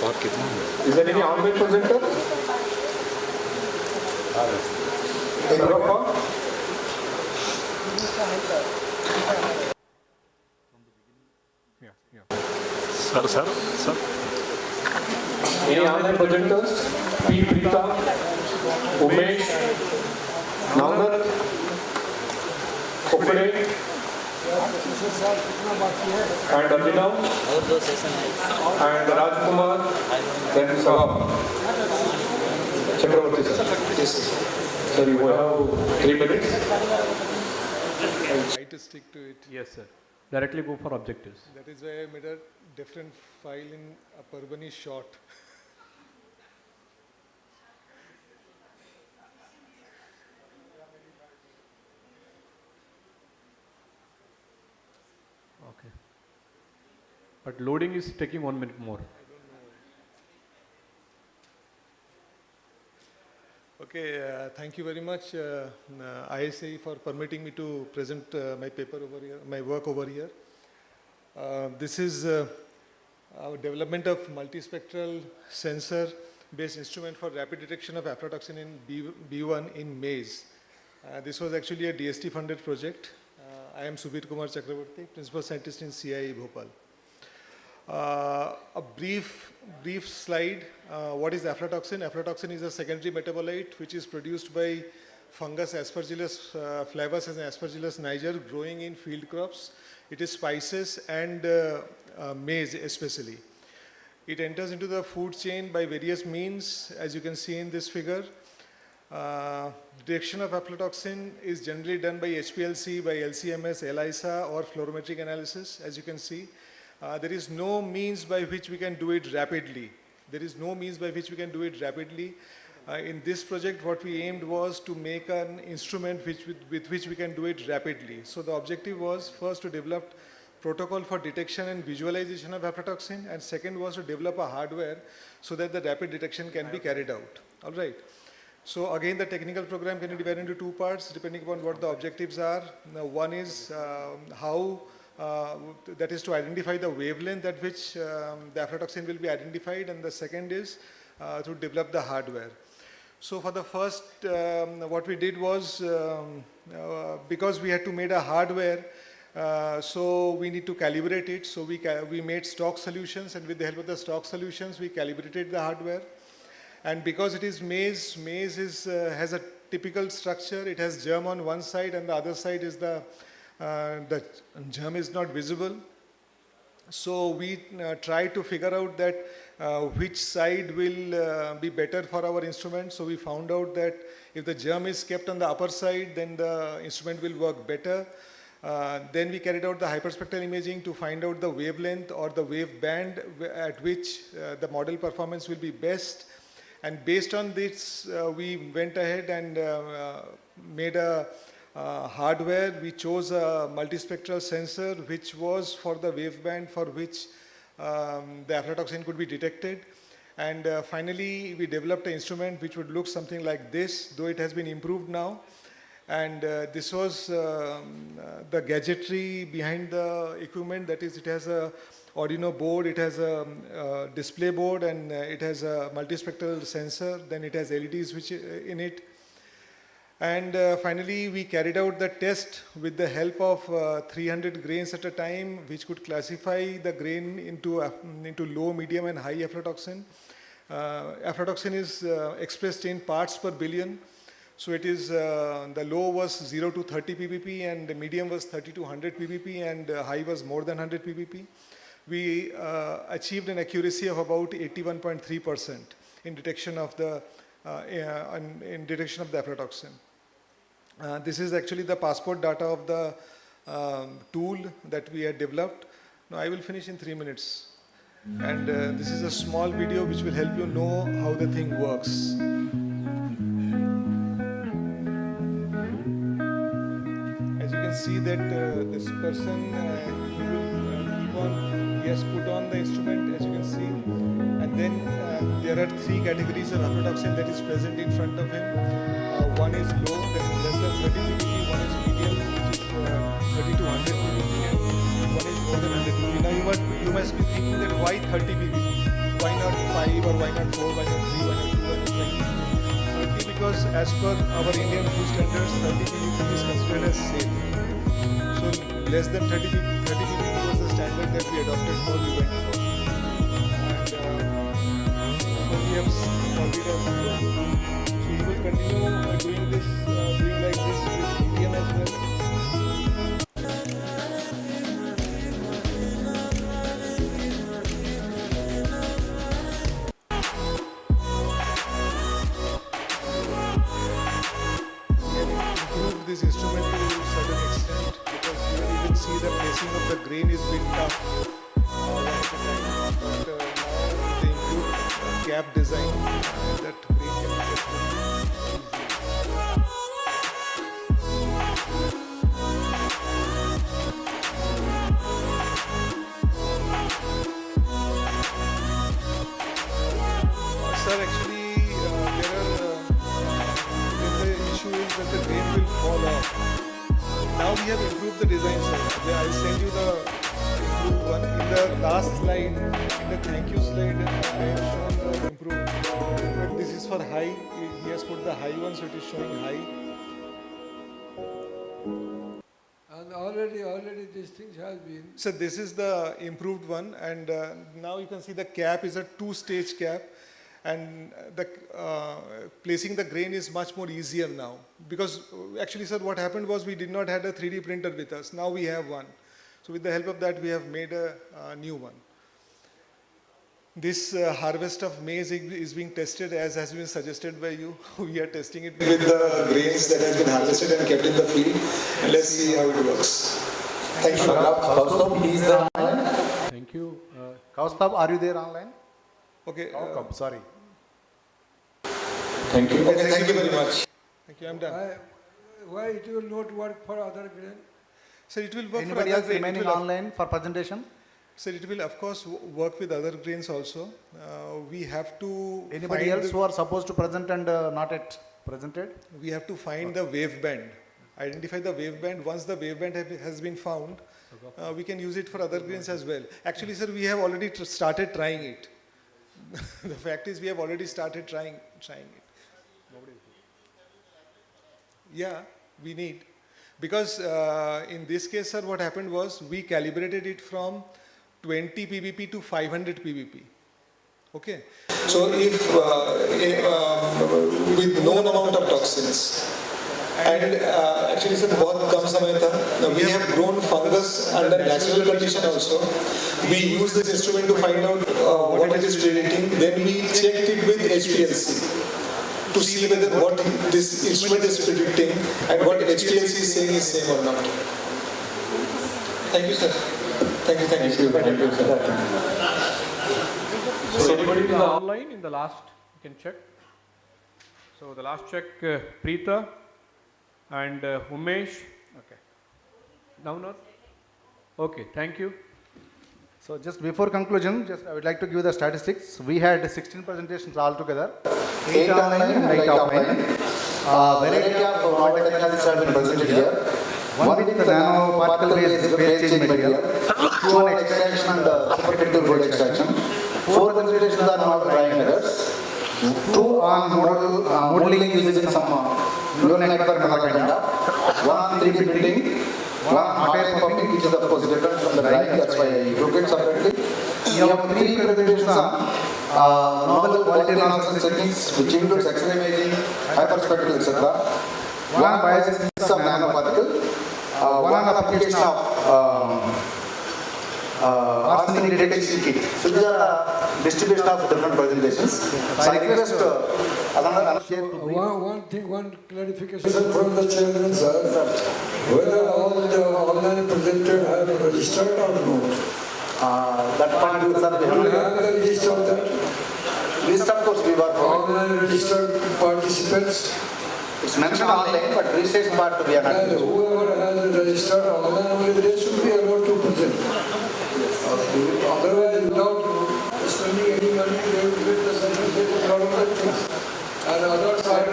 और कितना Is there any online presenter? Sarappa? Sir. Any online presenters? P. Preeta, Umesh, Navnath, Kopade, and Abhinav, and Rajkumar, then Sahab. Chakravarti sir. Sir, you have 3 minutes. I'll try to stick to it. Yes, sir. Directly go for objectives. That is why I made a different file in a Parbani short. Okay. But loading is taking 1 minute more. Okay, thank you very much ISA for permitting me to present my paper over here, my work over here. This is our development of multispectral sensor based instrument for rapid detection of aflatoxin in B1 in maize. This was actually a DST funded project. I am Subir Kumar Chakravarti, Principal Scientist in CIE Bhopal. A brief slide. What is aflatoxin? Aflatoxin is a secondary metabolite which is produced by fungus Aspergillus flavus and Aspergillus niger growing in field crops. It is spices and maize especially. It enters into the food chain by various means, as you can see in this figure. Detection of aflatoxin is generally done by HPLC, by LCMS, ELISA, or fluorometric analysis, as you can see. There is no means by which we can do it rapidly. In this project, what we aimed was to make an instrument with which we can do it rapidly. So the objective was first to develop protocol for detection and visualization of aflatoxin, and second was to develop a hardware so that the rapid detection can be carried out. All right. So again, the technical program can be divided into 2 parts depending upon what the objectives are. Now, one is that is to identify the wavelength at which the aflatoxin will be identified, and the second is to develop the hardware. So for the first, what we did was, because we had to make a hardware, so we need to calibrate it. So we made stock solutions, and with the help of the stock solutions, we calibrated the hardware. And because it is maize has a typical structure. It has germ on one side, and the other side is the germ is not visible. So we try to figure out that which side will be better for our instrument. So we found out that if the germ is kept on the upper side, then the instrument will work better. Then we carried out the hyperspectral imaging to find out the wavelength or the wave band at which the model performance will be best. And based on this, we went ahead and made a hardware. We chose a multispectral sensor which was for the waveband for which the aflatoxin could be detected. And finally, we developed an instrument which would look something like this, though it has been improved now. And this was the gadgetry behind the equipment. That is, it has a Arduino board, it has a display board, and it has a multispectral sensor. Then it has LEDs which in it. And finally, we carried out the test with the help of 300 grains at a time, which could classify the grain into low, medium, and high aflatoxin. Aflatoxin is expressed in parts per billion. So it is, the low was 0 to 30 ppb, and the medium was 30 to 100 ppb, and high was more than 100 ppb. We achieved an accuracy of about 81.3% in detection of the aflatoxin. This is actually the passport data of the tool that we had developed. Now I will finish in 3 minutes. And this is a small video which will help you know how the thing works. As you can see that this person, he has put on the instrument, as you can see. And then there are 3 categories of aflatoxin that is present in front of him. One is low, that is less than 30 ppb, one is medium, which is 30 to 100 ppb, and one is more than 100 ppb. Now you must be thinking that why 30 ppb? Why not 5 or why not 4, why not 3, why not 2, why not 20? 30 because as per our Indian food standards, 30 ppb is considered as safe. So less than 30 ppb was the standard that we adopted for, we went for. And so we have followed as we will continue doing this, doing like this with medium as well. We have improved this instrument to a certain extent because you will even see the placing of the grain is a bit tough. But now the improved cap design, that grain can be tested easily. Sir, actually, the issue is that the grain will fall off. Now we have improved the design, sir. I'll send you the improved one. In the last slide, in the thank you slide, I have shown the improved. But this is for high. He has put the high one, so it is showing high. And already these things have been. So this is the improved one, and now you can see the cap is a 2-stage cap, and the placing the grain is much more easier now. Because actually, sir, what happened was we did not have a 3D printer with us. Now we have one. So with the help of that, we have made a new one. This harvest of maize is being tested as has been suggested by you. We are testing it with the grains that has been harvested and kept in the field. And let's see how it works. Thank you. Kaustubh, he is there online. Thank you. Kaustubh, are you there online? Okay. Sorry. Thank you. Okay, thank you very much. Thank you. I'm done. Why it will not work for other grain? So it will work Anybody for else other grain. remaining online for presentation? So it will of course work with other grains also. We have to. Anybody else who are supposed to present and not yet presented? We have to find the waveband. Identify the waveband. Once the waveband has been found, we can use it for other grains as well. Actually, sir, we have already started trying it. The fact is, we have already started trying it. Yeah, we need. Because in this case, sir, what happened was we calibrated it from 20 ppb to 500 ppb. Okay. So if with known amount of toxins, And actually sir, बहुत कम समय था. We have grown fungus under natural condition also. We use this instrument to find out what it is predicting. Then we checked it with HPLC to see whether what this instrument is predicting and what HPLC is saying is same or not. Thank you, sir. Thank you, sir. So anybody in the online in the last, you can check. So the last check, Preeta and Umesh. Okay. Now not? Okay, thank you. So just before conclusion, just I would like to give the statistics. We had 16 presentations altogether, 8 online and 8 offline. Variety of novel technologies have been presented here. One with the nano particle based phase change material, 2 on extraction and supercritical gold extraction, 4 presentations on novel drying methods, 2 on modeling using some neural network kind of, 1 on 3D printing, 1 on hot air pumping, which is of course different from the drying, that's why I took it separately. We have 3 presentations on novel quality analysis techniques, which includes X-ray imaging, hyperspectral, etc. 1 on biosynthesis of nanoparticle, 1 on application of arsenic detection kit. So these are distribution of different presentations. So I request one clarification from the chairman, sir. Whether all the online presenters have registered or not? That part is sir. Do you have the list of that? List of course we were online registered participants. It's mentioned online, but registration part we are not. Whoever has registered online only, they should be allowed to present. Otherwise, without spending any money, they will get the certificate of lot of things. And others are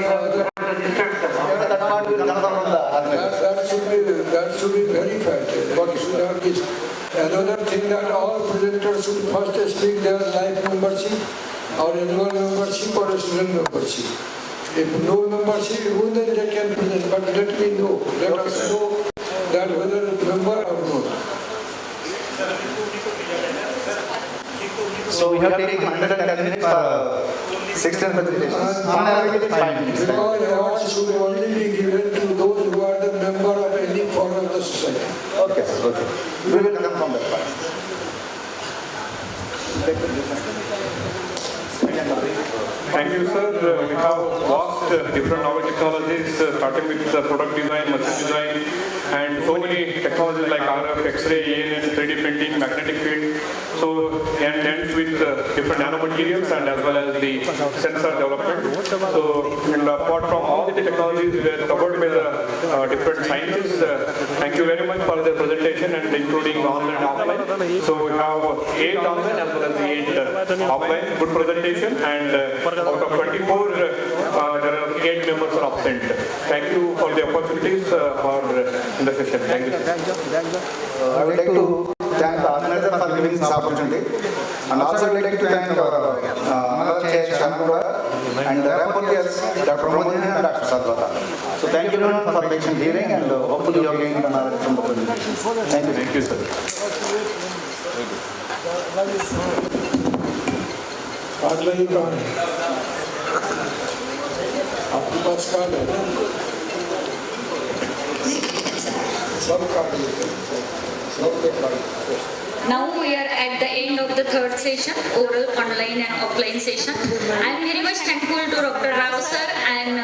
that should be verified. Should not be. Another thing that all presenters should first speak their life membership or annual membership or a student membership. If no membership, then they can present. But let me know. Let us know that whether member or not. So we have taken 110 minutes for 16 presentations. On average, 5 minutes. Because awards should only be given to those who are the member of any form of the society. Okay, sir. Okay. We will confirm that part. Thank you, sir. We have vast different novel technologies, starting with product design, machine design, and so many technologies like RF, X-ray, ENN, 3D printing, magnetic field. So, and ends with different nanomaterials and as well as the sensor development. So, and apart from all the technologies were covered by the different scientists, thank you very much for the presentation and including online and offline. So, we have 8 online as well as 8 offline. Good presentation, and out of 24, there are 8 members are absent. Thank you for the opportunities for in the session. Thank you. I would like to thank the organizer for giving this opportunity, and also I would like to thank our another chair, Shanmura, and the rapporteurs, Dr. Pramodin and Dr. Sadhvata. So thank you everyone for patient hearing, and hopefully you are gained knowledge from the presentation. Thank you. Thank you, sir. Card नहीं कहाँ है? आपके पास card है? सब card लेते हैं, सब के card. Now we are at the end of the third session, oral, online and offline session. I am very much thankful to Dr. Rao sir and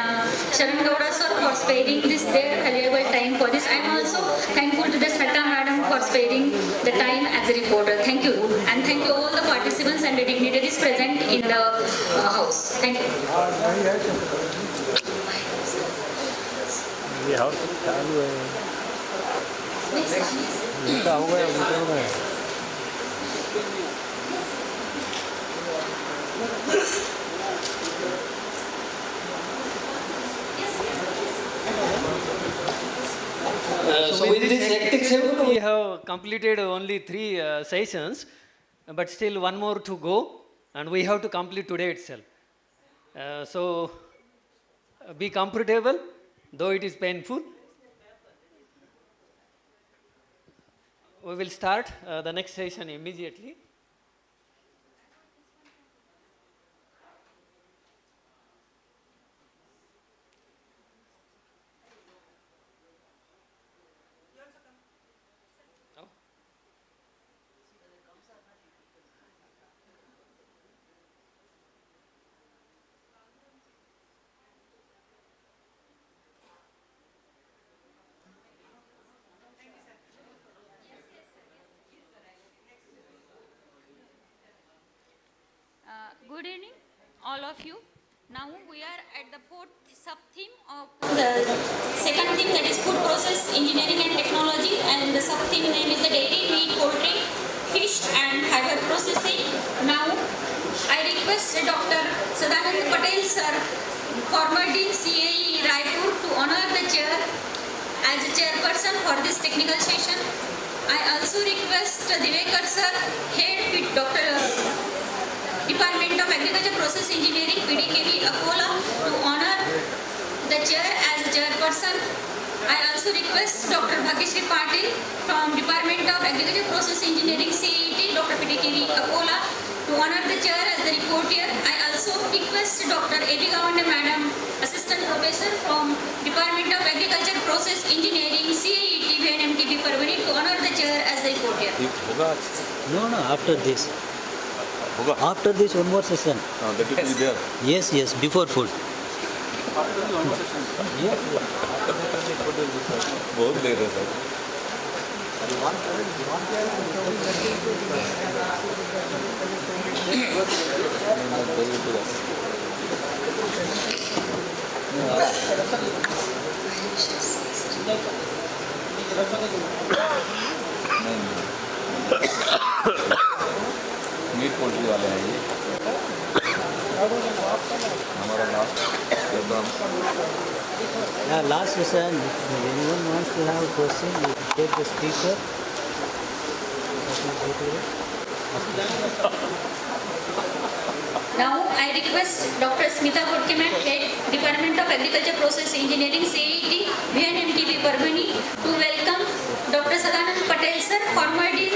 Sharan Gowda sir for sparing this their valuable time for this. I am also thankful to the Smeta madam for sparing the time as a reporter. Thank you. And thank you all the participants and the dignitaries present in the house. Thank you. So with this hectic schedule, we have completed only 3 sessions, but still one more to go, and we have to complete today itself. So be comfortable, though it is painful. We will start the next session immediately. all of you. Now we are at the fourth sub-theme of the second theme, that is food process engineering and technology, and the sub-theme name is the dairy, meat, poultry, fish and fiber processing. Now I request Dr. Sadanand Patel sir, former Dean CAE Raipur, to honor the chair as a chairperson for this technical session. I also request Divekar sir, head with Department of Agriculture Process Engineering, PDKV Akola, to honor the chair as a chairperson. I also request Dr. Bhagyashree Patil from Department of Agriculture Process Engineering, CET, Dr. PDKV Akola, to honor the chair as the reporter. I also request Dr. A.B. Gawande Madam, Assistant Professor from Department of Agriculture Process Engineering, CET, VNMTB Parvani, to honor the chair as the reporter. No, after this. After this, one more session. That will be there. Yes, before food. बहुत देर है sir. Meet poultry वाले हैं ये. हमारा last Last session, if anyone wants to have a question, you take the speaker. Now I request Dr. Smita Kodkeman, Head, Department of Agriculture Process Engineering, CET, VNMTB Parvani, to welcome Dr. Sadanand Patel sir, former Dean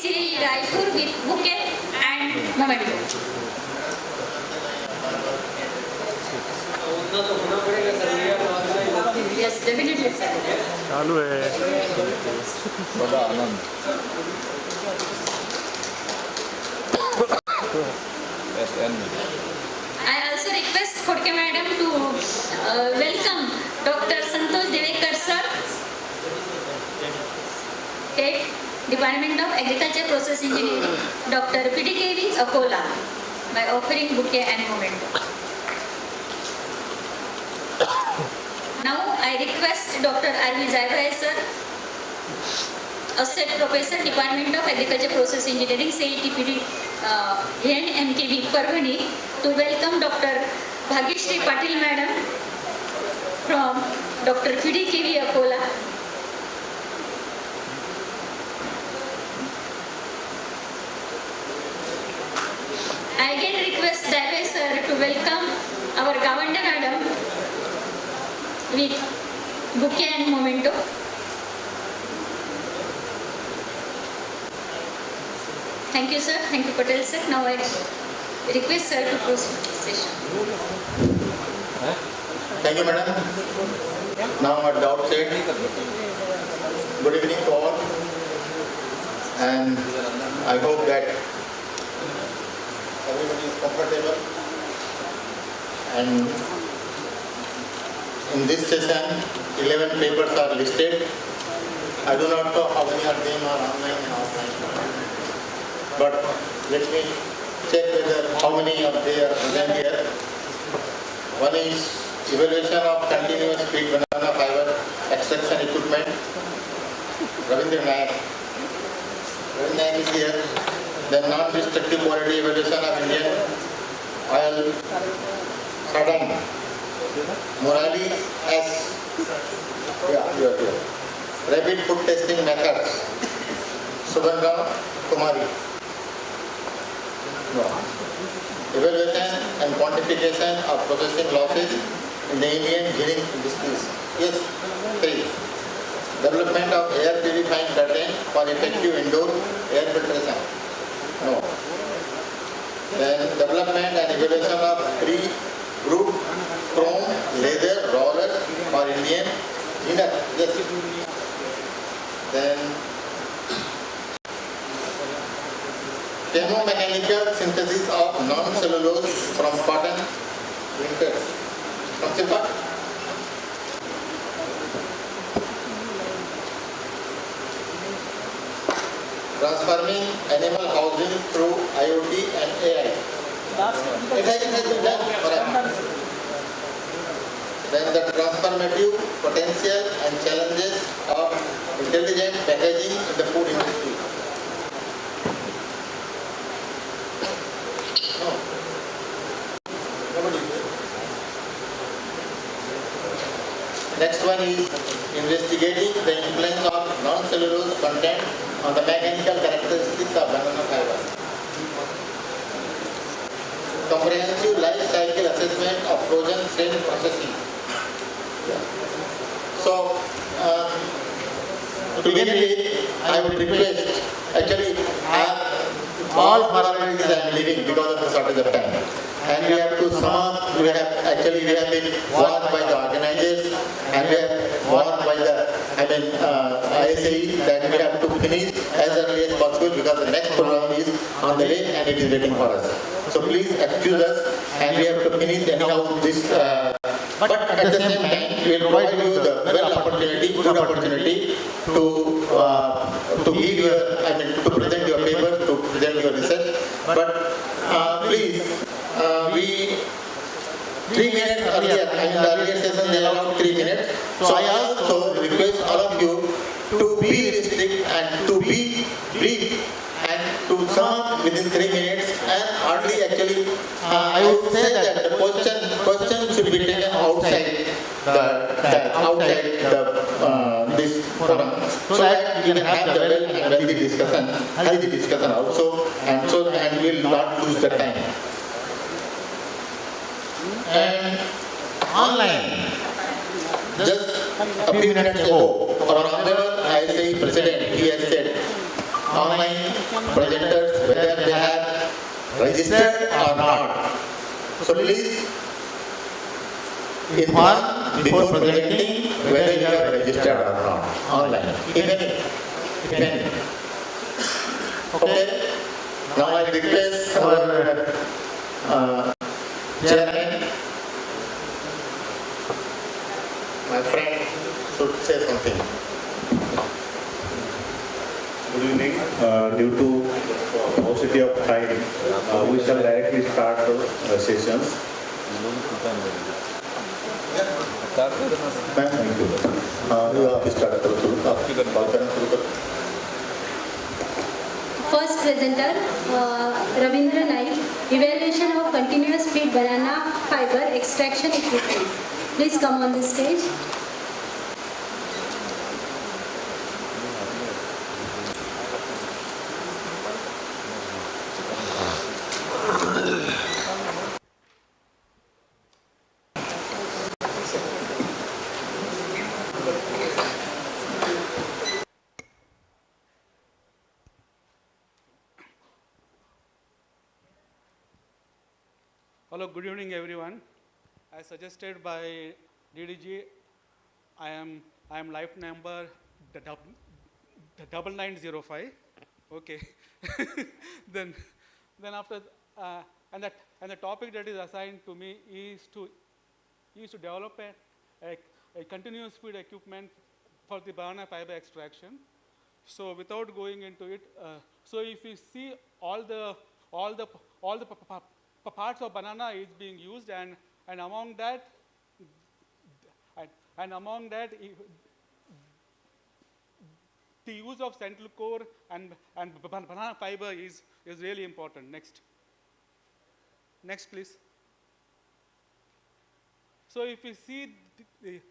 CAE Raipur, with bouquet and memento. Yes, definitely sir. चालू है. बड़ा आनंद. I also request Kodke Madam to welcome Dr. Santosh Divekar sir, Head, Department of Agriculture Process Engineering, Dr. PDKV Akola, by offering bouquet and memento. Now I request Dr. R.V. Zaibhai sir, Associate Professor, Department of Agriculture Process Engineering, CETPD, VNMTB Parvani, to welcome Dr. Bhagyashree Patil Madam from Dr. PDKV Akola. I again request Zaibhai sir to welcome our Gawande Madam with bouquet and memento. Thank you sir, thank you Patel sir. Now I request sir to proceed with this session. Thank you, madam. Now at the outset, good evening to all, and I hope that everybody is comfortable. And in this session, 11 papers are listed. I do not know how many of them are online and offline, but let me check whether how many of them are present here. One is evaluation of continuous feed banana fiber extraction equipment. Ravindra Nayak. Ravindra Nayak is here. Then non-destructive quality evaluation of Indian oil Sadam. Murali S. Yeah, you are here. Rapid food testing methods. Subhanga Kumari. No. Evaluation and quantification of processing losses in the Indian dairy industries. Yes, 3. Development of air purifying curtain for effective indoor air filtration. No. Then development and evaluation of pre-grouped chrome laser rollers for Indian inner. Yes. Then thermomechanical synthesis of non-cellulose from cotton printers. From Silpa? Transforming animal housing through IoT and AI. Exercise has been done for us. Then the transformative potential and challenges of intelligent packaging in the food industry. No. Nobody. Next one is investigating the influence of non-cellulose content on the mechanical characteristics of banana fiber. Comprehensive life cycle assessment of frozen cell processing. So, to begin with, I would request, actually, all formalities I am leaving because of the shortage of time. And we have to sum up, we have been warned by the organizers and we have warned by the, ISAE that we have to finish as early as possible because the next program is on the way and it is waiting for us. So please excuse us and we have to finish anyhow this, but at the same time we will provide you the good opportunity to give your, to present your papers, to present your research. But please, we 3 minutes earlier, in the earlier session they allowed 3 minutes. So I also request all of you to be restrict and to be brief and to sum up within 3 minutes and hardly actually, I would say that the question should be taken outside this forum so that we can have the well and healthy discussion also and we will not lose the time. And online, just a few minutes ago, our Honorable ISAE President, he has said, online presenters, whether they have registered or not. So please inform before presenting whether you are registered or not, online, if any. Okay, now I request our Chairman, my friend, should say something. Good evening. Due to paucity of time, we shall directly start the sessions. Thank you. First presenter, Ravindra Naik, evaluation of continuous feed banana fiber extraction equipment. Please come on the stage. Hello, good evening everyone. As suggested by DDG, I am life number 9905. Okay. then after and the topic that is assigned to me is to develop a continuous feed equipment for the banana fiber extraction. So without going into it, so if you see all the parts of banana is being used, and among that the use of central core and banana fiber is really important. Next please. So if you see the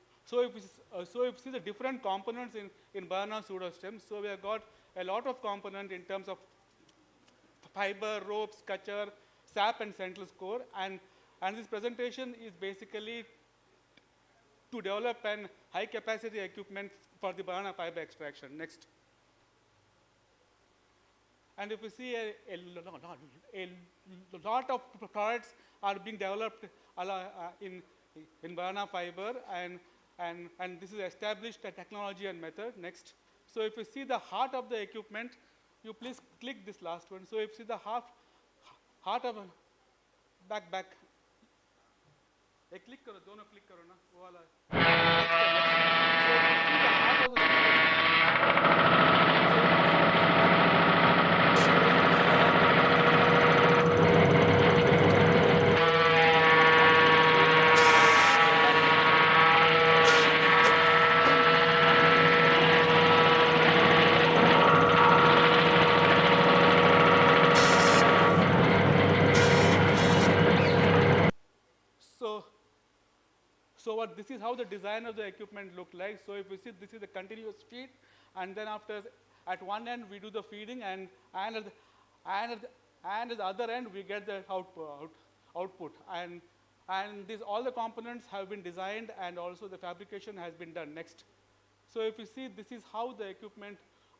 different components in banana pseudostem, so we have got a lot of components in terms of fiber, ropes, culture, sap and central core, and this presentation is basically to develop an high capacity equipment for the banana fiber extraction. Next. And if you see a lot of products are being developed in banana fiber, and this is established technology and method. Next. So if you see the heart of the equipment, you please click this last one. So if you see the heart of back. Click करो, दोनों click करो ना, वो वाला. So if you see the heart of the system. but this is how the design of the equipment look like. So if you see, this is the continuous feed, and then after, at one end we do the feeding, and at the other end we get the output. And these, all the components have been designed, and also the fabrication has been done. Next. So if you see, this is how the equipment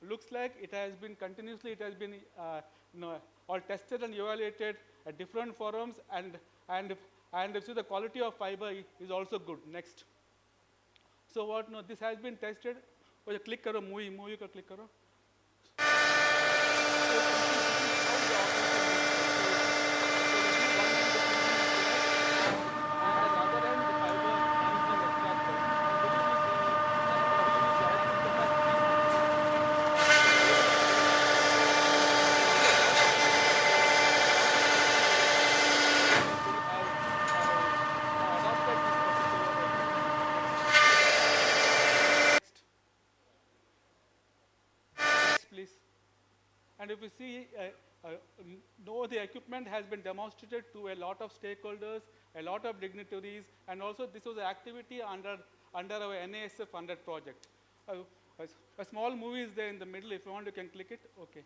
looks like. It has been continuously, it has been all tested and evaluated at different forums, and you see the quality of fiber is also good. Next. So what? No, this has been tested. Oh, click karo, movie ka click karo. And if you see, the equipment has been demonstrated to a lot of stakeholders, a lot of dignitaries, and also this was an activity under our NASF funded project. A small movie is there in the middle. If you want, you can click it. Okay.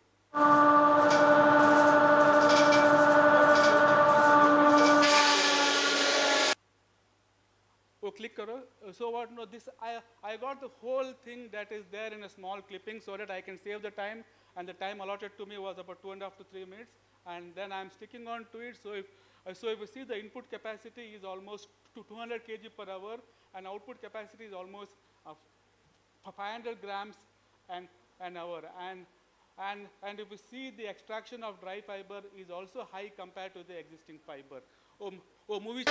Oh, click karo. So what? No, this I got the whole thing that is there in a small clipping so that I can save the time. And the time allotted to me was about 2.5 to 3 minutes, and then I'm sticking on to it. So if you see, the input capacity is almost 200 kg per hour, and output capacity is almost 500 grams an hour. And if you see, the extraction of dry fiber is also high compared to the existing fiber. Movie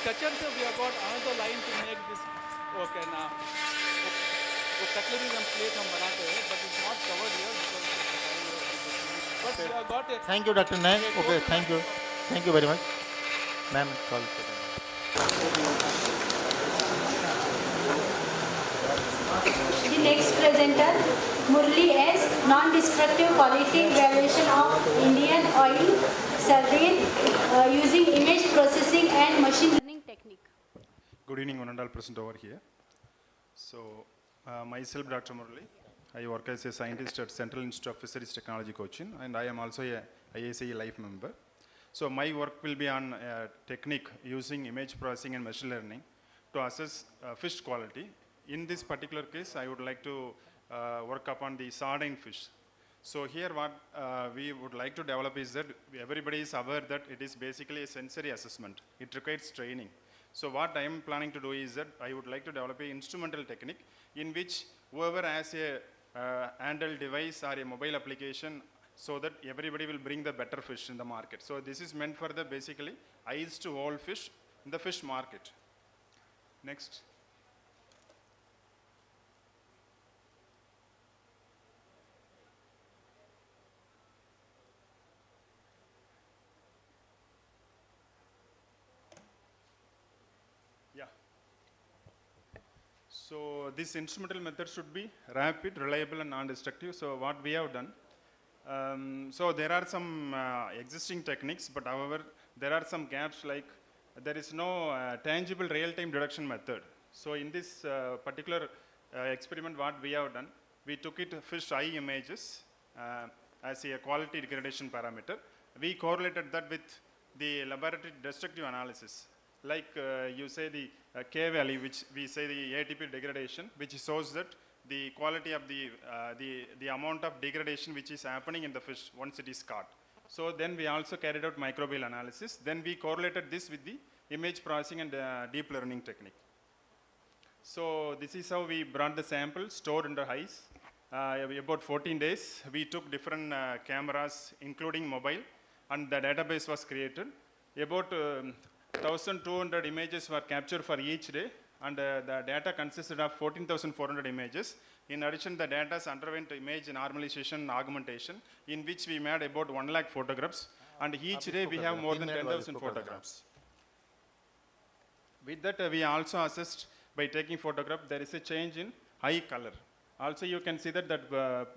Sketcher, so we have got another line to make this. Okay, now. Cutlery and plate हम बनाते हैं, but it's not covered here because but we have got it. Thank you, Dr. Naik. Okay, thank you. Thank you very much. Ma'am, call. The next presenter, Murli S, non-destructive quality evaluation of Indian oil salvage using image processing and machine learning technique. Good evening, one and all present over here. So, myself, Dr. Murli. I work as a scientist at Central Institute of Fisheries Technology, Cochin, and I am also a IACE Life member. So, my work will be on a technique using image processing and machine learning to assess fish quality. In this particular case, I would like to work upon the sardine fish. So here what we would like to develop is that everybody is aware that it is basically a sensory assessment. It requires training. So what I am planning to do is that I would like to develop an instrumental technique in which whoever has a handheld device or a mobile application, so that everybody will bring the better fish in the market. So this is meant for the basically eyes to all fish in the fish market. Next. So this instrumental method should be rapid, reliable, and non-destructive. So what we have done, so there are some existing techniques, but however, there are some gaps, like there is no tangible real-time detection method. So in this particular experiment, what we have done, we took fish eye images as a quality degradation parameter. We correlated that with the laboratory destructive analysis. Like you say the K value, which we say the ATP degradation, which shows that the quality of the amount of degradation which is happening in the fish once it is caught. So then we also carried out microbial analysis. Then we correlated this with the image processing and deep learning technique. So this is how we brought the sample stored under ice. About 14 days, we took different cameras, including mobile, and the database was created. About 1,200 images were captured for each day, and the data consisted of 14,400 images. In addition, the data underwent image normalization and augmentation, in which we made about 1 lakh photographs, and each day we have more than 10,000 photographs. With that, we also assessed by taking photograph, there is a change in eye color. Also, you can see that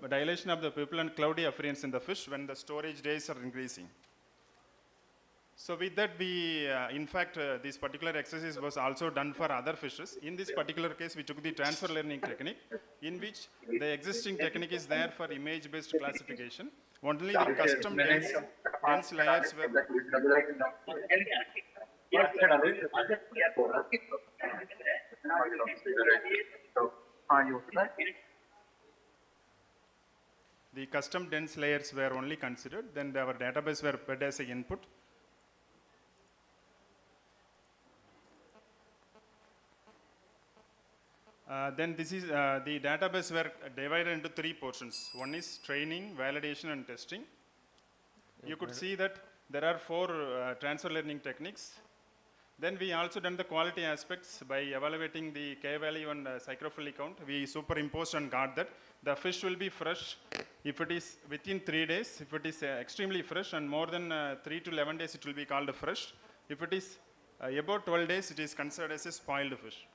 dilation of the pupil and cloudy appearance in the fish when the storage days are increasing. So with that, we, in fact, this particular exercise was also done for other fishes. In this particular case, we took the transfer learning technique, in which the existing technique is there for image-based classification. Only the custom dense layers were... The custom dense layers were only considered, then our database were put as an input. Then this is the database were divided into 3 portions. One is training, validation, and testing. You could see that there are 4 transfer learning techniques. Then we also done the quality aspects by evaluating the K-value and psychrophilic count. We superimposed and got that the fish will be fresh if it is within 3 days. If it is extremely fresh and more than 3 to 11 days, it will be called fresh. If it is about 12 days, it is considered as a spoiled fish.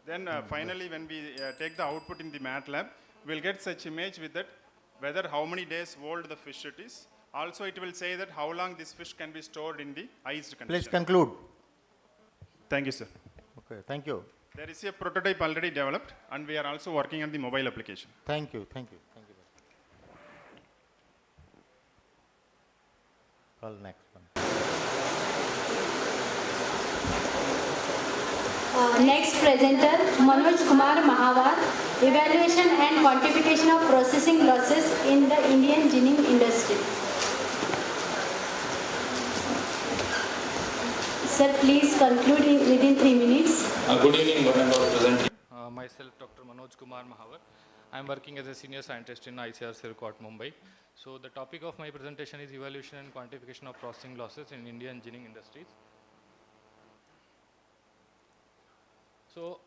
Then finally, when we take the output in the MATLAB, we'll get such image with that, whether how many days old the fish it is. Also, it will say that how long this fish can be stored in the iced condition. Please conclude. Thank you, sir. Okay, thank you. There is a prototype already developed, and we are also working on the mobile application. Thank you, thank you, thank you. Call next one. Next presenter, Manoj Kumar Mahawar, Evaluation and Quantification of Processing Losses in the Indian Ginning Industry. Sir, please conclude within 3 minutes. Good evening, whatever presenting. Myself, Dr. Manoj Kumar Mahawar. I am working as a senior scientist in ICR Sirkot, Mumbai. So the topic of my presentation is evaluation and quantification of processing losses in Indian ginning industries. So,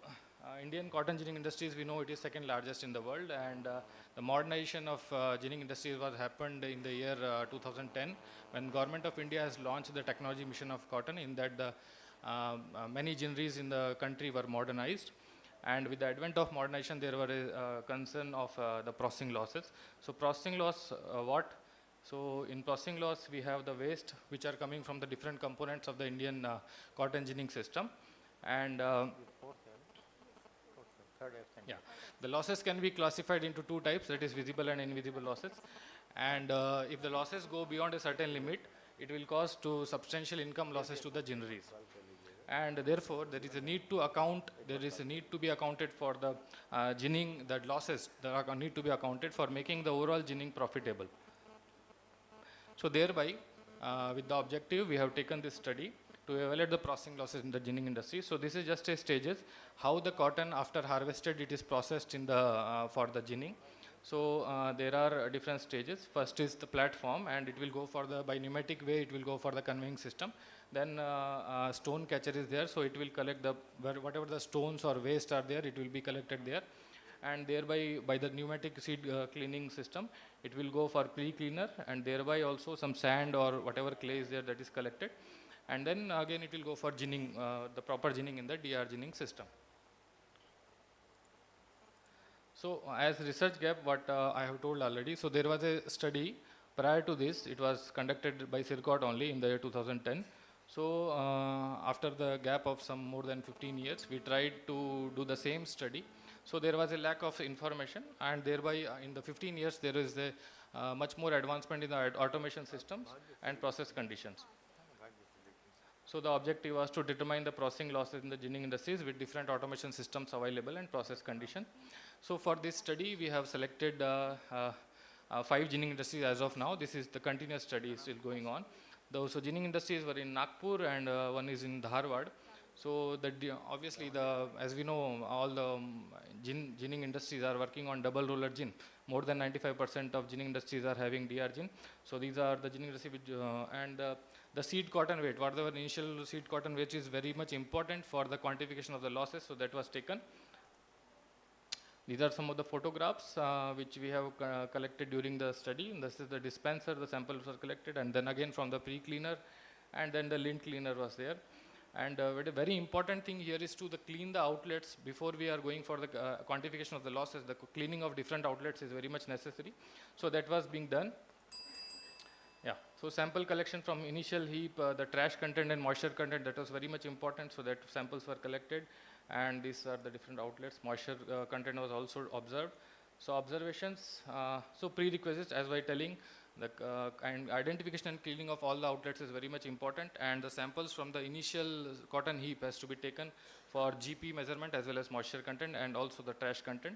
Indian cotton ginning industries, we know it is second largest in the world, and the modernization of ginning industries was happened in the year 2010, when Government of India has launched the technology mission of cotton, in that the many ginneries in the country were modernized. And with the advent of modernization, there were a concern of the processing losses. So processing loss, what? So in processing loss, we have the waste which are coming from the different components of the Indian cotton ginning system. And yeah, the losses can be classified into 2 types, that is visible and invisible losses. And if the losses go beyond a certain limit, it will cause to substantial income losses to the ginneries. And therefore, there is a need to be accounted for the ginning, the losses that need to be accounted for making the overall ginning profitable. So thereby, with the objective, we have taken this study to evaluate the processing losses in the ginning industry. So this is just a stages, how the cotton after harvested, it is processed in the, for the ginning. So there are different stages. First is the platform, and it will go for the, by pneumatic way, it will go for the conveying system. Then stone catcher is there, so it will collect the, whatever the stones or waste are there, it will be collected there. And thereby, by the pneumatic seed cleaning system, it will go for pre-cleaner, and thereby also some sand or whatever clay is there, that is collected. And then again it will go for ginning, the proper ginning in the DR ginning system. So as research gap, what I have told already, so there was a study prior to this, it was conducted by Sirkot only in the year 2010. So after the gap of some more than 15 years, we tried to do the same study. So there was a lack of information, and thereby in the 15 years there is a much more advancement in the automation systems and process conditions. So the objective was to determine the processing losses in the ginning industries with different automation systems available and process condition. So for this study, we have selected 5 ginning industries as of now. This is the continuous study still going on. Those ginning industries were in Nagpur and one is in Dharwad. So obviously, as we know, all the ginning industries are working on double roller gin. More than 95% of ginning industries are having DR gin. So these are the ginning industry the seed cotton weight, whatever initial seed cotton weight is very much important for the quantification of the losses. So that was taken. These are some of the photographs which we have collected during the study. This is the dispenser, the samples were collected, and then again from the pre-cleaner, and then the lint cleaner was there. And a very important thing here is to clean the outlets before we are going for the quantification of the losses. The cleaning of different outlets is very much necessary. So that was being done. Yeah, so sample collection from initial heap, the trash content and moisture content, that was very much important. So that samples were collected, and these are the different outlets. Moisture content was also observed. So observations, so prerequisites, as by telling, the identification and cleaning of all the outlets is very much important, and the samples from the initial cotton heap has to be taken for GP measurement as well as moisture content and also the trash content.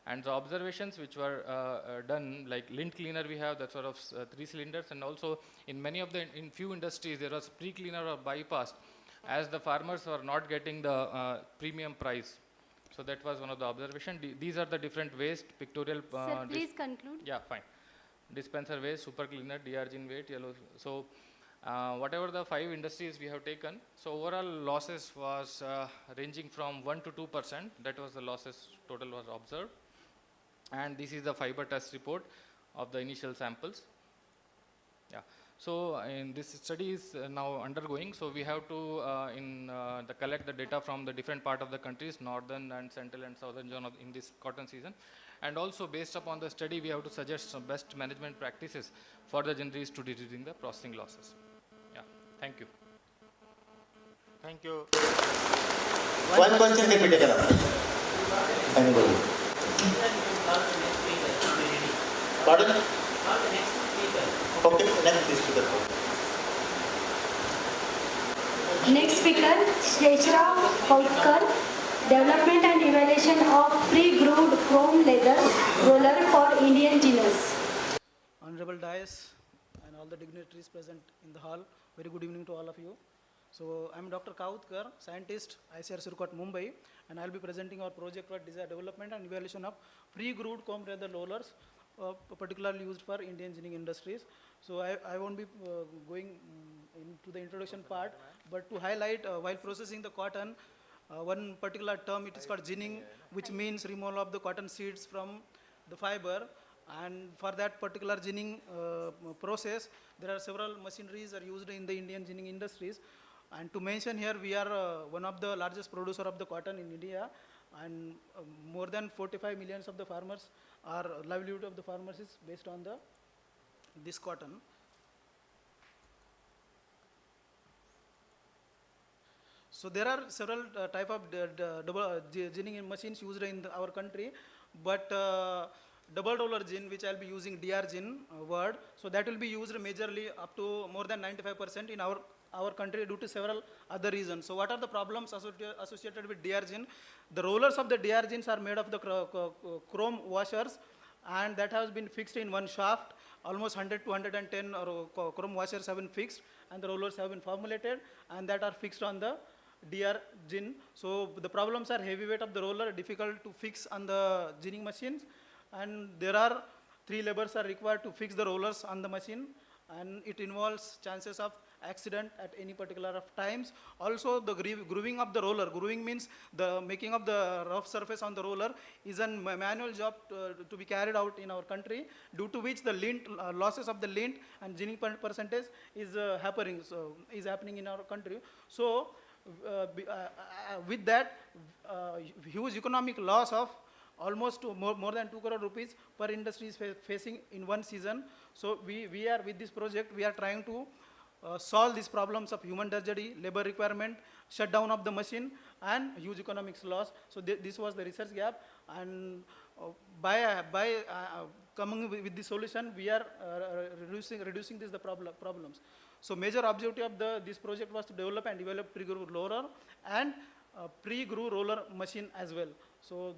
And the observations which were done, like lint cleaner we have, that sort of 3 cylinders, and also in many of in few industries there was pre-cleaner or bypass, as the farmers were not getting the premium price. So that was one of the observations. These are the different waste, pictorial. Sir, please conclude. Yeah, fine. Dispenser waste, super cleaner, DR gin weight, yellow. So whatever the 5 industries we have taken, so overall losses was ranging from 1 to 2%. That was the losses total was observed. And this is the fiber test report of the initial samples. Yeah. So in this study is now undergoing. So we have to collect the data from the different part of the countries, northern and central and southern zone in this cotton season. And also based upon the study, we have to suggest some best management practices for the ginneries to reducing the processing losses. Yeah. Thank you. Thank you. One question repeated. Anybody? Pardon? Okay, next speaker. Next speaker, Sheshra Kautkar, Development and Evaluation of Pre-Grooved Chrome Leather Roller for Indian Ginners. Honorable Dais and all the dignitaries present in the hall, very good evening to all of you. So I am Dr. Kautkar, scientist, ICAR Sirkot, Mumbai, and I will be presenting our project for development and evaluation of pre-grooved comb leather rollers, particularly used for Indian ginning industries. So I won't be going into the introduction part, but to highlight while processing the cotton, one particular term, it is called ginning, which means removal of the cotton seeds from the fiber. And for that particular ginning process, there are several machineries are used in the Indian ginning industries. And to mention here, we are one of the largest producer of the cotton in India, and more than 45 millions of the farmers, our livelihood of the farmers is based on this cotton. So there are several type of ginning machines used in our country, but double roller gin, which I'll be using DR gin word, so that will be used majorly up to more than 95% in our country due to several other reasons. So what are the problems associated with DR gin? The rollers of the DR gins are made of the chrome washers, and that has been fixed in one shaft. Almost 100 to 110 chrome washers have been fixed, and the rollers have been formulated, and that are fixed on the DR gin. So the problems are heavy weight of the roller, difficult to fix on the ginning machines, and there are 3 labors are required to fix the rollers on the machine, and it involves chances of accident at any particular of times. Also the grooving of the roller, grooving means the making of the rough surface on the roller, is a manual job to be carried out in our country, due to which the lint, losses of the lint and ginning percentage is happening in our country. So with that huge economic loss of almost more than 2 crore rupees per industry is facing in one season. So we are with this project, we are trying to solve these problems of human tragedy, labor requirement, shutdown of the machine, and huge economics loss. So this was the research gap, and by coming with the solution, we are reducing the problems. So major objective of this project was to develop and develop pre-groove roller and pre-groove roller machine as well. So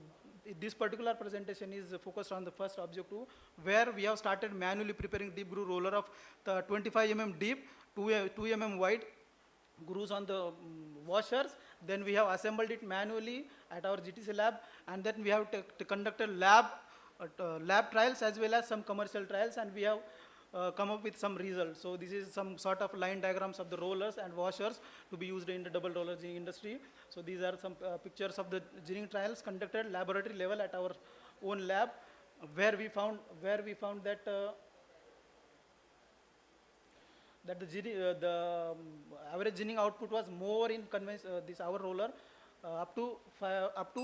this particular presentation is focused on the first objective, where we have started manually preparing deep groove roller of the 25 mm deep, 2 mm wide grooves on the washers. Then we have assembled it manually at our GTC lab, and then we have conducted lab trials as well as some commercial trials, and we have come up with some results. So this is some sort of line diagrams of the rollers and washers to be used in the double roller ginning industry. So these are some pictures of the ginning trials conducted laboratory level at our own lab, where we found that that the average ginning output was more in this our roller up to 5.7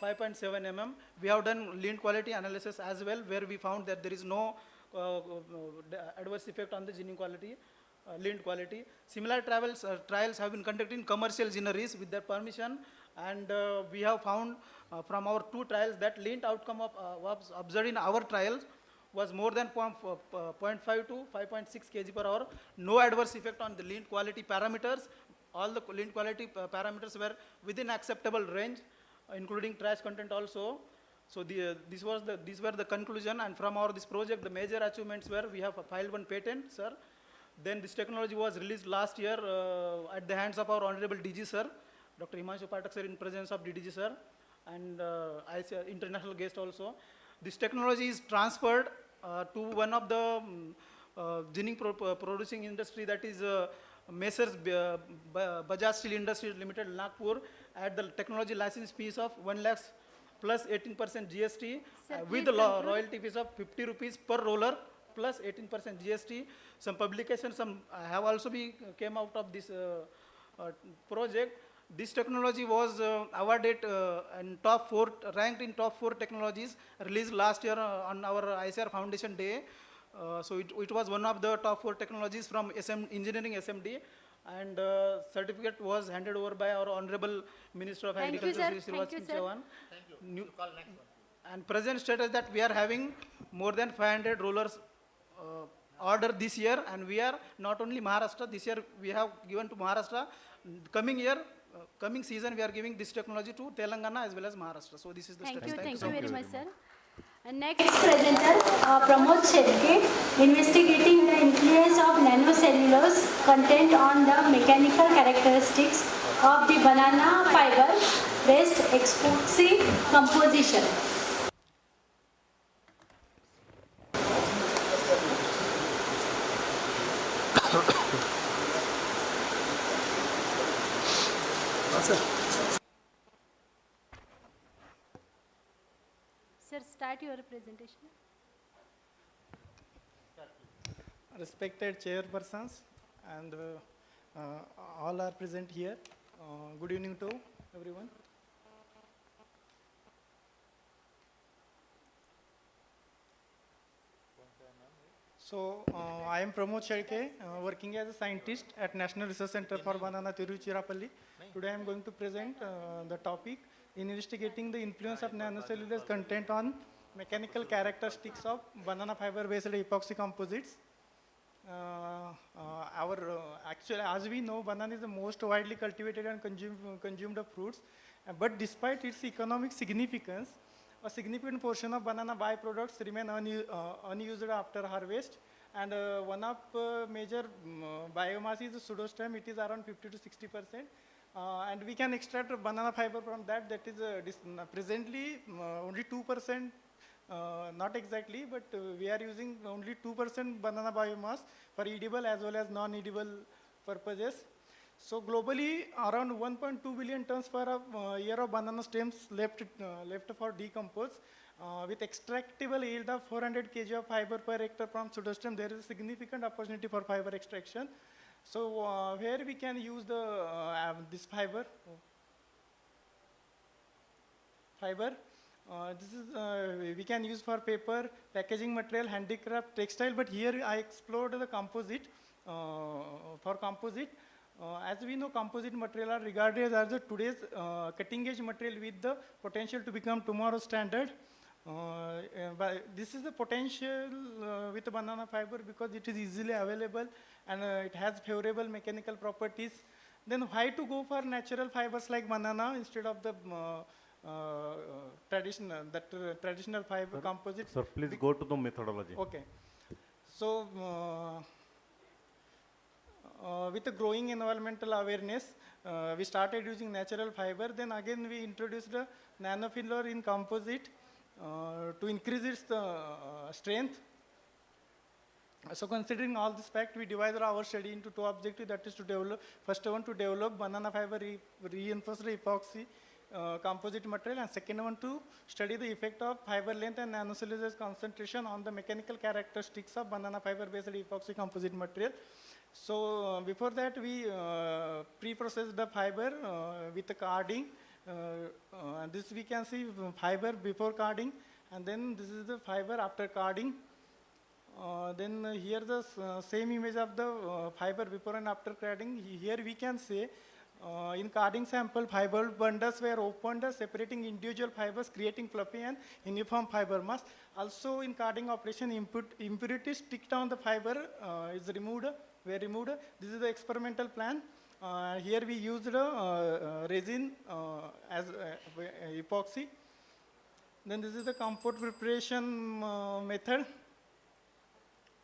mm. We have done lean quality analysis as well, where we found that there is no adverse effect on the ginning quality, lean quality. Similar trials have been conducted in commercial ginneries with their permission, and we have found from our 2 trials that lean outcome was observed in our trials was more than 0.5 to 5.6 kg per hour. No adverse effect on the lean quality parameters. All the lean quality parameters were within acceptable range, including trash content also. So these were the conclusion, and from this project, the major achievements were we have filed 1 patent, sir. Then this technology was released last year at the hands of our Honorable DG sir, Dr. Himanshu Pathak sir, in presence of DDG sir, and international guest also. This technology is transferred to one of the ginning producing industry, that is Messrs Bajaj Steel Industries Limited, Nagpur, at the technology license fees of 1 lakh plus 18% GST, with the royalty fees of 50 rupees per roller plus 18% GST. Some publications have also came out of this project. This technology was awarded and ranked in top 4 technologies released last year on our ICR Foundation Day. So it was one of the top 4 technologies from Engineering SMD, and certificate was handed over by our Honorable Minister of Agriculture, Shri Siraj Singh Chauhan. And present status that we are having more than 500 rollers order this year, and we are not only Maharashtra, this year we have given to Maharashtra. Coming season we are giving this technology to Telangana as well as Maharashtra. So this is the status. Thank you very much, sir. Next presenter, Pramod Shetke, investigating the influence of nanocellulose content on the mechanical characteristics of the banana fiber based epoxy composition. Sir, start your presentation. Respected chairpersons and all are present here. Good evening to everyone. So I am Pramod Shetke, working as a scientist at National Research Center for Banana, Tiruchirappalli. Today I am going to present the topic investigating the influence of nanocellulose content on mechanical characteristics of banana fiber based epoxy composites. Actually, as we know, banana is the most widely cultivated and consumed of fruits, but despite its economic significance, a significant portion of banana byproducts remain unused after harvest, and one of major biomass is pseudostem. It is around 50 to 60%. And we can extract banana fiber from that. That is presently only 2%, not exactly, but we are using only 2% banana biomass for edible as well as non-edible purposes. So globally, around 1.2 billion tons per year of banana stems left for decompose. With extractable yield of 400 kg of fiber per hectare from pseudostem, there is a significant opportunity for fiber extraction. So where we can use this fiber? This is we can use for paper, packaging material, handicraft, textile. But here I explored the composite. For composite, as we know, composite material are regarded as today's cutting-edge material with the potential to become tomorrow's standard. But this is the potential with banana fiber because it is easily available and it has favorable mechanical properties. Then why to go for natural fibers like banana instead of the traditional fiber composite? Sir, please go to the methodology. Okay. So, with the growing environmental awareness, we started using natural fiber. Then again, we introduced the nanofiller in composite to increase its strength. So considering all this fact, we divided our study into two objectives, that is to develop, first one to develop banana fiber reinforced epoxy composite material, and second one to study the effect of fiber length and nanocellulose concentration on the mechanical characteristics of banana fiber based epoxy composite material. So before that, we pre-processed the fiber with the carding. This we can see fiber before carding, and then this is the fiber after carding. Then here the same image of the fiber before and after carding. Here we can say in carding sample, fiber bundles were opened, separating individual fibers, creating fluffy and uniform fiber mass. Also in carding operation, impurities stick down the fiber is removed, were removed. This is the experimental plan. Here we used resin as epoxy. Then this is the compote preparation method.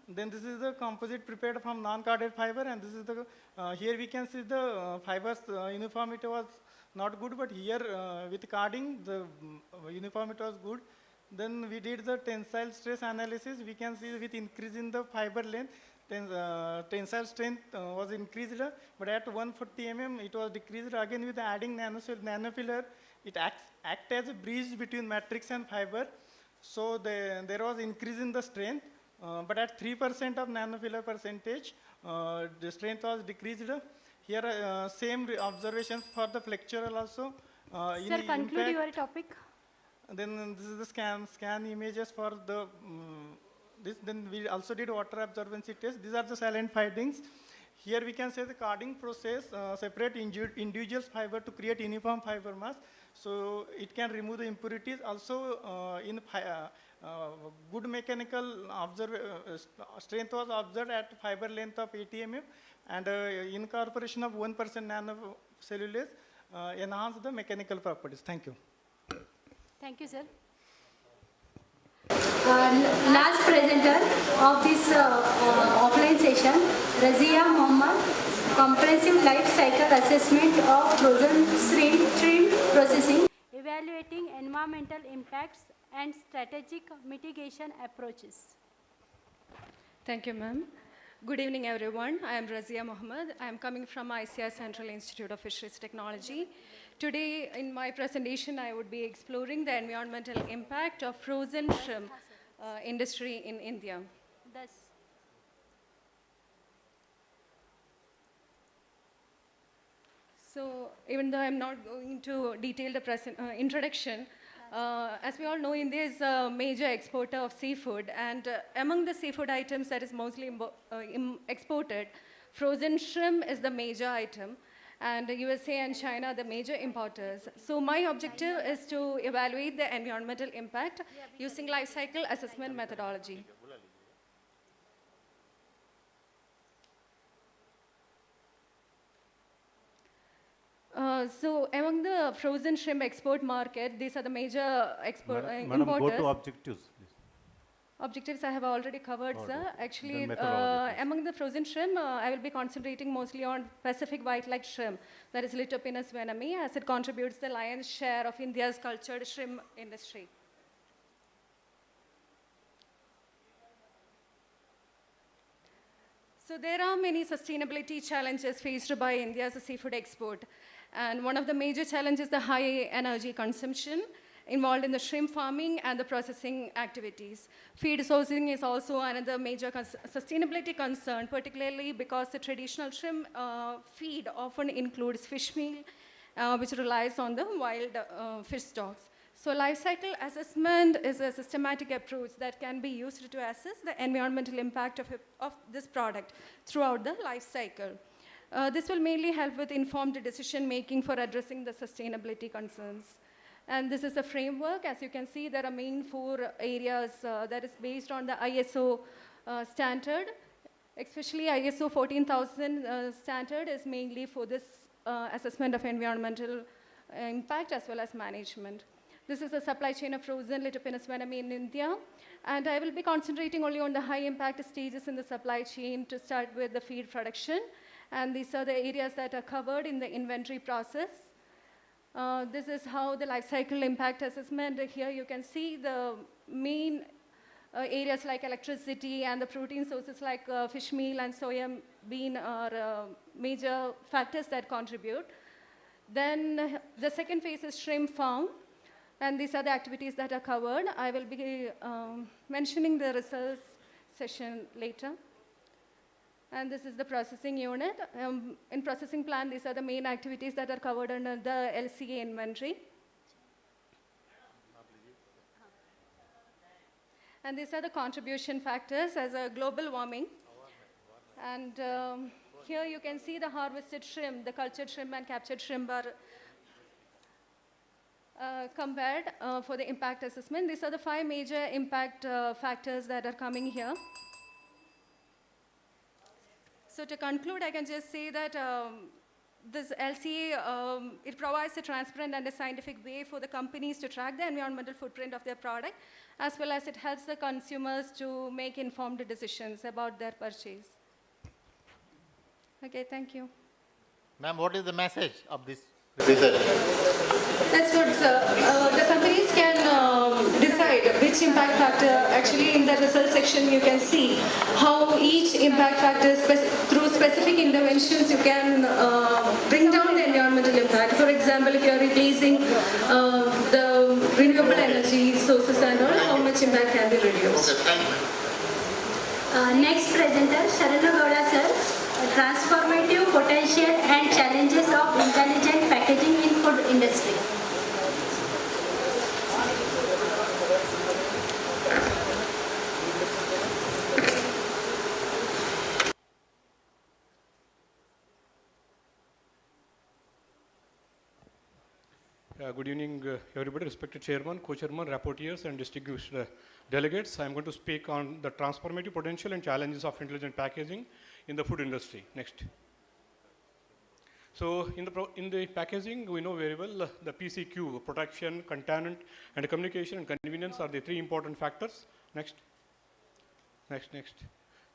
Then this is the composite prepared from non-carded fiber, and this is the, here we can see the fibers uniformity was not good, but here with carding, the uniformity was good. Then we did the tensile stress analysis. We can see with increase in the fiber length, tensile strength was increased, but at 140 mm it was decreased. Again with adding nanofiller, it acts as a bridge between matrix and fiber. So there was increase in the strength. But at 3% of nanofiller percentage, the strength was decreased. Here, same observations for the flexural also. Sir, conclude your topic. Then this is the scan images for the this. Then we also did water absorbency test. These are the silent findings. Here we can say the carding process separate individual fiber to create uniform fiber mass. So it can remove the impurities. Also in good mechanical strength was observed at fiber length of 80 mm, and incorporation of 1% nanocellulose enhanced the mechanical properties. Thank you. Thank you, sir. Last presenter of this offline session, Razia Mohammed, comprehensive life cycle assessment of frozen shrimp processing, evaluating environmental impacts and strategic mitigation approaches. Thank you, ma'am. Good evening, everyone. I am Razia Mohammed. I am coming from ICI Central Institute of Fisheries Technology. Today, in my presentation, I would be exploring the environmental impact of frozen shrimp industry in India. So, even though I'm not going to detail the introduction, as we all know, India is a major exporter of seafood, and among the seafood items that is mostly exported, frozen shrimp is the major item, and the USA and China are the major importers. So my objective is to evaluate the environmental impact using life cycle assessment methodology. So among the frozen shrimp export market, these are the major importers. Madam, go to objectives, please. Objectives I have already covered, sir. Actually, methodology, among the frozen shrimp, I will be concentrating mostly on Pacific white-leg shrimp, that is Lithopenis venami, as it contributes the lion's share of India's cultured shrimp industry. So there are many sustainability challenges faced by India's seafood export. And one of the major challenges is the high energy consumption involved in the shrimp farming and the processing activities. Feed sourcing is also another major sustainability concern, particularly because the traditional shrimp feed often includes fish meal, which relies on the wild fish stocks. So life cycle assessment is a systematic approach that can be used to assess the environmental impact of this product throughout the life cycle. This will mainly help with informed decision making for addressing the sustainability concerns. And this is a framework. As you can see, there are main 4 areas that is based on the ISO standard. Especially ISO 14000 standard is mainly for this assessment of environmental impact as well as management. This is the supply chain of frozen Lithopenis venom in India. And I will be concentrating only on the high impact stages in the supply chain to start with the feed production. And these are the areas that are covered in the inventory process. This is how the life cycle impact assessment. Here you can see the main areas like electricity and the protein sources like fish meal and soya bean are major factors that contribute. Then the second phase is shrimp farm, and these are the activities that are covered. I will be mentioning the results session later. And this is the processing unit. In processing plant, these are the main activities that are covered under the LCA inventory. And these are the contribution factors as a global warming. And here you can see the harvested shrimp, the cultured shrimp and captured shrimp are compared for the impact assessment. These are the 5 major impact factors that are coming here. So to conclude, I can just say that this LCA, it provides a transparent and a scientific way for the companies to track the environmental footprint of their product, as well as it helps the consumers to make informed decisions about their purchase. Okay, thank you. Ma'am, what is the message of this Research. That's good, sir. The companies can decide which impact factor. Actually, in the result section, you can see how each impact factor, through specific interventions, you can bring down the environmental impact. For example, if you are replacing the renewable energy sources and all, how much impact can be reduced? Next presenter, Sharana Gowda sir. Transformative potential and challenges of intelligent packaging in food industry. Good evening, everybody, respected chairman, co-chairman, rapporteurs, and distinguished delegates. I am going to speak on the transformative potential and challenges of intelligent packaging in the food industry. Next. So in the packaging, we know very well the PCQ, protection, containment, and communication and convenience are the 3 important factors. Next. Next.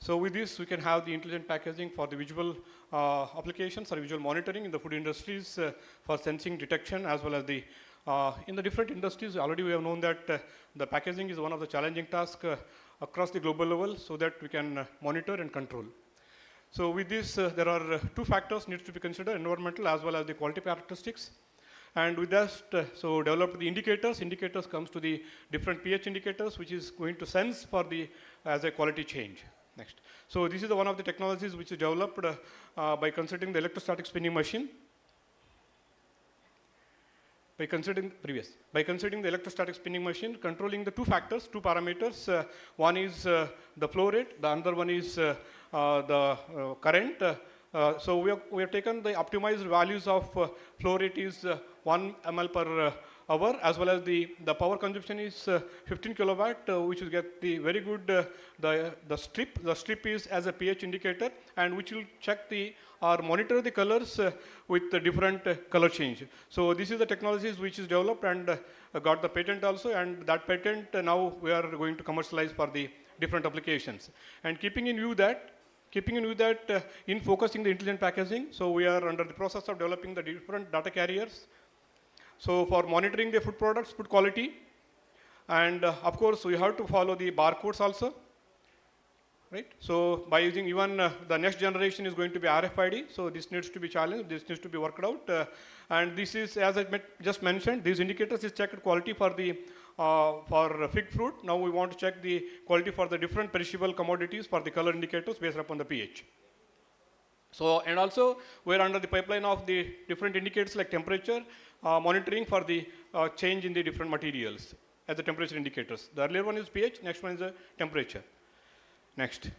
So with this, we can have the intelligent packaging for the visual applications or visual monitoring in the food industries for sensing, detection, as well as the in the different industries. Already we have known that the packaging is one of the challenging tasks across the global level, so that we can monitor and control. So with this, there are 2 factors needs to be considered: environmental as well as the quality characteristics. And with that, so develop the indicators. Indicators comes to the different pH indicators, which is going to sense for the as a quality change. Next. So this is one of the technologies which is developed by considering the electrostatic spinning machine. By considering the electrostatic spinning machine, controlling the 2 factors, 2 parameters. One is the flow rate, the other one is the current. So we have taken the optimized values of flow rate is 1 ml per hour, as well as the power consumption is 15 kilowatt, which will get the very good the strip. The strip is as a pH indicator, and which will check the or monitor the colors with the different color change. So this is the technologies which is developed and got the patent also, and that patent now we are going to commercialize for the different applications. And keeping in view that in focusing the intelligent packaging, so we are under the process of developing the different data carriers. So for monitoring the food products, food quality, and of course we have to follow the barcodes also, right? So by using even the next generation is going to be RFID, so this needs to be challenged, this needs to be worked out, and this is, as I just mentioned, these indicators is checked quality for the for fig fruit. Now we want to check the quality for the different perishable commodities for the color indicators based upon the pH. So, and also we are under the pipeline of the different indicators like temperature, monitoring for the change in the different materials as the temperature indicators. The earlier one is pH, next one is the temperature. Next.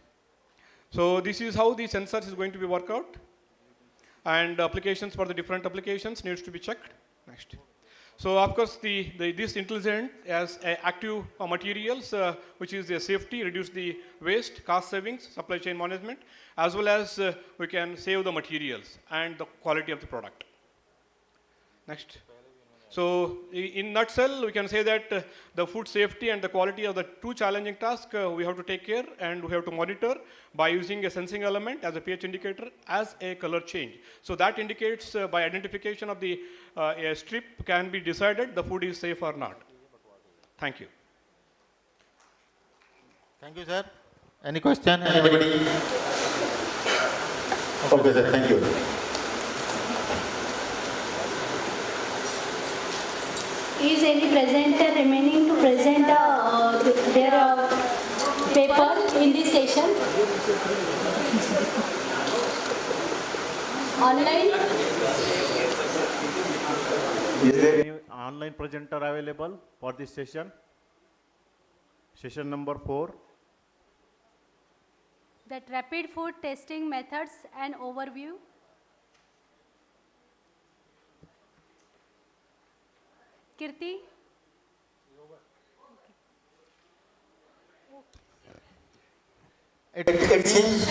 So this is how the sensors is going to be worked out, and applications for the different applications needs to be checked. Next. So of course, this intelligent as active materials, which is the safety, reduce the waste, cost savings, supply chain management, as well as we can save the materials and the quality of the product. Next. So in nutshell, we can say that the food safety and the quality are the two challenging tasks we have to take care and we have to monitor by using a sensing element as a pH indicator as a color change. So that indicates by identification of the a strip can be decided the food is safe or not. Thank you. Thank you, sir. Any question? Anybody? Okay, sir. Thank you. Is any presenter remaining to present their paper in this session? Online? Is there any online presenter available for this session? Session number 4. That rapid food testing methods and overview. Kirti? It seems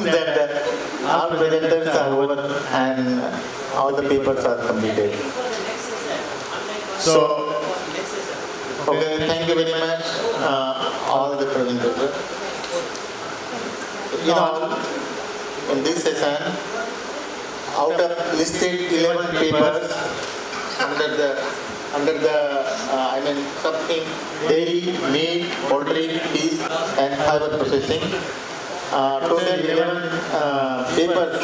that all presenters are over and all the papers are completed. So, okay, thank you very much, all the presenters. In this session, out of listed 11 papers under the something dairy, meat, poultry, fish, and fiber processing. Total 11 papers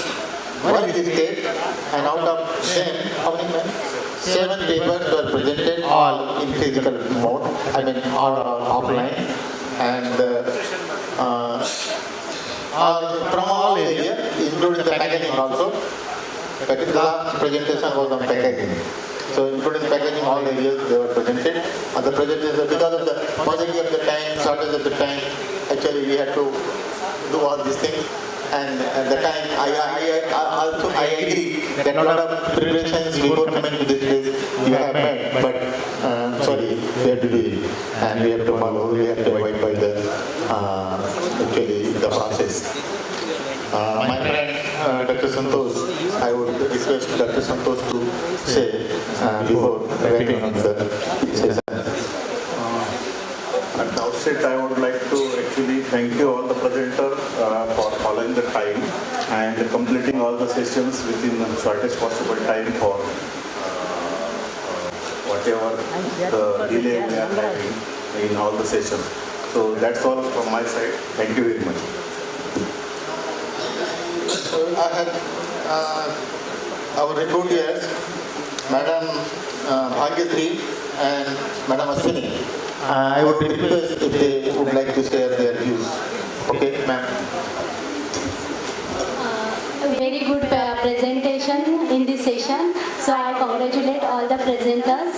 were listed, and out of them, how many? 7 papers were presented, all in physical mode. All offline, and from all areas, including the packaging also. But the last presentation was on packaging. So including packaging, all areas they were presented. And the presentation, because of the paucity of the time, shortage of the time, actually we had to do all these things. And at the time, I agree that a lot of preparations before coming to this place you have made, but sorry, we have to do it. And we have to follow, we have to abide by the process. My friend Dr. Santosh, I would request Dr. Santosh to say before writing on the session. At the outset, I would like to actually thank you all the presenters for following the time and completing all the sessions within the shortest possible time for whatever the delay we are having in all the sessions. So that's all from my side. Thank you very much. I have our reporters, Madam Bhagyasri and Madam Ashwini. I would request if they would like to share their views. Okay, ma'am. A very good presentation in this session. So I congratulate all the presenters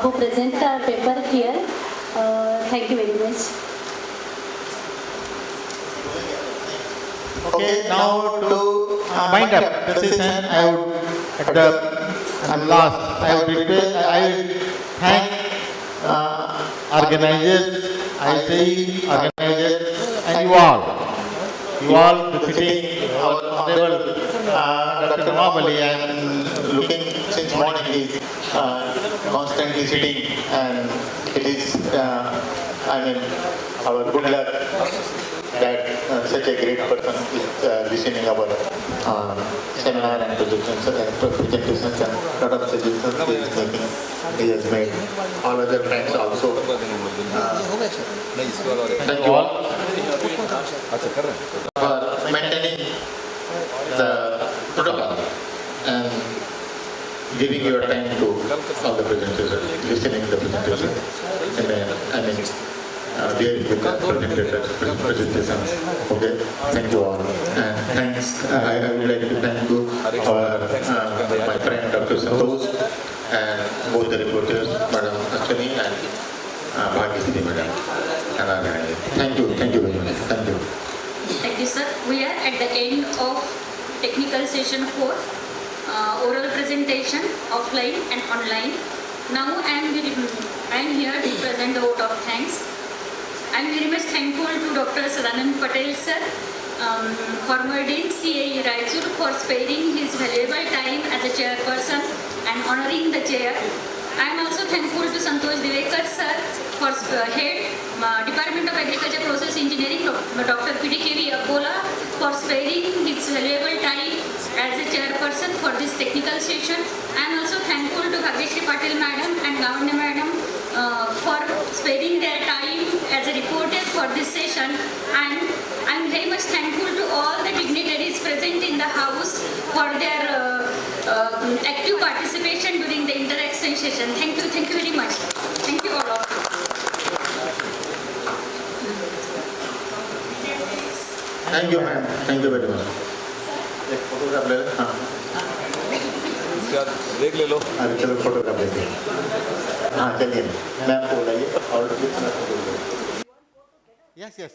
who present the paper here. Thank you very much. Okay, now to wind up the session, I would, at the last, I would request, I would thank organizers, ISAE organizers, and you all visiting our honorable Dr. Mahbali, and looking since morning. He is constantly sitting, and it is, our good luck that such a great person is listening our seminar and presentations and lot of suggestions he is making. He has made all other friends also. Thank you all for maintaining the protocol and giving your time to all the presenters, listening to the presentation. Dealing with the presentations. Okay, thank you all. And thanks, I would like to thank you my friend Dr. Santosh and both the reporters, Madam Ashwini and Bhagyasri Madam. Thank you very much. Thank you. Thank you, sir. We are at the end of technical session 4. oral presentation, offline and online. Now I am here to present the vote of thanks. I am very much thankful to Dr. Sadanand Patel sir, former Dean CAE Raichur, for sparing his valuable time as a chairperson and honoring the chair. I am also thankful to Santosh Divekar sir, for head Department of Agriculture Process Engineering, Dr. PDKV Akola, for sparing his valuable time as a chairperson for this technical session. I am also thankful to Bhagyashree Patel madam and Gavanya madam for sparing their time as a reporter for this session, and I am very much thankful to all the dignitaries present in the house for their active participation during the interaction session. Thank you very much. Thank you all of you. Thank you, ma'am. Thank you very much. एक photograph ले लो. हाँ. इसका break ले लो. अभी चलो photograph लेते हैं. हाँ चलिए. मैम को बुलाइए और कितना photograph. Yes, yes.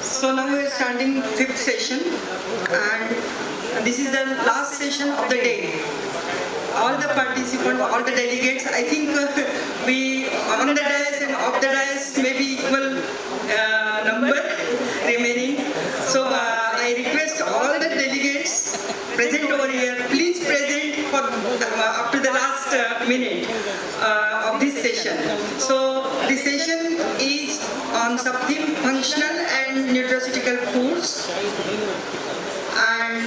So now we are starting fifth session, and this is the last session of the day. All the participants, all the delegates, I think we on the dais and off the dais may be equal number remaining. So I request all the delegates present over here, please present for up to the last minute of this session. So this session is on sub-theme functional and nutraceutical foods, and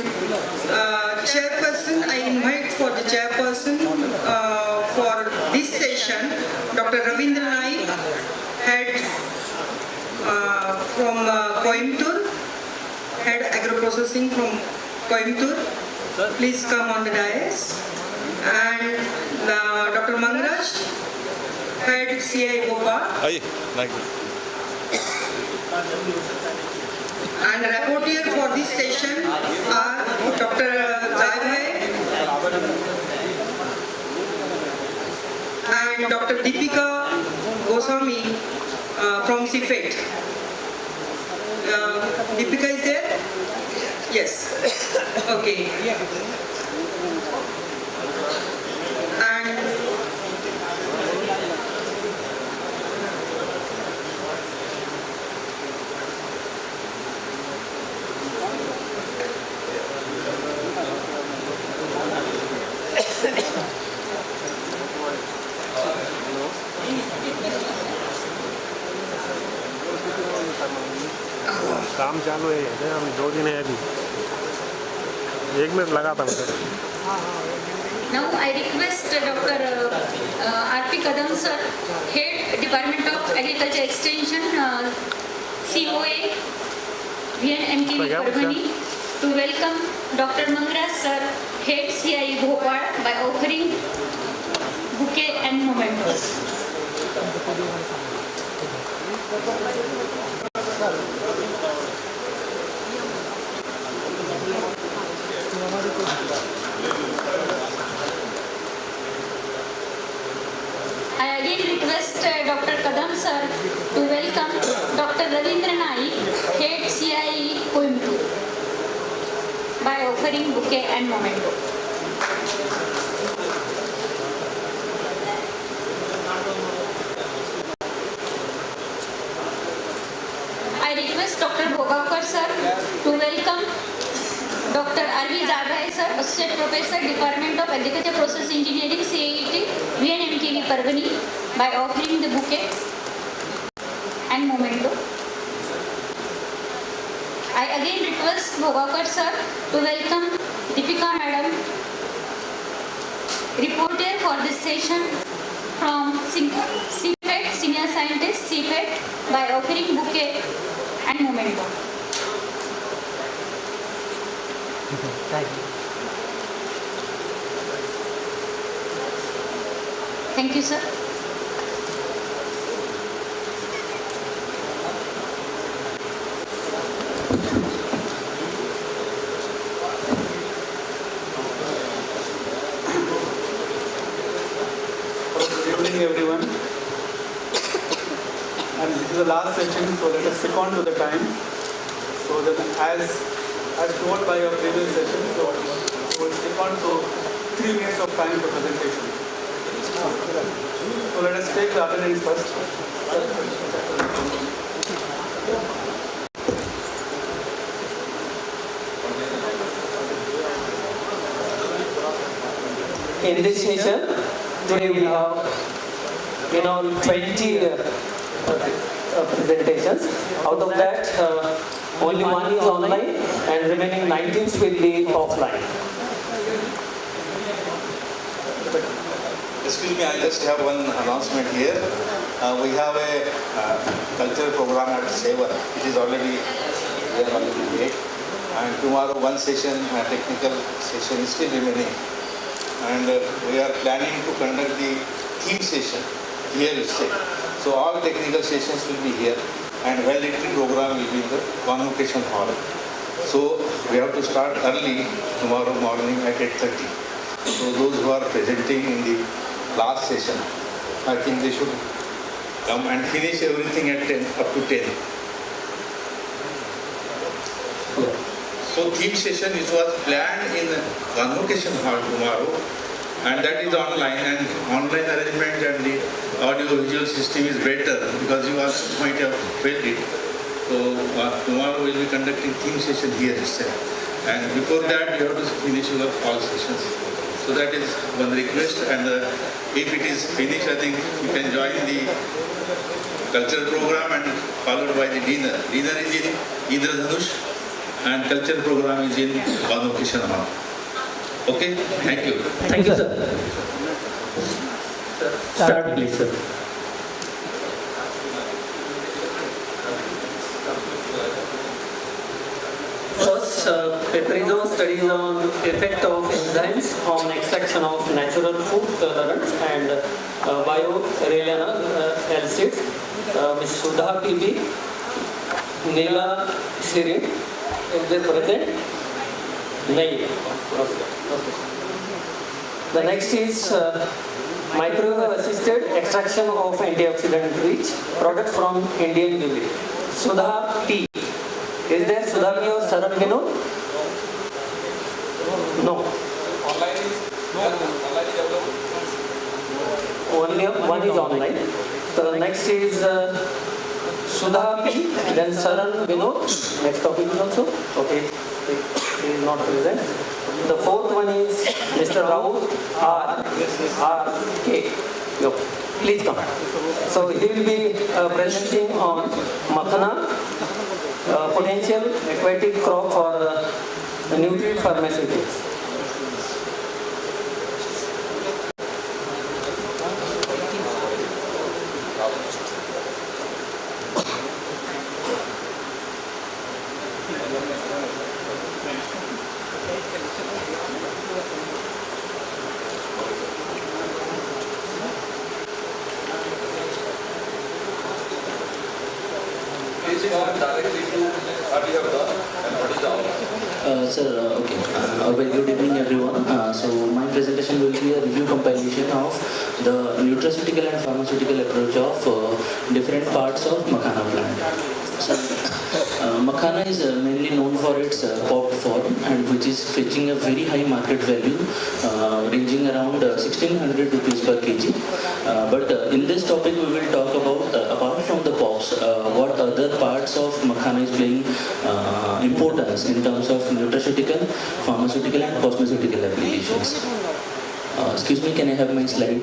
chairperson, I invite for the chairperson for this session Dr. Ravindra Naik, head from Coimbatore, head agro-processing from Coimbatore. Please come on the dais. And Dr. Mangraj, head CI Bhopal. And rapporteur for this session are Dr. Zaibhai and Dr. Deepika Goswami from CFET. Deepika is there? Yes. Okay. And काम चालू है, हम 2 दिन है अभी. 1 minute लगा था मुझे. Now I request Dr. R.P. Kadam sir, Head Department of Agriculture Extension, COA, VNMTV Parbhani, to welcome Dr. Mangraj sir, Head CI Bhopal, by offering bouquet and mementos. I again request Dr. Kadam sir to welcome Dr. Ravindra Naik, Head CIE Coimbatore, by offering bouquet and memento. Professor, Associate Professor, Department of Agriculture Process Engineering, CIT, VNMTV Parvani, by offering the bouquet and memento. I again request Bhogakar sir to welcome Deepika madam, reporter for this session from CPET, Senior Scientist, CPET, by offering bouquet and memento. Thank you, sir. Good evening, everyone. And this is the last session, so let us stick on to the time. So that as told by your previous session, so we'll stick on to 3 minutes of time for presentation. So let us take the attendance first. In this session, today we have 20 presentations. Out of that, only one is online and remaining 19 will be offline. Excuse me, I just have one announcement here. We have a cultural program at Sevar. It is already late. And tomorrow one session, a technical session is still remaining. And we are planning to conduct the theme session here itself. So all technical sessions will be here and valedictory program will be in the convocation hall. So we have to start early tomorrow morning at 8:30. So those who are presenting in the last session, I think they should come and finish everything at 10, up to 10. So theme session was planned in convocation hall tomorrow, and that is online, and online arrangement and the audio visual system is better because you all might have felt it. So tomorrow we will be conducting theme session here itself, and before that you have to finish your all sessions. So that is one request, and if it is finished, I think you can join the cultural program and followed by the dinner. Dinner is in Indradhanush and cultural program is in Convocation Hall. Okay, thank you. Thank you, sir. Start, please, sir. First, Petrizo studies on effect of enzymes on extraction of natural food colorants and biorelanol acids. Ms. Sudha PB, Neela Shirin, is they present? Nahi. Okay. The next is microwave-assisted extraction of antioxidant-rich product from Indian Unit. Sudha P. Is there Sudha P or Saran Vinod? No. Only one is online. So the next is Sudha P, then Saran Vinod. Next topic is also? Okay. He is not present. The fourth one is Mr. Rahul R.K. Yo, please come. So he will be presenting on Makhana, potential aquatic crop for nutrient pharmaceuticals. Very good evening, everyone. So my presentation will be a review compilation of the nutraceutical and pharmaceutical approach of different parts of Makhana plant. So Makhana is mainly known for its popped form, and which is fetching a very high market value, ranging around 1600 rupees per kg. But in this topic we will talk about, apart from the pops, what other parts of Makhana is playing importance in terms of nutraceutical pharmaceutical and cosmeceutical applications. Excuse me, can I have my slide?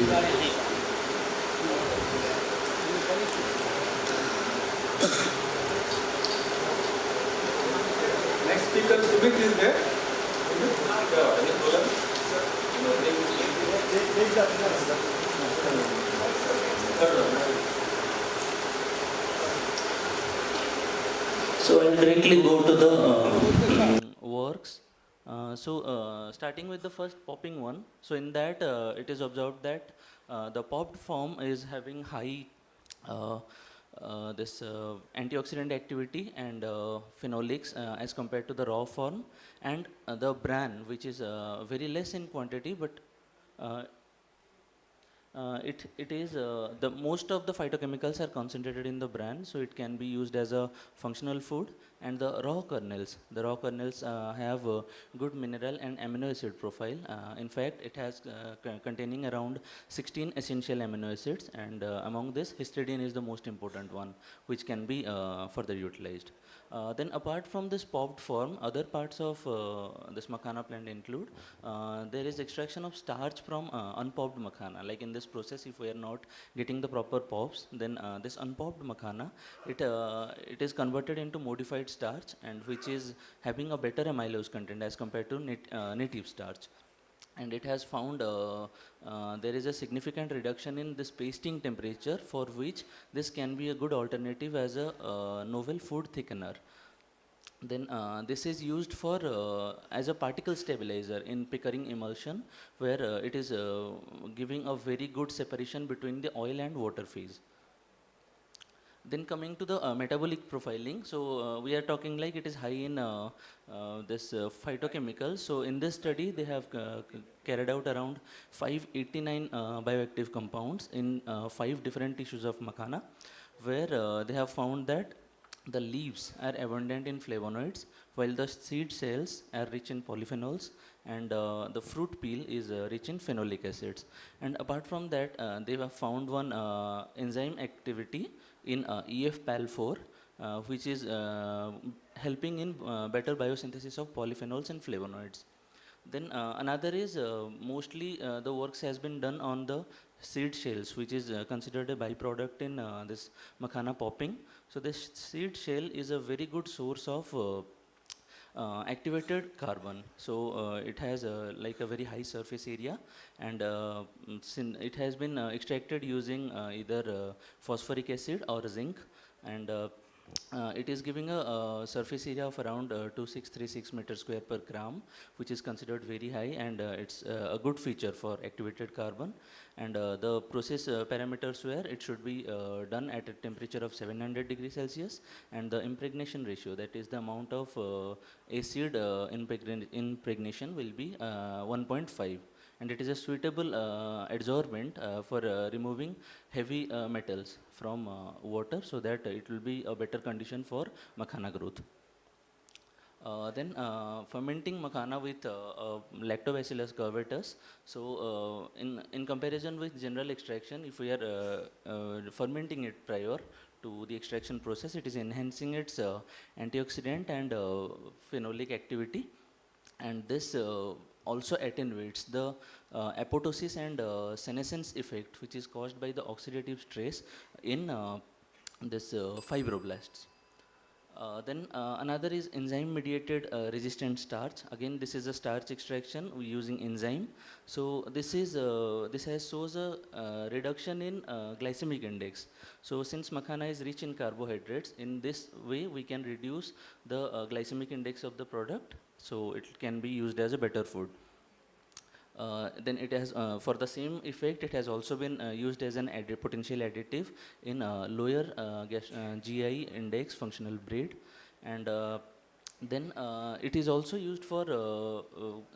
Next speaker, Sumit is there. So I'll directly go to the works. Starting with the first popping one. So in that, it is observed that the popped form is having high antioxidant activity and phenolics as compared to the raw form, and the bran, which is very less in quantity, but it is the most of the phytochemicals are concentrated in the bran, so it can be used as a functional food. And the raw kernels have good mineral and amino acid profile. In fact, it has containing around 16 essential amino acids, and among this, histidine is the most important one, which can be further utilized. Then apart from this popped form, other parts of this makhana plant include there is extraction of starch from unpopped makhana. Like in this process, if we are not getting the proper pops, then this unpopped makhana, it is converted into modified starch, and which is having a better amylose content as compared to native starch. And it has found there is a significant reduction in this pasting temperature, for which this can be a good alternative as a novel food thickener. Then this is used for as a particle stabilizer in Pickering emulsion, where it is giving a very good separation between the oil and water phase. Then coming to the metabolic profiling, so we are talking like it is high in this phytochemicals. So in this study, they have carried out around 589 bioactive compounds in 5 different tissues of makhana, where they have found that the leaves are abundant in flavonoids, while the seed cells are rich in polyphenols, and the fruit peel is rich in phenolic acids. And apart from that, they have found one enzyme activity in EF-PAL4, which is helping in better biosynthesis of polyphenols and flavonoids. Then another is mostly the works has been done on the seed shells, which is considered a byproduct in this makhana popping. So this seed shell is a very good source of activated carbon. So it has like a very high surface area, and it has been extracted using either phosphoric acid or zinc, and it is giving a surface area of around 2636 meters square per gram, which is considered very high, and it's a good feature for activated carbon. And the process parameters were it should be done at a temperature of 700 degrees Celsius, and the impregnation ratio, that is the amount of acid impregnation, will be 1.5. And it is a suitable adsorbent for removing heavy metals from water, so that it will be a better condition for makhana growth. Then fermenting makhana with Lactobacillus curvatus. So in comparison with general extraction, if we are fermenting it prior to the extraction process, it is enhancing its antioxidant and phenolic activity, and this also attenuates the apoptosis and senescence effect, which is caused by the oxidative stress in this fibroblasts. Then another is enzyme mediated resistant starch. Again, this is a starch extraction using enzyme. So this is shows a reduction in glycemic index. So since makhana is rich in carbohydrates, in this way we can reduce the glycemic index of the product, so it can be used as a better food. Then it has, for the same effect, it has also been used as an potential additive in lower GI index functional bread. And then it is also used for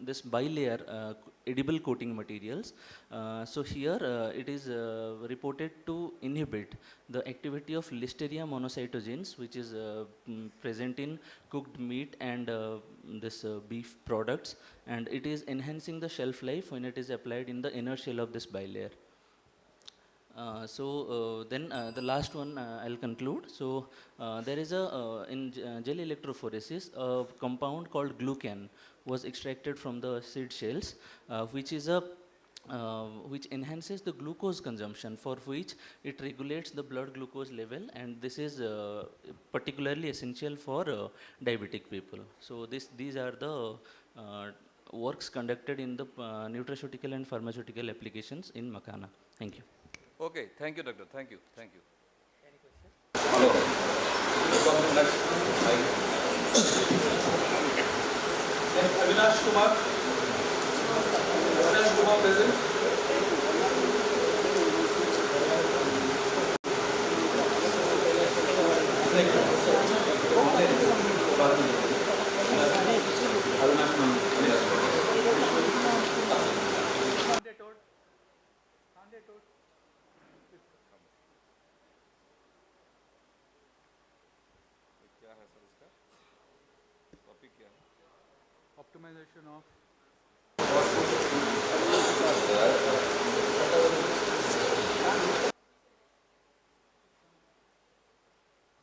this bilayer edible coating materials. So here it is reported to inhibit the activity of Listeria monocytogenes, which is present in cooked meat and this beef products, and it is enhancing the shelf life when it is applied in the inner shell of this bilayer. Then the last one I'll conclude. So there is a in gel electrophoresis a compound called glucan, was extracted from the seed shells, which enhances the glucose consumption, for which it regulates the blood glucose level, and this is particularly essential for diabetic people. So these are the works conducted in the nutraceutical and pharmaceutical applications in Makana. Thank you. Okay, thank you, doctor. Thank you. Thank you. Avinash Kumar. Avinash Kumar present. क्या है sir इसका topic क्या है? Optimization of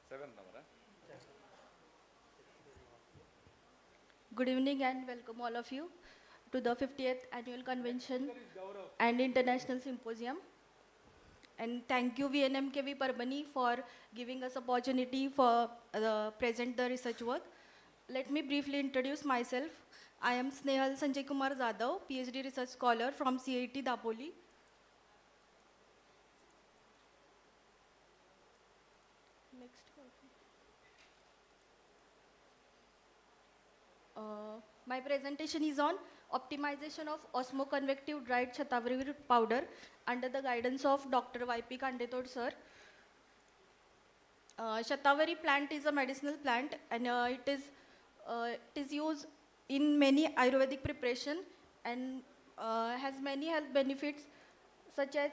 seven number है. Good evening and welcome all of you to the 50th Annual Convention and International Symposium. And thank you VNMKV Parbani for giving us opportunity for present the research work. Let me briefly introduce myself. I am Snehal Sanjay Kumar Zadav, PhD research scholar from CIT Dapoli. Next. My presentation is on optimization of osmoconvective dried shatavari root powder under the guidance of Dr. Y.P. Kandetod sir. Shatavari plant is a medicinal plant, and it is used in many Ayurvedic preparation and has many health benefits, such as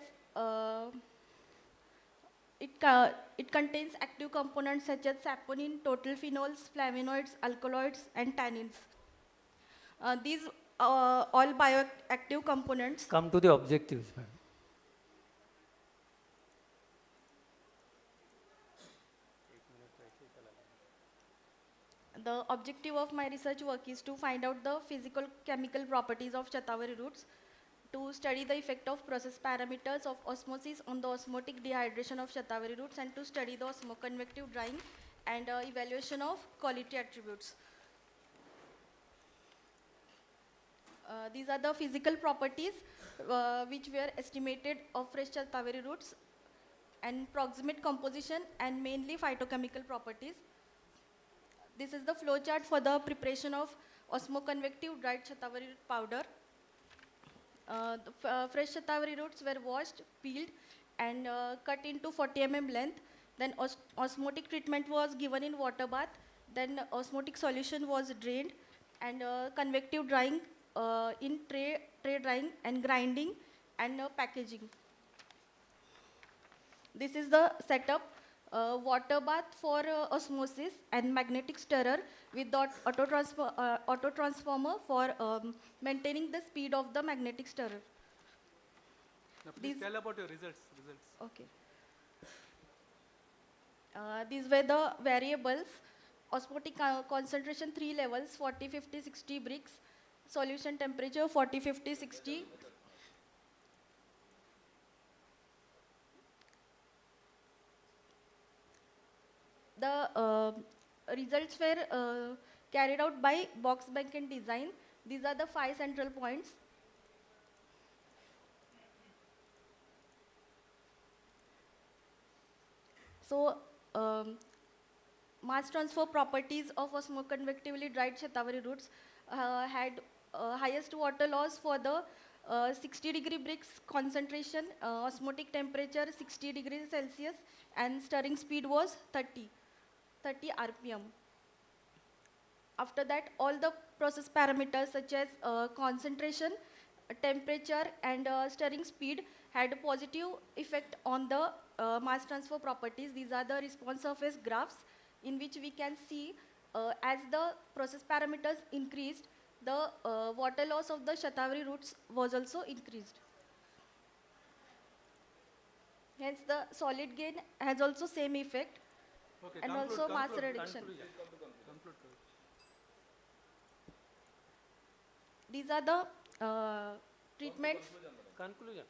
it contains active components such as saponin, total phenols, flavonoids, alkaloids, and tannins. These all bioactive components. Come to the objectives, ma'am. The objective of my research work is to find out the physical chemical properties of shatavari roots, to study the effect of process parameters of osmosis on the osmotic dehydration of shatavari roots, and to study the osmoconvective drying and evaluation of quality attributes. These are the physical properties which were estimated of fresh shatavari roots, and proximate composition and mainly phytochemical properties. This is the flow chart for the preparation of osmoconvective dried shatavari root powder. Fresh shatavari roots were washed, peeled, and cut into 40 mm length. Then osmotic treatment was given in water bath. Then osmotic solution was drained, and convective drying in tray drying and grinding and packaging. This is the setup. Water bath for osmosis and magnetic stirrer with the auto transformer for maintaining the speed of the magnetic stirrer. Now please tell about your results. Okay. These were the variables. Osmotic concentration 3 levels, 40, 50, 60 Brix. Solution temperature 40, 50, 60. The results were carried out by box bank and design. These are the 5 central points. So, mass transfer properties of osmoconvectively dried shatavari roots had highest water loss for the 60 degree Brix concentration, osmotic temperature 60 degrees Celsius, and stirring speed was 30 RPM. After that, all the process parameters such as concentration, temperature, and stirring speed had a positive effect on the mass transfer properties. These are the response surface graphs in which we can see as the process parameters increased, the water loss of the shatavari roots was also increased. Hence, the solid gain has also same effect, Okay, and conclude, also mass conclude, reduction. conclude. These are the treatments, Conclusion.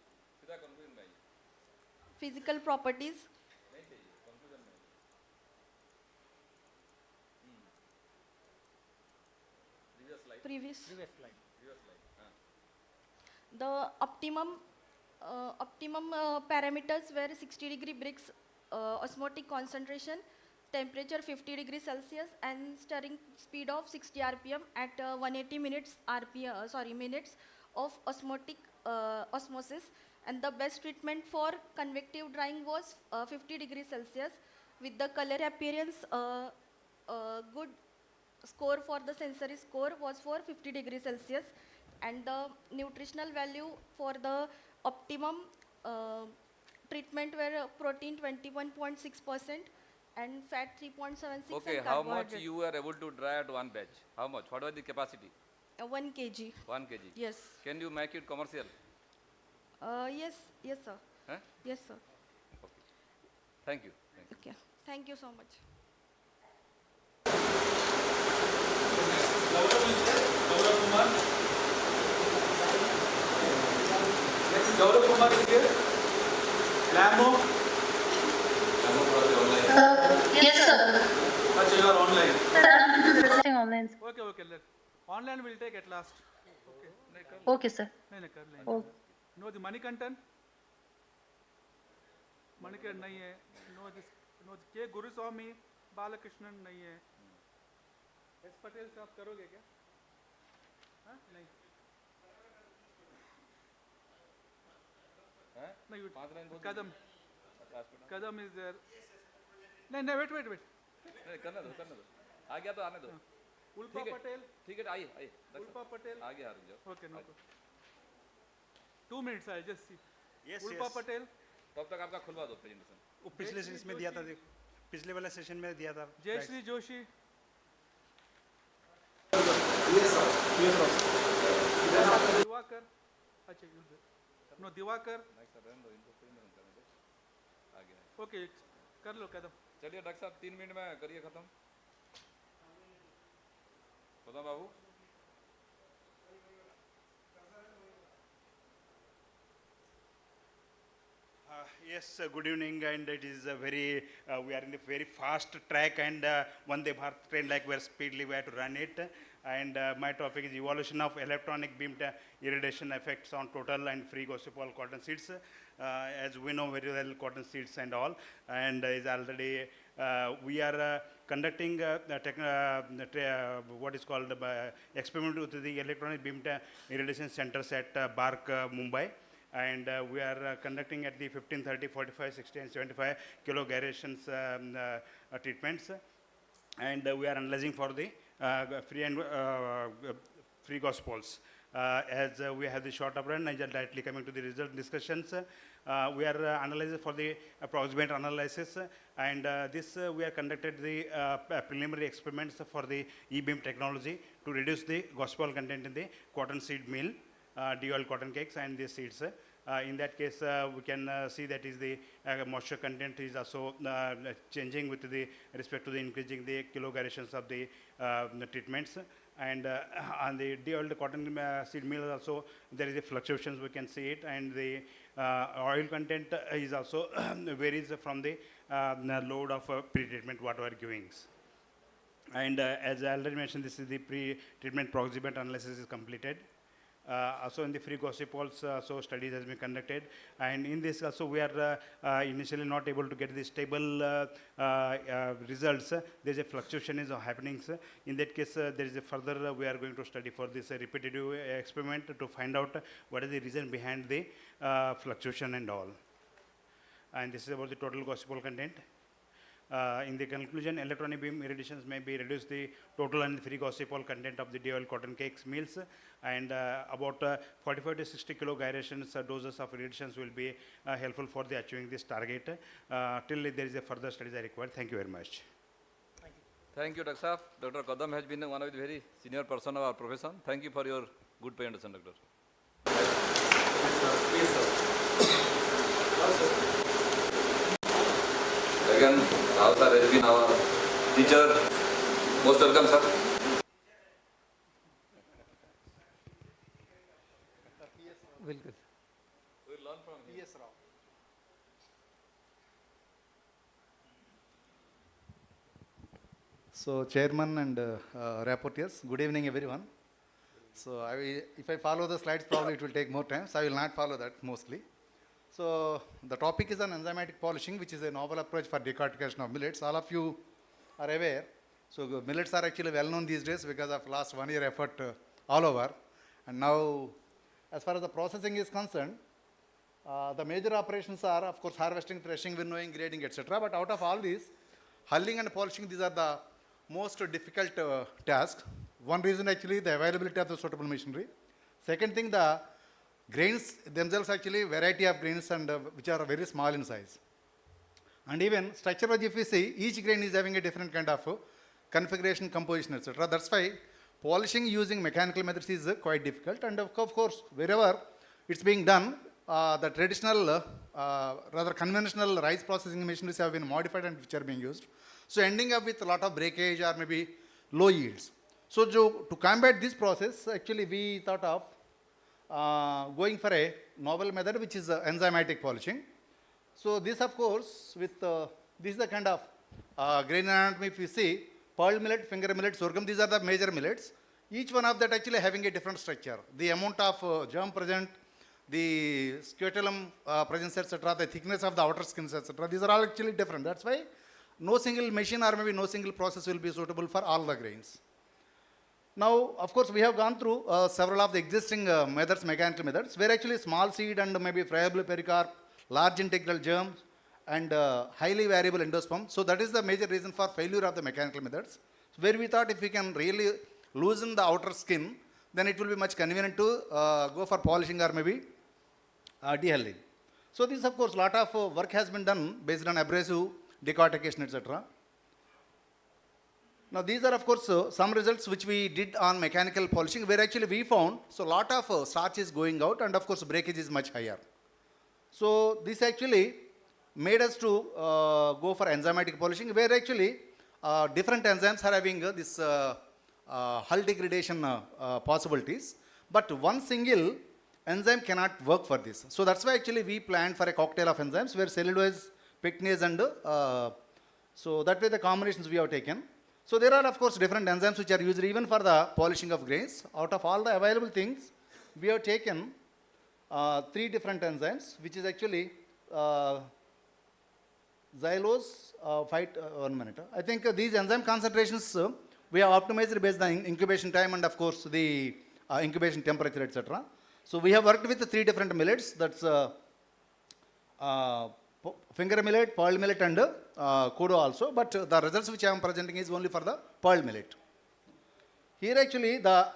physical properties. Previous. The optimum parameters were 60-degree Brix osmotic concentration, temperature 50 degrees Celsius, and stirring speed of 60 RPM at 180 minutes minutes of osmosis. And the best treatment for convective drying was 50 degrees Celsius. With the color appearance, good score for the sensory score was for 50 degrees Celsius. And the nutritional value for the optimum treatment were protein 21.6% and fat 3.76. Okay, and how much carbohydrate. you were able to dry at one batch? How much? What was the capacity? 1 kg. 1 kg. Yes. Can you make it commercial? Yes, sir. Huh? Yes, sir. Thank you. Thank you. Okay. Thank you so much. Next, Gaurav Kumar is here. Lamo. Yes, sir. Achha, you are online. Sir, I'm testing online. Okay. Online will take at last. Okay, sir. No, no, the money content. Manikan nahi hai. No, K. Guruswamy, Balakrishnan nahi hai. S. Patel se aap karoge kya? हाँ? नहीं. नहीं, Kadam is there. नहीं, wait. करना दो. आ गया तो आने दो. Ulpa Patel. ठीक है, आइए. Ulpa Patel. आ गया, रुक जाओ. Okay, no. 2 minutes, I'll just see. Yes, Ulpa yes. Patel. तब तक आपका खुलवा दो प्रेजेंटेशन. वो पिछले सेशन में दिया था, देखो पिछले वाला सेशन में दिया था. Jayashree Joshi. Yes, sir. Diwakar. अच्छा, no, Diwakar. आ गया. Okay, कर लो कदम. चलिए डॉक्टर साहब 3 मिनट में करिए खत्म. बताओ बाबू. Yes, good evening, and it is a very, we are in a very fast track, and Vande Bharat train, like we are speedily, we have to run it. And my topic is evolution of electronic beam irradiation effects on total and free Gaussian cotton seeds. As we know very well, cotton seeds and all, and is already, we are conducting what is called experiment with the electronic beam irradiation centers at BARC, Mumbai. And we are conducting at the 15, 30, 45, 60, and 75 kilo gyrations treatments. And we are analyzing for the free Gauss. As we have the short run, and directly coming to the result discussions, we are analyzing for the approximate analysis, and this we are conducted the preliminary experiments for the E-beam technology to reduce the Gauss content in the cotton seed meal, DOL cotton cakes, and the seeds. In that case, we can see that is the moisture content is also changing with the respect to the increasing the kilo gyrations of the treatments. And on the DOL cotton seed meal also there is a fluctuations, we can see it, and the oil content is also varies from the load of pre-treatment what we are giving. And as I already mentioned, this is the pre-treatment proximate analysis is completed. Also in the free Gaussian pulse, so studies has been conducted, and in this also we are initially not able to get the stable results. There is a fluctuation is happening. In that case, there is a further we are going to study for this repetitive experiment to find out what is the reason behind the fluctuation and all. And this is about the total Gaussian content. In the conclusion, electronic beam irradiations may be reduce the total and free Gaussian content of the DOL cotton cakes meals, and about 45 to 60 kilo gyrations doses of irradiations will be helpful for the achieving this target. Till there is a further studies are required. Thank you very much. Thank you, Dr. Saab. Dr. Kadam has been one of the very senior person of our profession. Thank you for your good presentation, Doctor. Again, Rao sir has been our teacher. Most welcome, sir. learn from him. Yes, Rao. So, Chairman and rapporteurs, good evening, everyone. So, if I follow the slides, probably it will take more time, so I will not follow that mostly. So, the topic is on enzymatic polishing, which is a novel approach for decortication of millets. All of you are aware. So, millets are actually well known these days because of last 1 year effort all over. And now, as far as the processing is concerned, the major operations are, of course, harvesting, threshing, winnowing, grading, etc. But out of all these, hulling and polishing, these are the most difficult tasks. One reason actually the availability of the suitable machinery. Second thing, the grains themselves actually variety of grains and which are very small in size. And even structure-wise, if we see, each grain is having a different kind of configuration, composition, etc. That's why polishing using mechanical methods is quite difficult. And of course, wherever it's being done, the traditional, rather conventional rice processing machineries have been modified and which are being used. So ending up with a lot of breakage or maybe low yields. So to combat this process, actually we thought of going for a novel method which is enzymatic polishing. So this of course with, this is the kind of grain anatomy if you see, pearl millet, finger millet, sorghum, these are the major millets. Each one of that actually having a different structure. The amount of germ present, the scutellum presence, etc., the thickness of the outer skins, etc., these are all actually different. That's why no single machine or maybe no single process will be suitable for all the grains. Now, of course, we have gone through several of the existing methods, mechanical methods, where actually small seed and maybe friable pericarp, large integral germs, and highly variable endosperm. So that is the major reason for failure of the mechanical methods. So where we thought if we can really loosen the outer skin, then it will be much convenient to go for polishing or maybe dehulling. So this, of course, lot of work has been done based on abrasive, decortication, etc. Now these are of course some results which we did on mechanical polishing, where actually we found, so lot of starch is going out and of course breakage is much higher. So this actually made us to go for enzymatic polishing, where actually different enzymes are having this hull degradation possibilities, but one single enzyme cannot work for this. So that's why actually we planned for a cocktail of enzymes where cellulose, pectinase and so that way the combinations we have taken. So there are of course different enzymes which are used even for the polishing of grains. Out of all the available things, we have taken 3 different enzymes, which is actually xylose, one minute. I think these enzyme concentrations we have optimized based on incubation time and of course the incubation temperature, etc. So we have worked with 3 different millets, that's finger millet, pearl millet and kodo also, but the results which I am presenting is only for the pearl millet. Here actually the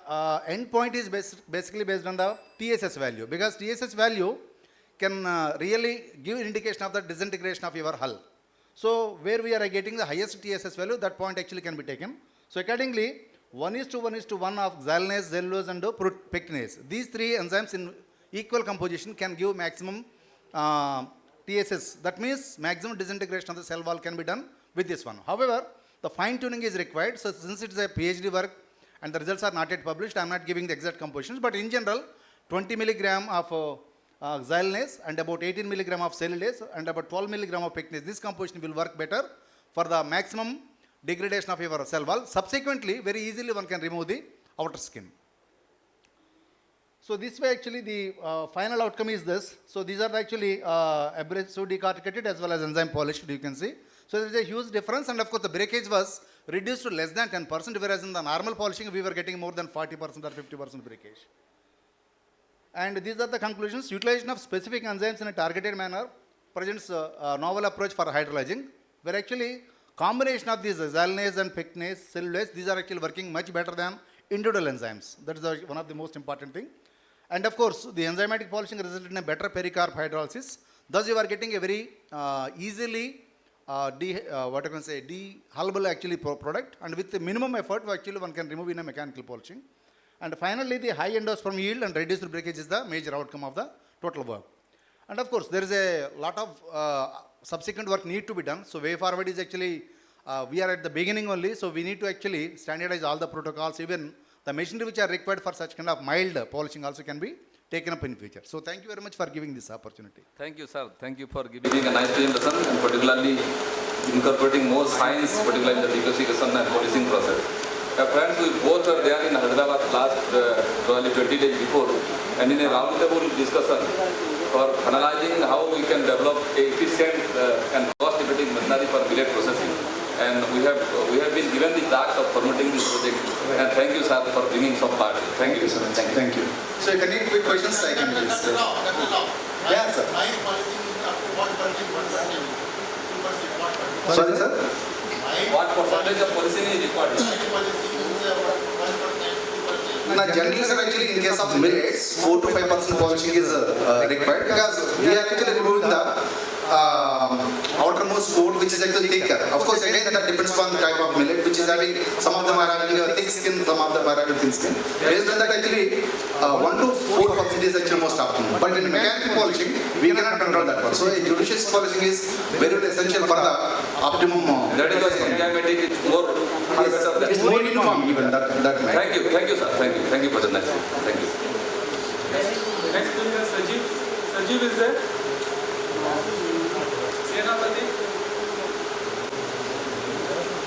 end point is basically based on the TSS value, because TSS value can really give indication of the disintegration of your hull. So where we are getting the highest TSS value, that point actually can be taken. So accordingly, 1:1:1 of xylanase, cellulose and pectinase. These 3 enzymes in equal composition can give maximum TSS. That means maximum disintegration of the cell wall can be done with this one. However, the fine tuning is required. So since it is a PhD work and the results are not yet published, I am not giving the exact compositions. But in general, 20 milligram of xylanase and about 18 milligram of cellulase and about 12 milligram of pectinase. This composition will work better for the maximum degradation of your cell wall. Subsequently, very easily one can remove the outer skin. So this way actually the final outcome is this. So these are actually abrasive decorticated as well as enzyme polished, you can see. So there is a huge difference, and of course the breakage was reduced to less than 10%, whereas in the normal polishing we were getting more than 40% or 50% breakage. And these are the conclusions. Utilization of specific enzymes in a targeted manner presents a novel approach for hydrolyzing, where actually combination of these xylanase and pectinase, cellulase, these are actually working much better than individual enzymes. That is one of the most important thing. And of course, the enzymatic polishing resulted in a better pericarp hydrolysis. Thus, you are getting a very easily dehullable actually product, and with the minimum effort, actually one can remove in a mechanical polishing. And finally, the high endosperm yield and reduced breakage is the major outcome of the total work. And of course, there is a lot of subsequent work need to be done. So way forward is actually, we are at the beginning only, so we need to actually standardize all the protocols. Even the machinery which are required for such kind of mild polishing also can be taken up in future. So thank you very much for giving this opportunity. Thank you, sir. Thank you for giving a nice presentation and particularly incorporating more science, particularly in the detoxification and policing process. Friends, we both were there in Hyderabad last probably 20 days before, and in a roundtable discussion for analyzing how we can develop a efficient and cost-effective machinery for millet processing. And we have been given the task of promoting this project. And thank you, sir, for bringing some part. Thank you, sir. Thank you. So if any quick questions, I can just... Yeah, sir. Sorry, sir? What percentage of policing is required? Now, generally, sir, actually, in case of millets, 4 to 5% polishing is required because we are actually removing the outermost coat, which is actually thicker. Of course, again, that depends on the type of millet, which is having, some of them are having a thick skin, some of them are having thin skin. Based on that, actually, 1 to 4% is actually most optimum. But in mechanical polishing, we cannot control that one. So, a judicious polishing is very essential for the optimum. That is why enzymatic is more. It's more uniform even that Thank you, sir. Thank you for the nice. Thank you. Next will be Sajeev. Sajeev is there. Senapati.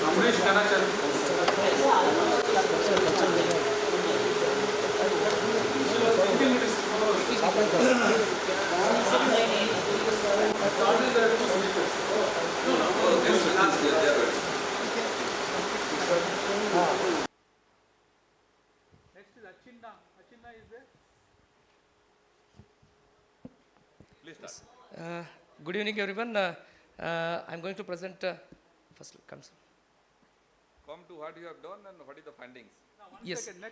Amrish Kanachar. Next is Achinna. Achinna is there. Please start. Good evening, everyone. I'm going to present first. Come to what you have done and what is the findings. Now, one second.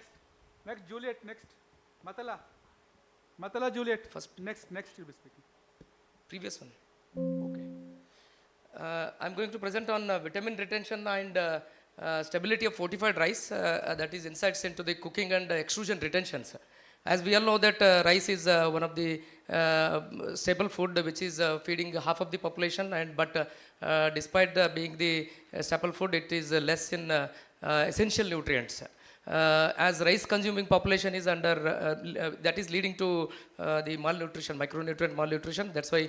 Next Juliet. Next Matala Juliet. First. Next you'll be speaking. Previous one. Okay. I'm going to present on vitamin retention and stability of fortified rice. That is insights into the cooking and extrusion retentions. As we all know that rice is one of the staple food which is feeding half of the population, but despite being the staple food, it is less in essential nutrients. As rice consuming population is under, that is leading to the malnutrition, micronutrient malnutrition. That's why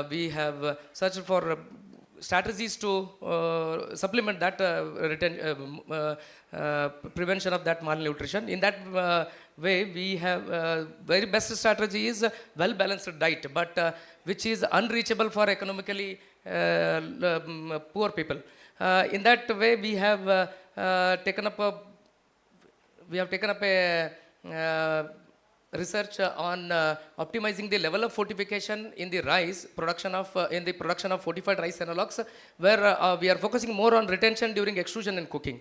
we have searched for strategies to supplement that prevention of that malnutrition. In that way, we have very best strategy is well balanced diet, but which is unreachable for economically poor people. In that way, we have taken up a research on optimizing the level of fortification in the rice production of fortified rice analogs, where we are focusing more on retention during extrusion and cooking.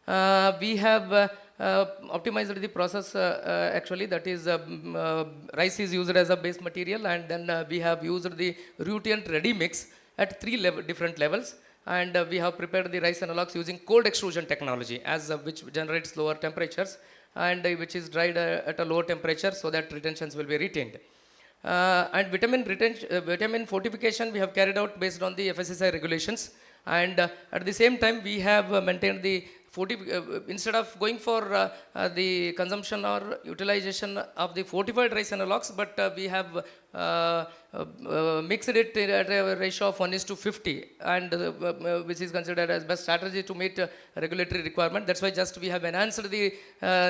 We have optimized the process actually, that is rice is used as a base material, and then we have used the Rutent ready mix at 3 different levels, and we have prepared the rice analogs using cold extrusion technology, which generates lower temperatures and which is dried at a lower temperature so that retentions will be retained. And vitamin fortification we have carried out based on the FSSAI regulations, and at the same time we have maintained the instead of going for the consumption or utilization of the fortified rice analogs, but we have mixed it at a ratio of 1:50, and which is considered as best strategy to meet regulatory requirement. That's why just we have enhanced the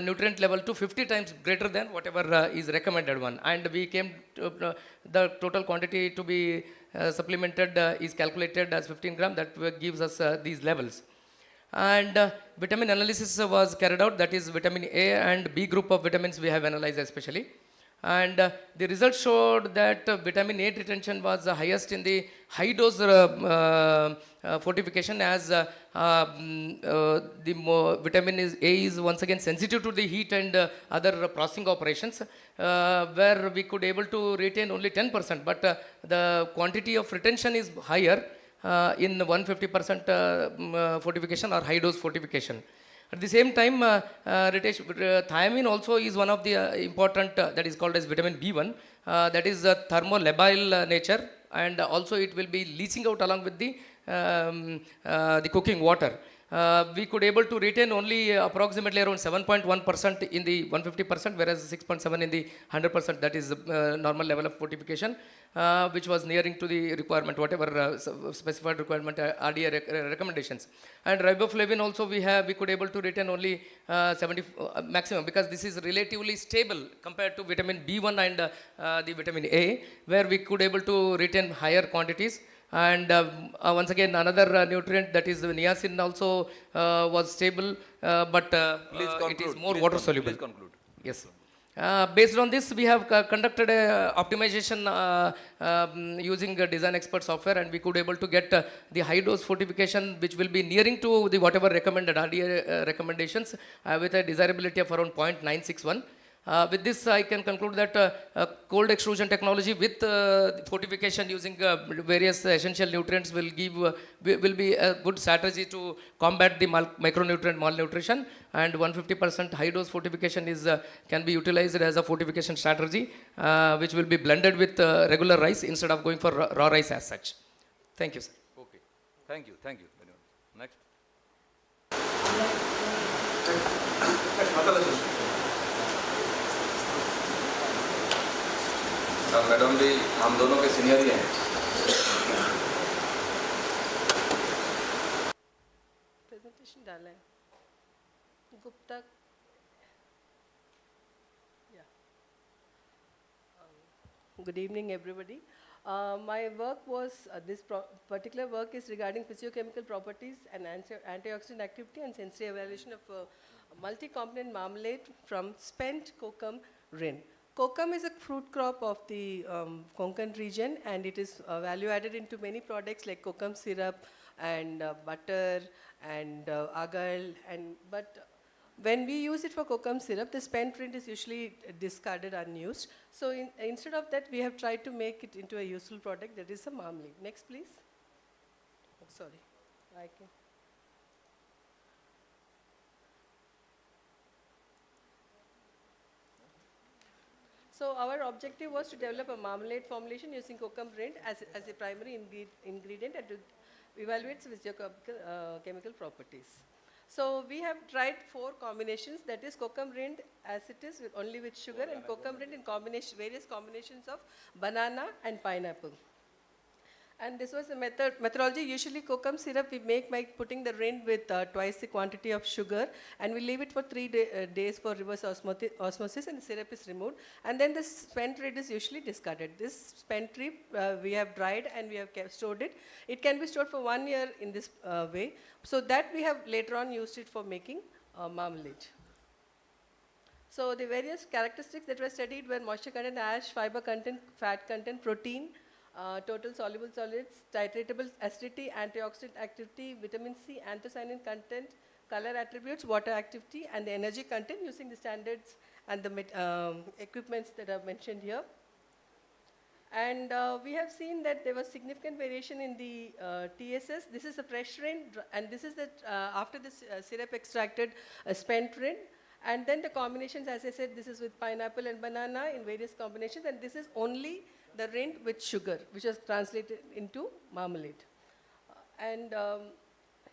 nutrient level to 50 times greater than whatever is recommended one, and we came to the total quantity to be supplemented is calculated as 15 gram. That gives us these levels. And vitamin analysis was carried out, that is vitamin A and B group of vitamins we have analyzed especially. And the results showed that vitamin A retention was the highest in the high dose fortification, as vitamin A is once again sensitive to the heat and other processing operations, where we could able to retain only 10%, but the quantity of retention is higher in 150% fortification or high dose fortification. At the same time, thiamine also is one of the important, that is called as vitamin B1, that is thermolabile nature, and also it will be leaching out along with the cooking water. we could able to retain only approximately around 7.1% in the 150%, whereas 6.7 in the 100%. That is the normal level of fortification, which was nearing to the requirement, whatever specified requirement RDA recommendations. And riboflavin also we could able to retain only 70 maximum, because this is relatively stable compared to vitamin B1 and the vitamin A, where we could able to retain higher quantities. And once again, another nutrient, that is niacin, also was stable, but it is more water soluble. Please conclude. Yes. Based on this, we have conducted a optimization using Design Expert software, and we could able to get the high dose fortification, which will be nearing to the whatever recommended RDA recommendations, with a desirability of around 0.961. With this, I can conclude that cold extrusion technology with fortification using various essential nutrients will be a good strategy to combat the micronutrient malnutrition. And 150% high dose fortification can be utilized as a fortification strategy, which will be blended with regular rice instead of going for raw rice as such. Thank you, sir. Okay. Thank you. Thank you very much. Next. Madam भी हम दोनों के senior ही हैं. Presentation डाला है Gupta. Good evening, everybody. My work was, this particular work is regarding physiochemical properties and antioxidant activity and sensory evaluation of multi-component marmalade from spent kokum rind. Kokum is a fruit crop of the Konkan region, and it is value added into many products like kokum syrup and butter and agar. But when we use it for kokum syrup, the spent rind is usually discarded, unused. So instead of that, we have tried to make it into a useful product, that is a marmalade. Next, please. Oh, sorry. I can. So our objective was to develop a marmalade formulation using kokum rind as a primary ingredient and to evaluate its physiochemical properties. So we have tried 4 combinations, that is kokum rind as it is only with sugar, and kokum rind in various combinations of banana and pineapple. And this was the methodology. Usually kokum syrup we make by putting the rind with twice the quantity of sugar, and we leave it for 3 days for reverse osmosis, and the syrup is removed. And then the spent rind is usually discarded. This spent rind we have dried and we have stored it. It can be stored for 1 year in this way. So that we have later on used it for making marmalade. So the various characteristics that were studied were moisture content, ash, fiber content, fat content, protein, total soluble solids, titratable acidity, antioxidant activity, vitamin C, anthocyanin content, color attributes, water activity, and the energy content using the standards and the equipments that are mentioned here. And we have seen that there was significant variation in the TSS. This is a fresh rind, and this is the after this syrup extracted spent rind. And then the combinations, as I said, this is with pineapple and banana in various combinations, and this is only the rind with sugar, which was translated into marmalade. And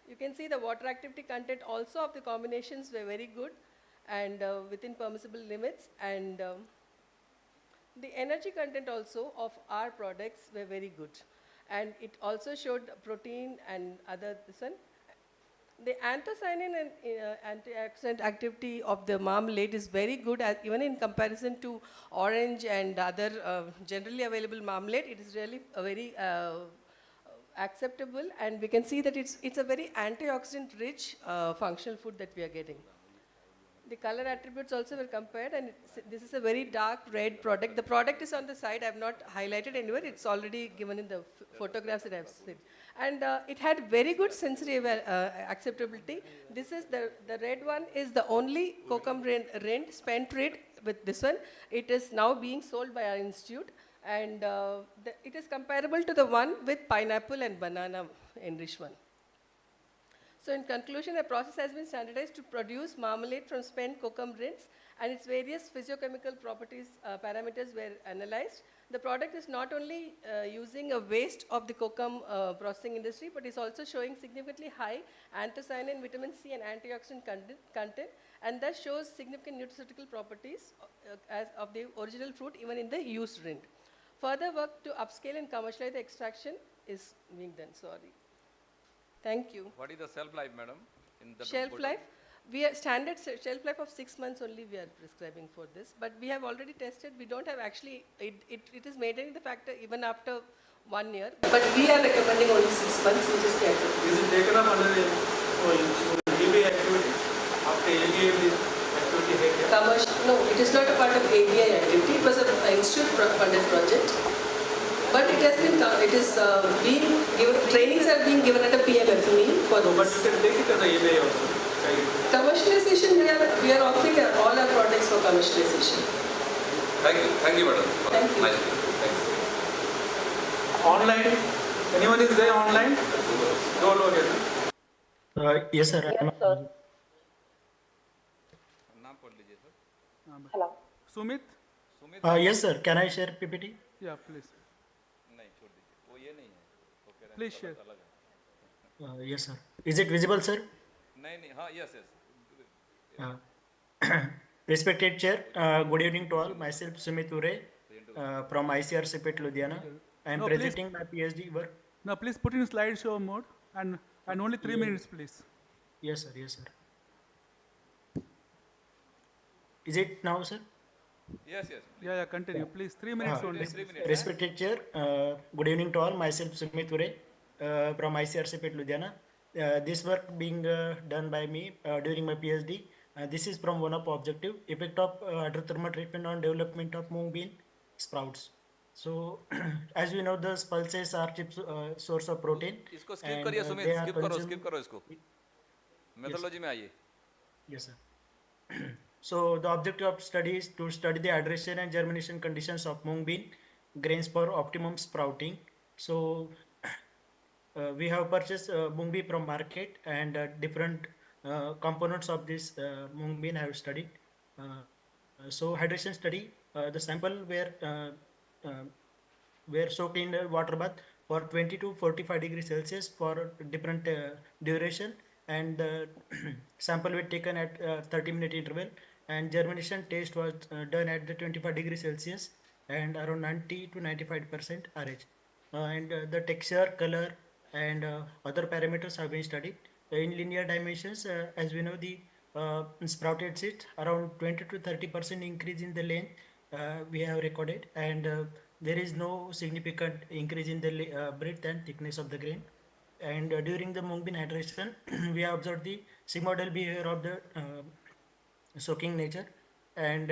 you can see the water activity content also of the combinations were very good and within permissible limits. And the energy content also of our products were very good. And it also showed protein and other this one. The anthocyanin and antioxidant activity of the marmalade is very good, even in comparison to orange and other generally available marmalade. It is really a very acceptable, and we can see that it's a very antioxidant rich functional food that we are getting. The color attributes also were compared, and this is a very dark red product. The product is on the side. I have not highlighted anywhere. It's already given in the photographs that I have seen. And it had very good sensory acceptability. This is the red one is the only kokum rind, spent rind with this one. It is now being sold by our institute, and it is comparable to the one with pineapple and banana enriched one. So in conclusion, a process has been standardized to produce marmalade from spent kokum rinds, and its various physiochemical properties, parameters were analyzed. The product is not only using a waste of the cocoa processing industry, but is also showing significantly high anthocyanin, vitamin C, and antioxidant content, and that shows significant nutraceutical properties as of the original fruit, even in the used rind. Further work to upscale and commercialize the extraction is being done. Sorry. Thank you. What is the shelf life, madam? In the Shelf bottle? life, we are standard shelf life of 6 months only we are prescribing for this, but we have already tested. We don't have actually, it is maintaining the factor even after 1 year, but we are recommending only 6 months, which is the acceptable. Is it taken up under the ABI activity? After ABI activity here? No, it is not a part of ABI activity. It was an institute-funded project, but it has been, being given, trainings are being given at a PMFE for this. But you can take it as a ABI also. Commercialization, we are offering all our products for commercialization. Thank you, madam. Thank you. Nice. Thanks. Online? Anyone is there online? Go again. Yes, sir. Hello. Sumit? Yes, sir. Can I share PPT? Yeah, please. Please share. Yes, sir. Is it visible, sir? Yes. Respected Chair, good evening to all. Myself, Sumit Ure, from ICR CPET, Ludhiana. I am No, presenting my PhD work. Now, please put in slideshow mode and only 3 minutes, please. Yes, sir. Yes, sir. Is it now, sir? Yes. Yeah, continue. Please, 3 minutes only. Respected Chair, good evening to all. Myself, Sumit Ure, from ICR CPET, Ludhiana. This work being done by me during my PhD. This is from one of objective, effect of hydrothermal treatment on development of mung bean sprouts. So, as we know, the pulses are chips source of protein. इसको skip करिए Sumit, skip करो इसको. Methodology में आइए. Yes, sir. So, the objective of study is to study the hydration and germination conditions of mung bean grains for optimum sprouting. So, we have purchased mung bean from market, and different components of this mung bean I have studied. So, hydration study, the sample were soaked in water bath for 20 to 45 degrees Celsius for different duration, and sample were taken at 30-minute interval, and germination test was done at the 25 degrees Celsius and around 90 to 95% RH. And the texture, color, and other parameters have been studied. In linear dimensions, as we know, the sprouted seeds, around 20 to 30% increase in the length we have recorded, and there is no significant increase in the breadth and thickness of the grain. And during the mung bean hydration, we have observed the sigmoidal behavior of the soaking nature, and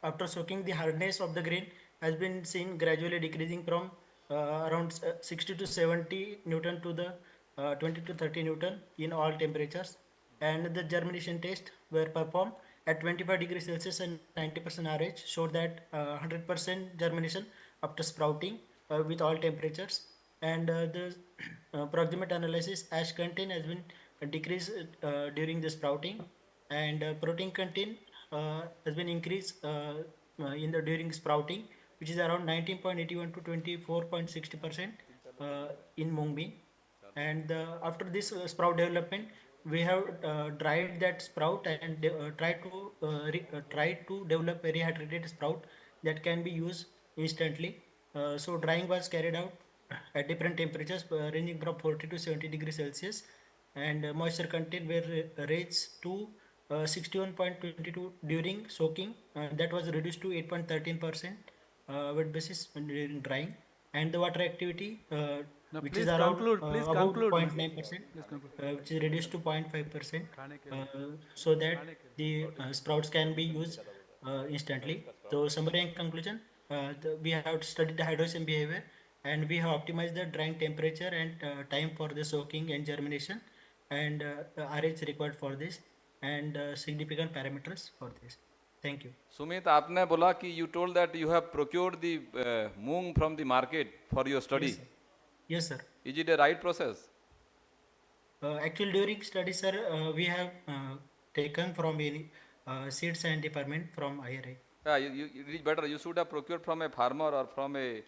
after soaking, the hardness of the grain has been seen gradually decreasing from around 60 to 70 Newton to the 20 to 30 Newton in all temperatures. And the germination tests were performed at 25 degrees Celsius and 90% RH, showed that 100% germination after sprouting with all temperatures. And the proximate analysis, ash content has been decreased during the sprouting, and protein content has been increased during sprouting, which is around 19.81 to 24.60% in mung bean. And after this sprout development, we have dried that sprout and tried to develop a rehydrated sprout that can be used instantly. So drying was carried out at different temperatures ranging from 40 to 70 degrees Celsius, and moisture content were raised to 61.22 during soaking. That was reduced to 8.13% wet basis during drying, and the water activity which is around about 0.9%, which is reduced to 0.5%, so that the sprouts can be used instantly. So summary and conclusion, we have studied the hydration behavior, and we have optimized the drying temperature and time for the soaking and germination, and RH required for this, and significant parameters for this. Thank you. Sumit, आपने बोला कि you told that you have procured the moong from the market for your study. Yes, sir. Yes, sir. Is it a right process? Actually, during study, sir, we have taken from seed science department from IRI. Yeah, it is better. You should have procured from a farmer or from a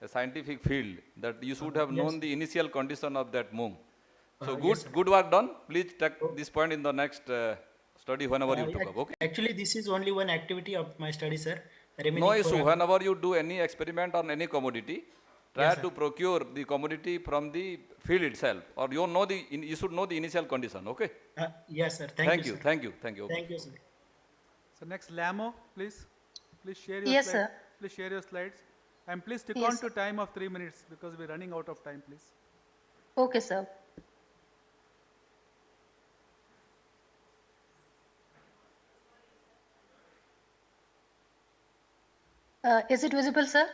scientific field, that you should have known the initial condition of that moong. So good work done. Please take this point in the next study whenever you took up. Okay. Actually, this is only one activity of my study, sir. No issue. Whenever you do any experiment on any commodity, try Yes, sir. to procure the commodity from the field itself, or you should know the initial condition. Okay. Yes, sir. Thank you, you. sir. Thank you. Thank you. Okay. Thank you, sir. So next, Lamo, please. Please share your Yes, slides. sir. Please share your slides. And please stick Yes, on to time of 3 minutes because we're running out of time, please. Okay, sir. Is it visible, sir?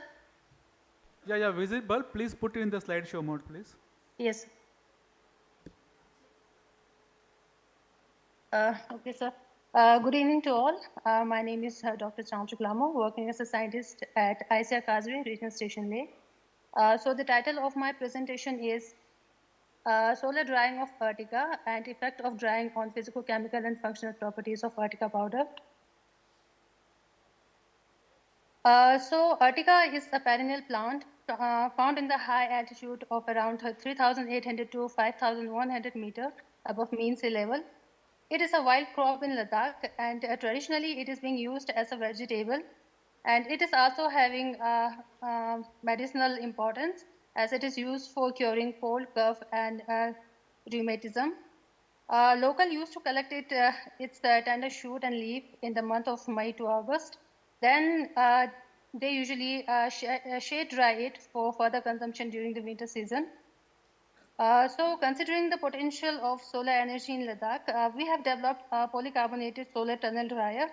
Yeah, visible. Please put it in the slideshow mode, please. Yes. Okay, sir. Good evening to all. My name is Dr. Chanchuk Lamo, working as a scientist at ICR Kazri Regional Station Leh. So the title of my presentation is Solar Drying of Urtica and Effect of Drying on Physicochemical and Functional Properties of Urtica Powder. So Urtica is a perennial plant found in the high altitude of around 3,800 to 5,100 meters above mean sea level. It is a wild crop in Ladakh, and traditionally it is being used as a vegetable, and it is also having medicinal importance as it is used for curing cold, cough, and rheumatism. Local used to collect its tender shoot and leaf in the month of May to August. Then they usually shade dry it for further consumption during the winter season. So considering the potential of solar energy in Ladakh, we have developed a polycarbonated solar tunnel dryer,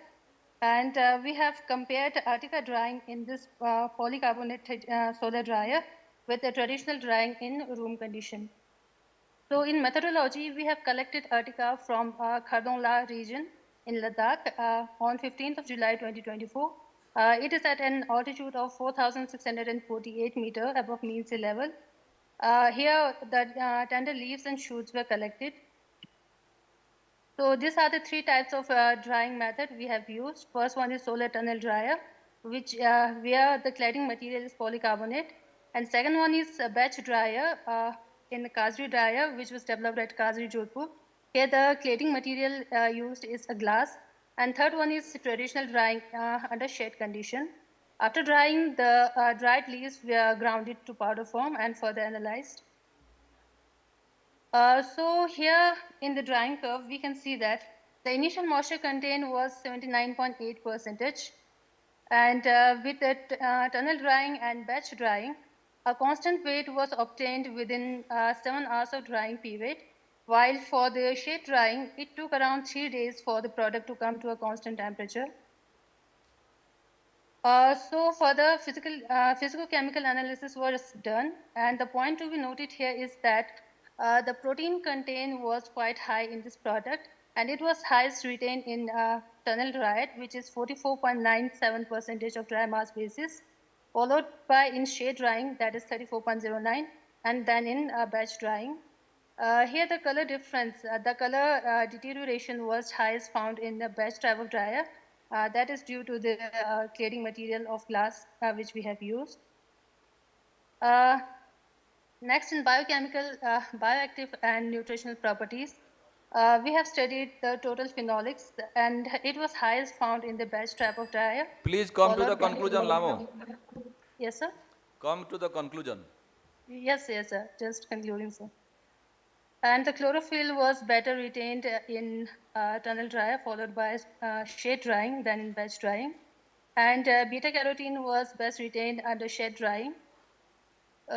and we have compared Urtica drying in this polycarbonated solar dryer with the traditional drying in room condition. So in methodology, we have collected Urtica from Khardong La region in Ladakh on 15th of July 2024. It is at an altitude of 4,648 meters above mean sea level. Here, the tender leaves and shoots were collected. So these are the three types of drying method we have used. First one is solar tunnel dryer, which where the cladding material is polycarbonate. And second one is a batch dryer in the Kazri dryer, which was developed at Kazri Jodhpur. Here the cladding material used is a glass. And third one is traditional drying under shade condition. After drying, the dried leaves were grounded to powder form and further analyzed. So here in the drying curve, we can see that the initial moisture contained was 79.8%. And with the tunnel drying and batch drying, a constant weight was obtained within 7 hours of drying period. While for the shade drying, it took around 3 days for the product to come to a constant temperature. So further physicochemical analysis was done, and the point to be noted here is that the protein content was quite high in this product, and it was highest retained in tunnel dried, which is 44.97% of dry mass basis, followed by in shade drying, that is 34.09, and then in batch drying. Here the color difference, the color deterioration was highest found in the batch type of dryer. That is due to the cladding material of glass which we have used. Next, in biochemical, bioactive and nutritional properties, we have studied the total phenolics, and it was highest found in the batch type of dryer. Please come to the conclusion, Lamo. Yes, sir. Come to the conclusion. Yes, sir. Just concluding, sir. And the chlorophyll was better retained in tunnel dryer, followed by shade drying than in batch drying. And beta carotene was best retained under shade drying.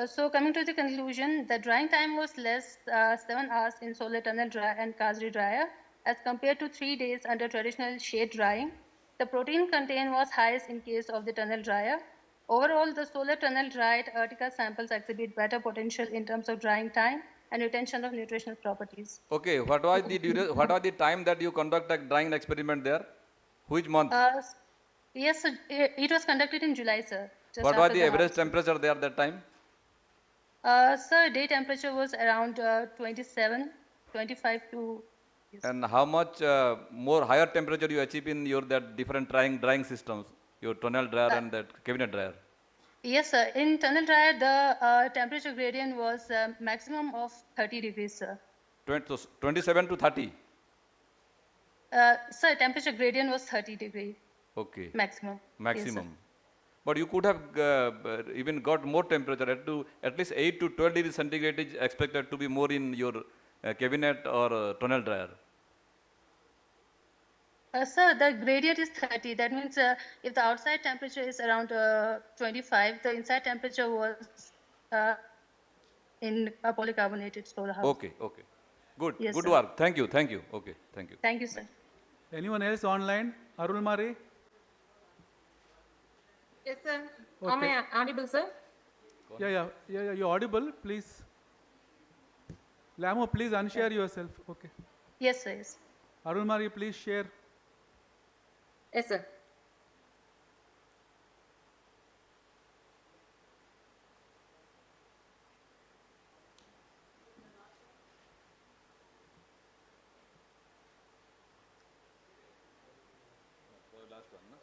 So coming to the conclusion, the drying time was less 7 hours in solar tunnel dryer and Kazri dryer as compared to 3 days under traditional shade drying. The protein content was highest in case of the tunnel dryer. Overall, the solar tunnel dried Urtica samples exhibit better potential in terms of drying time and retention of nutritional properties. Okay, what was the time that you conducted drying experiment there? Which month? Yes, sir, it was conducted in July, sir. What was the average temperature there that time? Sir, day temperature was around 27, 25 to... Yes. And how much more higher temperature you achieve in your that different drying systems? your tunnel dryer and that cabinet dryer? Yes, sir. In tunnel dryer, the temperature gradient was maximum of 30 degrees, sir. 27 to 30? Sir, temperature gradient was 30 degree Okay. maximum. Maximum. But you could have even got more temperature, at least 8 to 12 degrees centigrade is expected to be more in your cabinet or tunnel dryer. Sir, the gradient is 30. That means if the outside temperature is around 25, the inside temperature was in a polycarbonated soda house. Okay, okay. Good, Yes, good sir. work. Thank you, thank you. Okay, thank you. Thank you, sir. Anyone else online? Arul Mari? Yes, sir. Okay. Am I audible, sir? Yeah, you're audible, please. Lamo, please unshare yourself. Okay. Yes, sir. Yes. Arul Mari, please share. Yes, sir.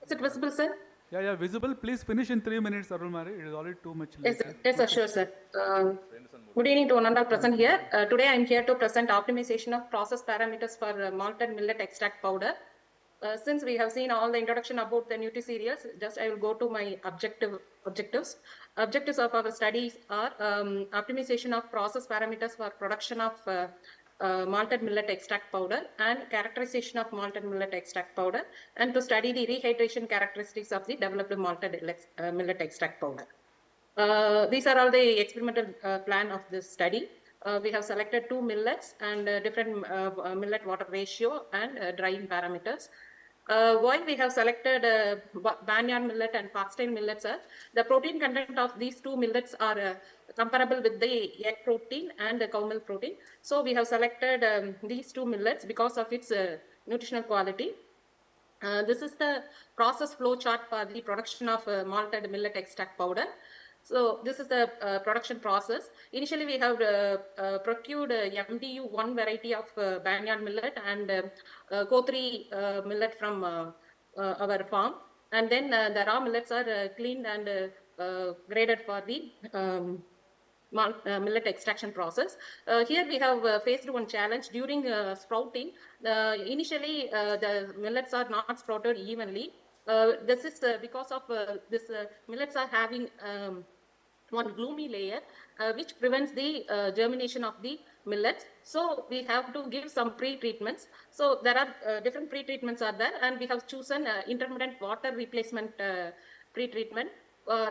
Is it visible, sir? Yeah, visible. Please finish in 3 minutes, Arul Mari. It is already too much Yes, later. sir. Yes, sir. Sure, sir. Good evening to one and all present here. Today I am here to present optimization of process parameters for malted millet extract powder. Since we have seen all the introduction about the Nutri cereals, just I will go to my objectives. Objectives of our studies are optimization of process parameters for production of malted millet extract powder and characterization of malted millet extract powder, and to study the rehydration characteristics of the developed malted millet extract powder. These are all the experimental plan of this study. We have selected 2 millets and different millet water ratio and drying parameters. Why we have selected barnyard millet and foxtail millets are the protein content of these 2 millets are comparable with the egg protein and the cow milk protein. So we have selected these 2 millets because of its nutritional quality. This is the process flow chart for the production of malted millet extract powder. So this is the production process. Initially, we have procured MDU1 variety of barnyard millet and Co3 millet from our farm. And then the raw millets are cleaned and graded for the millet extraction process. Here we have faced one challenge during sprouting. Initially, the millets are not sprouted evenly. This is because of this millets are having one gloomy layer which prevents the germination of the millets. So we have to give some pre-treatments. So there are different pre-treatments are there, and we have chosen intermittent water replacement pre-treatment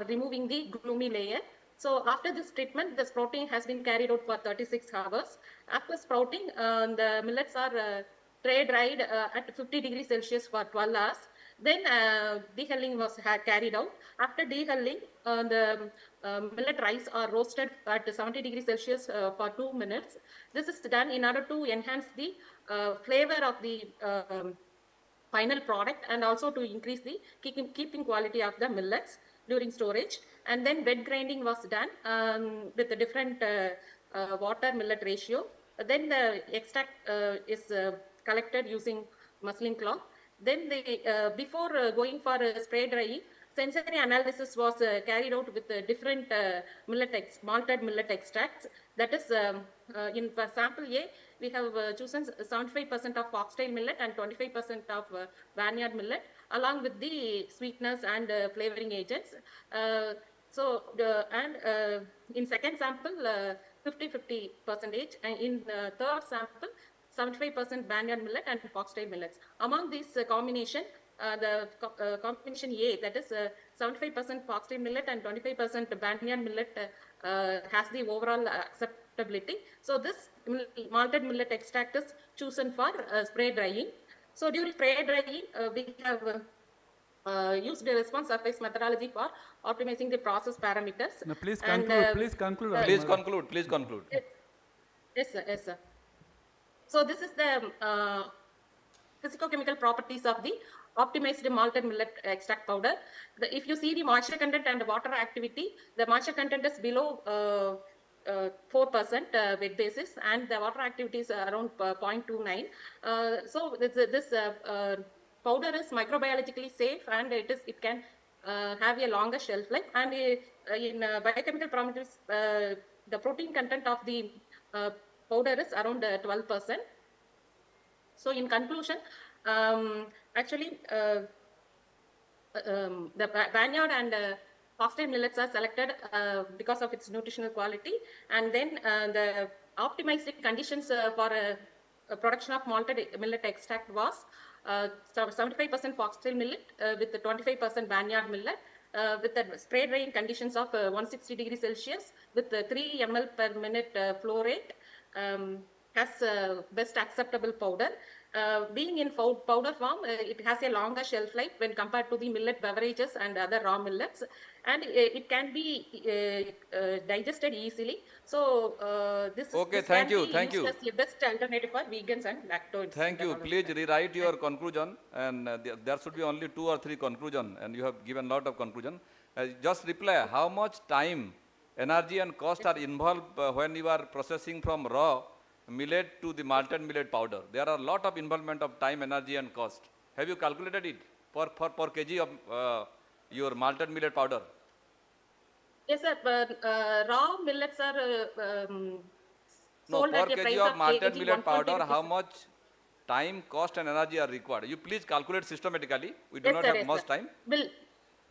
removing the gloomy layer. So after this treatment, the sprouting has been carried out for 36 hours. After sprouting, the millets are tray dried at 50 degrees Celsius for 12 hours. Then dehulling was carried out. After dehulling, the millet rice are roasted at 70 degrees Celsius for 2 minutes. This is done in order to enhance the flavor of the final product and also to increase the keeping quality of the millets during storage. And then wet grinding was done with a different water millet ratio. Then the extract is collected using muslin cloth. Then before going for spray drying, sensory analysis was carried out with different malted millet extracts. That is, in sample A, we have chosen 75% of foxtail millet and 25% of barnyard millet, along with the sweeteners and flavoring agents. In second sample, 50-50%, and in third sample, 75% barnyard millet and foxtail millets. Among these combination, the combination A, that is 75% foxtail millet and 25% barnyard millet has the overall acceptability. So this malted millet extract is chosen for spray drying. So during spray drying, we have used the response surface methodology for optimizing the process parameters. Now please conclude. Please conclude. Please conclude. Please conclude. Yes, sir. Yes, sir. So this is the physicochemical properties of the optimized malted millet extract powder. If you see the moisture content and water activity, the moisture content is below 4% wet basis, and the water activity is around 0.29. So this powder is microbiologically safe, and it can have a longer shelf life, and in biochemical parameters, the protein content of the powder is around 12%. So in conclusion, actually the Vineyard and foxtail millets are selected because of its nutritional quality, and then the optimized conditions for production of malted millet extract was 75% foxtail millet with the 25% Vineyard millet with the spray drying conditions of 160 degrees Celsius with 3 ml per minute flow rate, has best acceptable powder. Being in powder form, it has a longer shelf life when compared to the millet beverages and other raw millets, and it can be digested easily. So this Okay, this thank can you, be thank used you. as the best alternative for vegans and lactose. Thank you. Please rewrite your conclusion, and there should be only 2 or 3 conclusion, and you have given lot of conclusion. Just reply, how much time, energy and cost are involved when you are processing from raw millet to the malted millet powder? There are a lot of involvement of time, energy and cost. Have you calculated it per kg of your malted millet powder? Yes, sir. But raw millets are No, sold per at a kg price of of malted kg millet 120 powder, rupees. how much time, cost and energy are required? You please calculate systematically. We do Yes, not sir, have yes, much sir. time. Yes,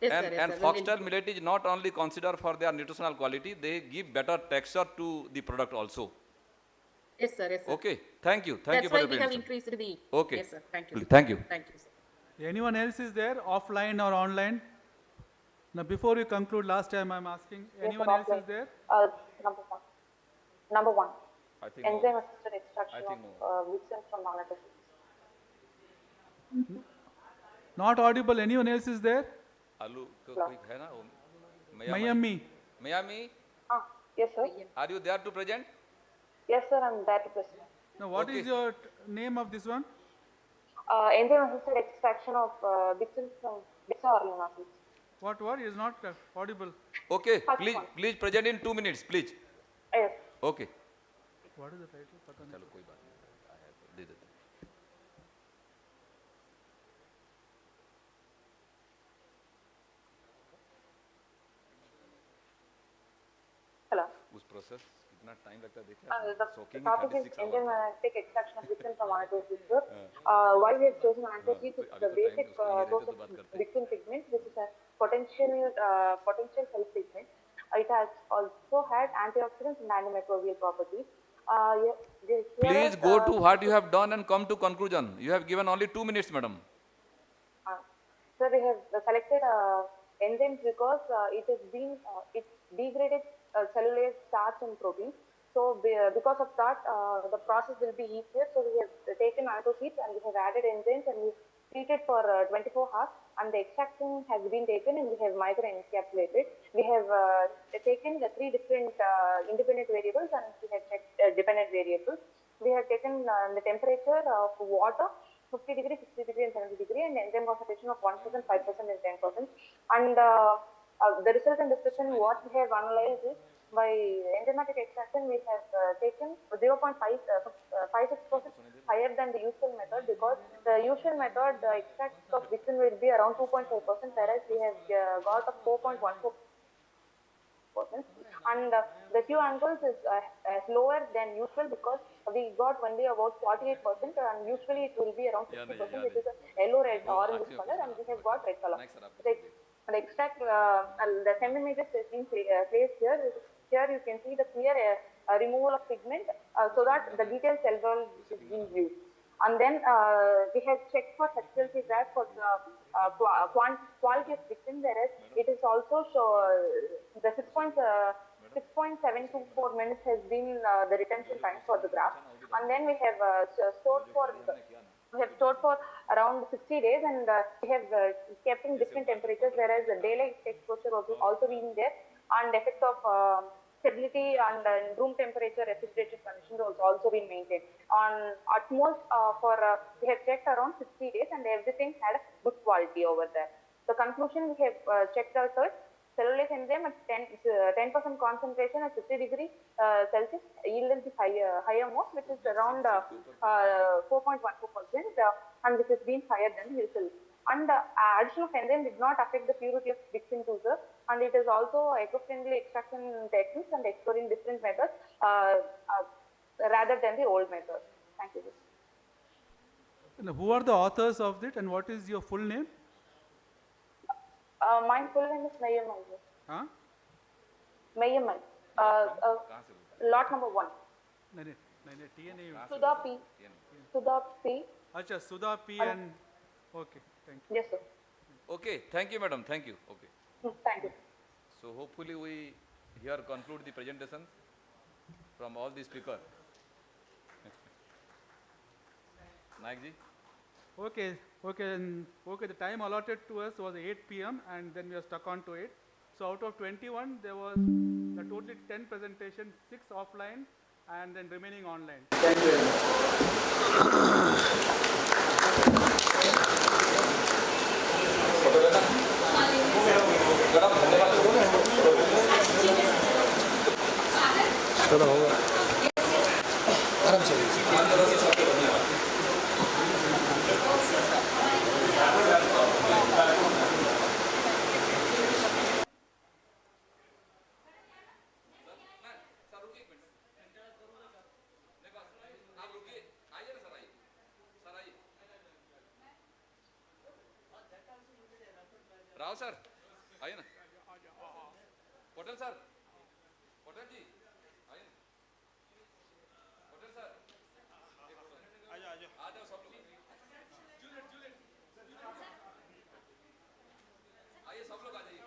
sir, yes, And sir. foxtail millet is not only considered for their nutritional quality, they give better texture to the product also. Yes, sir, yes, sir. Okay, thank you. Thank That's you for why your we have presentation. increased the. Okay. Yes, sir. Thank you. Thank you. Thank you, sir. Anyone else is there, offline or online? Now, before we conclude, last time I'm asking, anyone else is there? Number one. Number one. I think Enzyme assisted extraction I think of Vixen from non-native foods. Not audible. Anyone else is there? आलू कोई है ना? Miami. Miami, Yes, sir. are you there to present? Yes, sir. I'm there to present. Now, what is your name of this one? Enzyme assisted extraction of Vixen from Vixen Orlina seeds. What is not audible? Okay, please present in 2 minutes, please. Yes. Okay. What is the title? चलो कोई बात नहीं, I have दे देते हैं. Hello. उस process कितना time लगता है देखिए. The Soaking topic is 36 hours. enzymatic extraction of Vixen from anthocyanin, sir. Why we have chosen anthocyanin is the basic source of Vixen pigment, which is a potential health pigment. It has also had antioxidants and antimicrobial properties. Please go to what you have done and come to conclusion. You have given only 2 minutes, madam. So we have selected enzymes because it has been it degraded cellulose, starch and protein. So because of that, the process will be easier. So we have taken anthocyanin and we have added enzymes and we treated for 24 hours, and the extraction has been taken and we have micro encapsulated. We have taken the 3 different independent variables and we have checked dependent variables. We have taken the temperature of water, 50 degree, 60 degree and 70 degree, and enzyme concentration of 1%, 5% and 10%. And the result and description what we have analyzed is by enzymatic extraction we have taken 0.56% higher than the usual method, because the usual method the extract of Vixen will be around 2.5%, whereas we have got a 4.14%. And the Q angles is lower than usual because we got only about 48%, and usually it will be around 60%, which is a yellow, red, orange color, and we have got red color. The extract, the centimeters is being placed here. Here you can see the clear removal of pigment, so that the detailed cell wall is being viewed. And then we have checked for sexuality graph for quality of Vixen, whereas it is also the 6.724 minutes has been the retention time for the graph. And then we have stored for around 60 days, and we have kept in different temperatures, whereas the daylight exposure was also being there, and effect of stability and room temperature refrigerated conditions was also been maintained. On at most we have checked around 60 days, and everything had a good quality over there. The conclusion we have checked out is cellulose enzyme at 10% concentration at 50 degree Celsius yield is higher most, which is around 4.14%, and which has been higher than the usual And addition of enzyme did not affect the purity of bricks in Tuzer, and it is also eco-friendly extraction techniques and exploring different methods rather than the old method. Thank you. And who are the authors of it, and what is your full name? My full name is Mayammal. Huh? Mayammal. Lot number 1. Sudha P. Sudha P. Acha, Sudha P and okay, thank you. Yes, sir. Okay, thank you, madam. Thank you. Okay. Thank you. So hopefully we here conclude the presentation from all the speakers. Nayak ji. Okay, the time allotted to us was 8 p.m. and then we are stuck on to it. So out of 21, there was totally 10 presentations, 6 offline and then remaining online. Thank you very much. चलो होगा आराम से Rao sir आइए ना Patel sir Patel जी आइए ना Patel sir आ जाओ सब लोग आइए सब लोग आ जाइए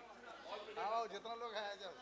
आओ जितना लोग है आ जाओ